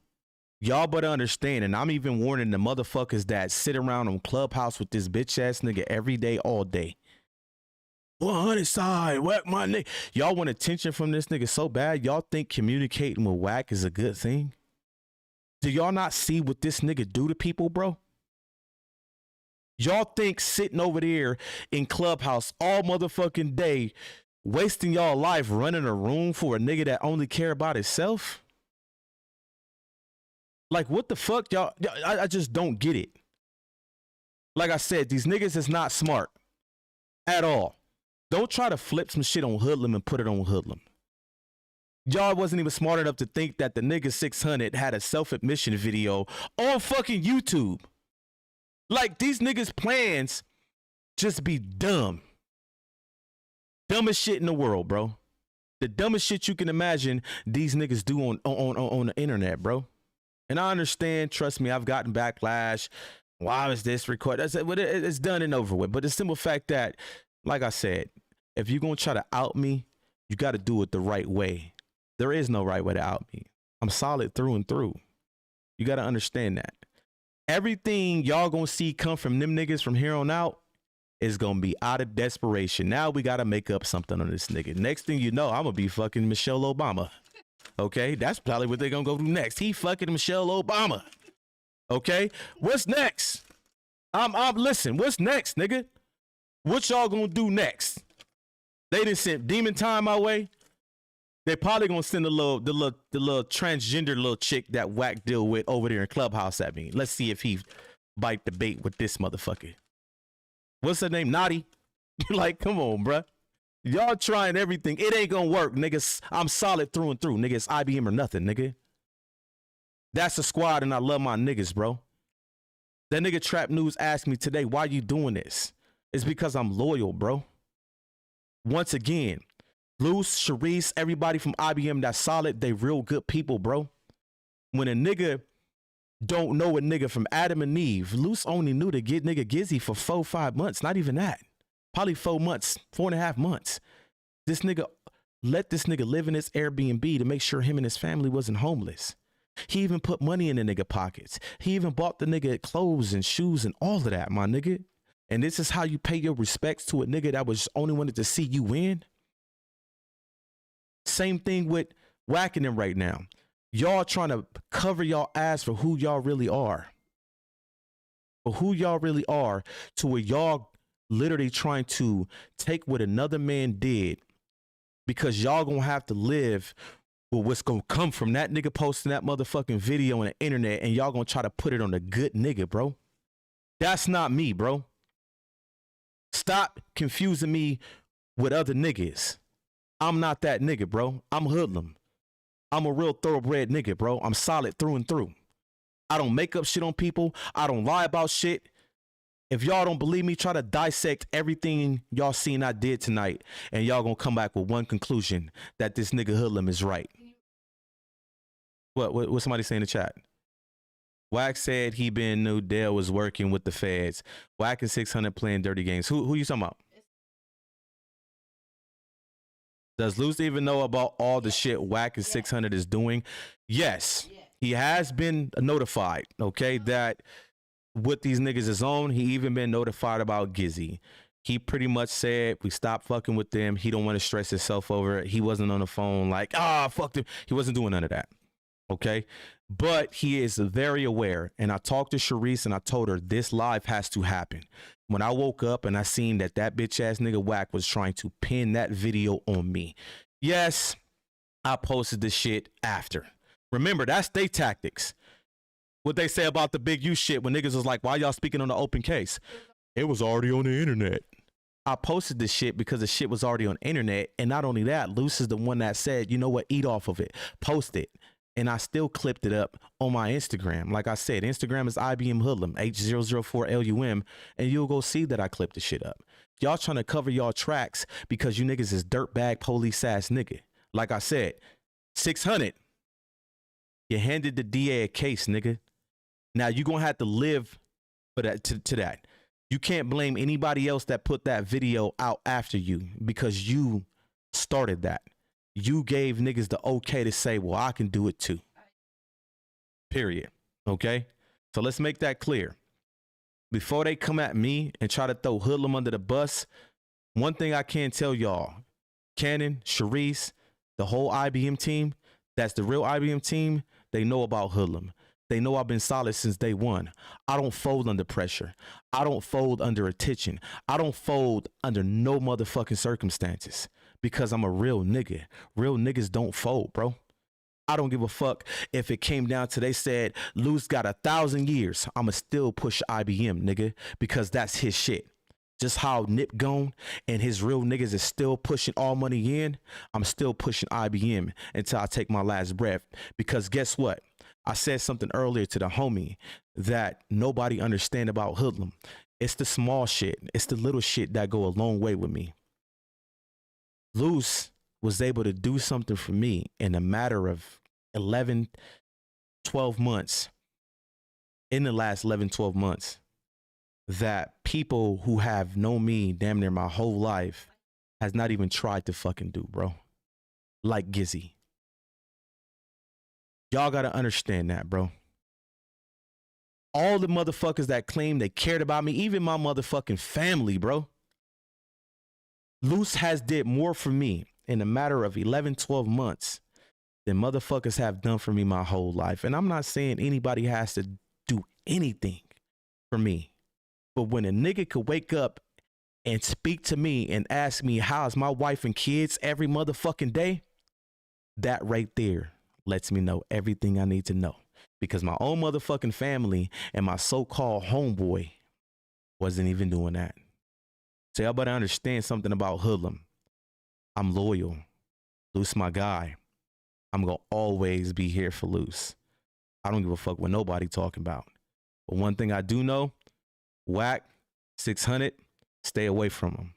Y'all better understand, and I'm even warning the motherfuckers that sit around on Clubhouse with this bitch ass nigga every day, all day. 100 side, Wack my nigga. Y'all want attention from this nigga so bad, y'all think communicating with Wack is a good thing? Do y'all not see what this nigga do to people, bro? Y'all think sitting over there in Clubhouse all motherfucking day, wasting y'all life running a room for a nigga that only care about himself? Like, what the fuck, y'all? I just don't get it. Like I said, these niggas is not smart at all. Don't try to flip some shit on Hoodlum and put it on Hoodlum. Y'all wasn't even smart enough to think that the nigga 600 had a self-admission video on fucking YouTube. Like, these niggas' plans just be dumb. Dumbest shit in the world, bro. The dumbest shit you can imagine these niggas do on the internet, bro. And I understand, trust me, I've gotten backlash. Why was this recorded? I said, well, it's done and over with. But the simple fact that, like I said, if you're going to try to out me, you got to do it the right way. There is no right way to out me. I'm solid through and through. You got to understand that. Everything y'all going to see come from them niggas from here on out is going to be out of desperation. Now we got to make up something on this nigga. Next thing you know, I'm going to be fucking Michelle Obama. Okay, that's probably what they're gonna go do next. He fucking Michelle Obama. Okay, what's next? Listen, what's next, nigga? What y'all gonna do next? They didn't send Demon Time my way. They probably gonna send the little transgender little chick that Wack deal with over there in Clubhouse at me. Let's see if he bite the bait with this motherfucker. What's her name? Naughty. Like, come on, bruh. Y'all trying everything. It ain't gonna work, niggas. I'm solid through and through, nigga. It's IBM or nothing, nigga. That's a squad, and I love my niggas, bro. That nigga Trap News asked me today, why you doing this? It's because I'm loyal, bro. Once again, Bleu, Sharice, everybody from IBM that's solid, they real good people, bro. When a nigga don't know a nigga from Adam and Eve, Luce only knew to get nigga Gizzy for 4-5 months, not even that. Probably 4 months, 4.5 months. This nigga let this nigga live in his Airbnb to make sure him and his family wasn't homeless. He even put money in the nigga pockets. He even bought the nigga clothes and shoes and all of that, my nigga. And this is how you pay your respects to a nigga that was only wanted to see you win. Same thing with whacking him right now. Y'all trying to cover y'all ass for who y'all really are. For who y'all really are, to where y'all literally trying to take what another man did, because y'all gonna have to live with what's gonna come from that nigga posting that motherfucking video on the internet, and y'all gonna try to put it on a good nigga, bro. That's not me, bro. Stop confusing me with other niggas. I'm not that nigga, bro. I'm Hoodlum. I'm a real thoroughbred nigga, bro. I'm solid through and through. I don't make up shit on people. I don't lie about shit. If y'all don't believe me, try to dissect everything y'all seen I did tonight, and y'all gonna come back with one conclusion, that this nigga Hoodlum is right. What somebody say in the chat? Wack said he been knew Dale was working with the feds. Wack and 600 playing dirty games. Who you talking about? Does Luce even know about all the shit Wack and 600 is doing? Yes, he has been notified, okay, that what these niggas is on. He even been notified about Gizzy. He pretty much said we stopped fucking with them. He don't want to stress himself over it. He wasn't on the phone like, fuck them. He wasn't doing none of that. Okay. But he is very aware. And I talked to Sharice and I told her this live has to happen. When I woke up and I seen that bitch ass nigga Wack was trying to pin that video on me. Yes, I posted this shit after. Remember, that's their tactics. What they say about the big U shit when niggas was like, why y'all speaking on the open case? It was already on the internet. I posted this shit because the shit was already on the internet. And not only that, Luce is the one that said, you know what, eat off of it, post it. And I still clipped it up on my Instagram. Like I said, Instagram is IBM Hoodlum, H004LUM, and you'll go see that I clipped the shit up. Y'all trying to cover y'all tracks because you niggas is dirtbag police ass nigga. Like I said, 600, You handed the DA a case, nigga. Now you gonna have to live for that to that. You can't blame anybody else that put that video out after you because you started that. You gave niggas the okay to say, well, I can do it too. Period. Okay? So let's make that clear. Before they come at me and try to throw Hoodlum under the bus, one thing I can tell y'all, Cannon, Sharice, the whole IBM team, that's the real IBM team, they know about Hoodlum. They know I've been solid since day one. I don't fold under pressure. I don't fold under attention. I don't fold under no motherfucking circumstances because I'm a real nigga. Real niggas don't fold, bro. I don't give a fuck if it came down to they said Lou's got 1,000 years. I'ma still push IBM, nigga, because that's his shit. Just how Nip gone and his real niggas is still pushing all money in, I'm still pushing IBM until I take my last breath. Because guess what? I said something earlier to the homie that nobody understand about Hoodlum. It's the small shit. It's the little shit that go a long way with me. Luce was able to do something for me in a matter of 11, 12 months. In the last 11, 12 months. That people who have known me damn near my whole life has not even tried to fucking do, bro. Like Gizzy. Y'all gotta understand that, bro. All the motherfuckers that claim they cared about me, even my motherfucking family, bro. Luce has did more for me in a matter of 11, 12 months than motherfuckers have done for me my whole life. And I'm not saying anybody has to do anything for me. But when a nigga could wake up and speak to me and ask me how's my wife and kids every motherfucking day, that right there lets me know everything I need to know. Because my own motherfucking family and my so-called homeboy wasn't even doing that. So y'all better understand something about Hoodlum. I'm loyal. Luce my guy. I'm going to always be here for Luce. I don't give a fuck what nobody talking about. But one thing I do know, Wack, 600, stay away from them.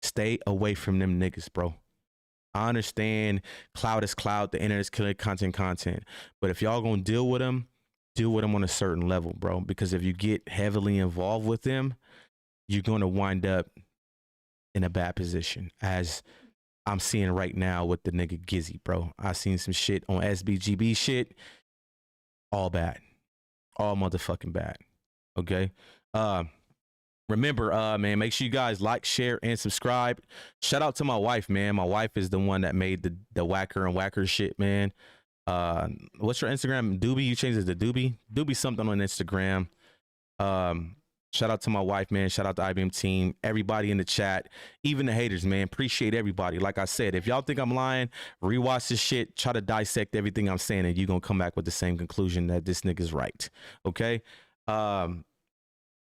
Stay away from them niggas, bro. I understand cloud is cloud, the internet is killing content. But if y'all gonna deal with them on a certain level, bro. Because if you get heavily involved with them, you're gonna wind up in a bad position. As I'm seeing right now with the nigga Gizzy, bro. I seen some shit on SBGB shit. All bad. All motherfucking bad. Okay? Remember, man, make sure you guys like, share, and subscribe. Shout out to my wife, man. My wife is the one that made the Wacker and Wacker shit, man. What's your Instagram? Doobie? You changed it to Doobie? Doobie something on Instagram. Shout out to my wife, man. Shout out to IBM team. Everybody in the chat. Even the haters, man. Appreciate everybody. Like I said, if y'all think I'm lying, rewatch this shit. Try to dissect everything I'm saying, and you're going to come back with the same conclusion that this nigga's right. Okay?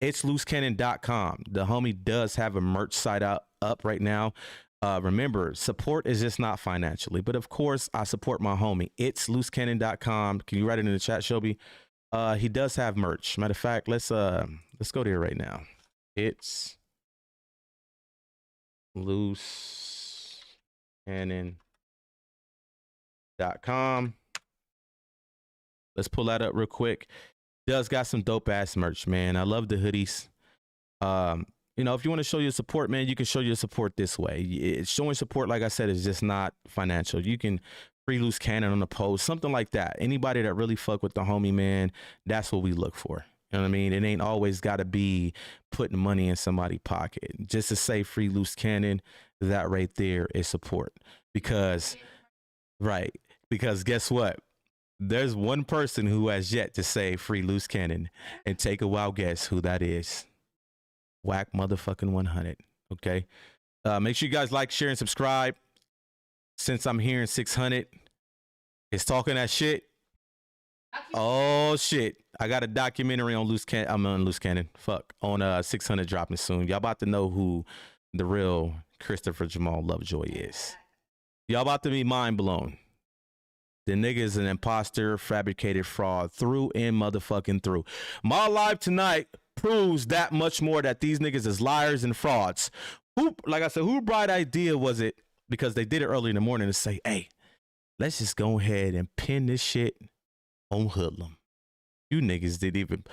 It's loosecannon.com. The homie does have a merch site up right now. Remember, support is just not financially, but of course I support my homie. It's loosecannon.com. Can you write it in the chat, Shelby? He does have merch. Matter of fact, let's go there right now. It's loosecannon.com. Let's pull that up real quick. Does got some dope ass merch, man. I love the hoodies. You know, if you want to show your support, man, you can show your support this way. Showing support, like I said, is just not financial. You can free loose cannon on the post, something like that. Anybody that really fuck with the homie, man, that's what we look for. You know what I mean? It ain't always got to be putting money in somebody's pocket. Just to say free loose cannon, that right there is support. Because, right, because guess what? There's one person who has yet to say free loose cannon, and take a wild guess who that is. Wack motherfucking 100. Okay. Make sure you guys like, share, and subscribe. Since I'm hearing 600 is talking that shit. Oh shit. I got a documentary on loose cannon. I'm on loose cannon. Fuck. On 600 dropping soon. Y'all about to know who the real Christopher Jamal Lovejoy is. Y'all about to be mind blown. The nigga is an imposter, fabricated fraud through and motherfucking through. My live tonight proves that much more that these niggas is liars and frauds. Who, like I said, who bright idea was it? Because they did it early in the morning to say, hey, let's just go ahead and pin this shit on Hoodlum. You niggas didn't even.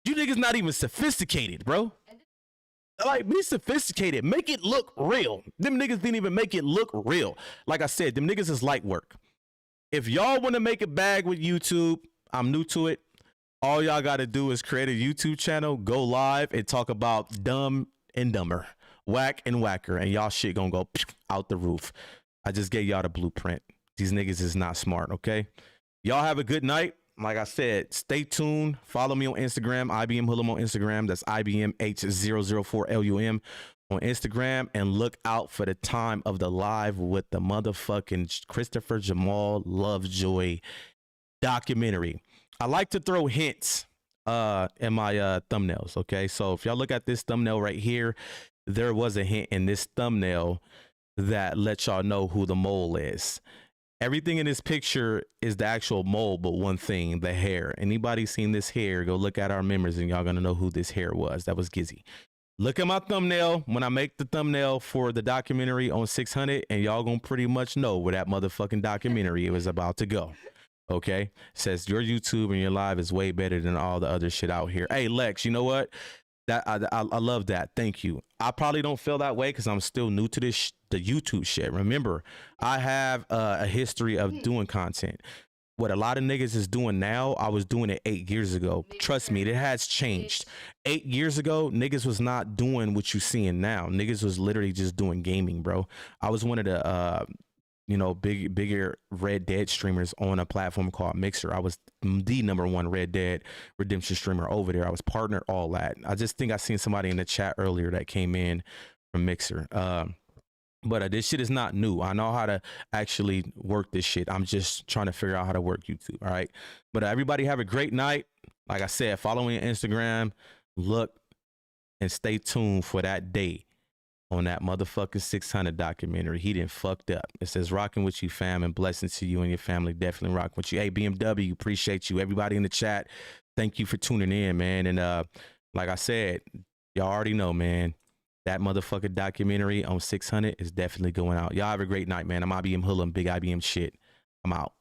You niggas not even sophisticated, bro. Like, be sophisticated. Make it look real. Them niggas didn't even make it look real. Like I said, them niggas is light work. If y'all want to make a bag with YouTube, I'm new to it. All y'all got to do is create a YouTube channel, go live, and talk about Dumb and Dumber, Wack and Wacker, and y'all shit gonna go out the roof. I just gave y'all the blueprint. These niggas is not smart, okay? Y'all have a good night. Like I said, stay tuned. Follow me on Instagram, IBM Hoodlum on Instagram. That's IBMH004LUM on Instagram. And look out for the time of the live with the motherfucking Christopher Jamal Lovejoy documentary. I like to throw hints in my thumbnails, okay? So if y'all look at this thumbnail right here, there was a hint in this thumbnail that lets y'all know who the mole is. Everything in this picture is the actual mole, but one thing, the hair. Anybody seen this hair, go look at our members and y'all gonna know who this hair was. That was Gizzy. Look at my thumbnail when I make the thumbnail for the documentary on 600, and y'all gonna pretty much know where that motherfucking documentary was about to go. Okay? Says your YouTube and your live is way better than all the other shit out here. Hey, Lex, you know what? That I love that. Thank you. I probably don't feel that way because I'm still new to this the YouTube shit. Remember, I have a history of doing content. What a lot of niggas is doing now, I was doing it 8 years ago. Trust me, it has changed. 8 years ago, niggas was not doing what you seeing now. Niggas was literally just doing gaming, bro. I was one of the bigger Red Dead streamers on a platform called Mixer. I was the #1 Red Dead redemption streamer over there. I was partner, all that. I just think I seen somebody in the chat earlier that came in from Mixer. But this shit is not new. I know how to actually work this shit. I'm just trying to figure out how to work YouTube. All right. But everybody have a great night. Like I said, follow me on Instagram. Look and stay tuned for that day on that motherfucking 600 documentary. He done fucked up. It says rocking with you, fam, and blessings to you and your family. Definitely rocking with you. Hey, BMW, appreciate you. Everybody in the chat, thank you for tuning in, man. And like I said, y'all already know, man, that motherfucking documentary on 600 is definitely going out. Y'all have a great night, man. I'm IBM Hoodlum, big IBM shit. I'm out.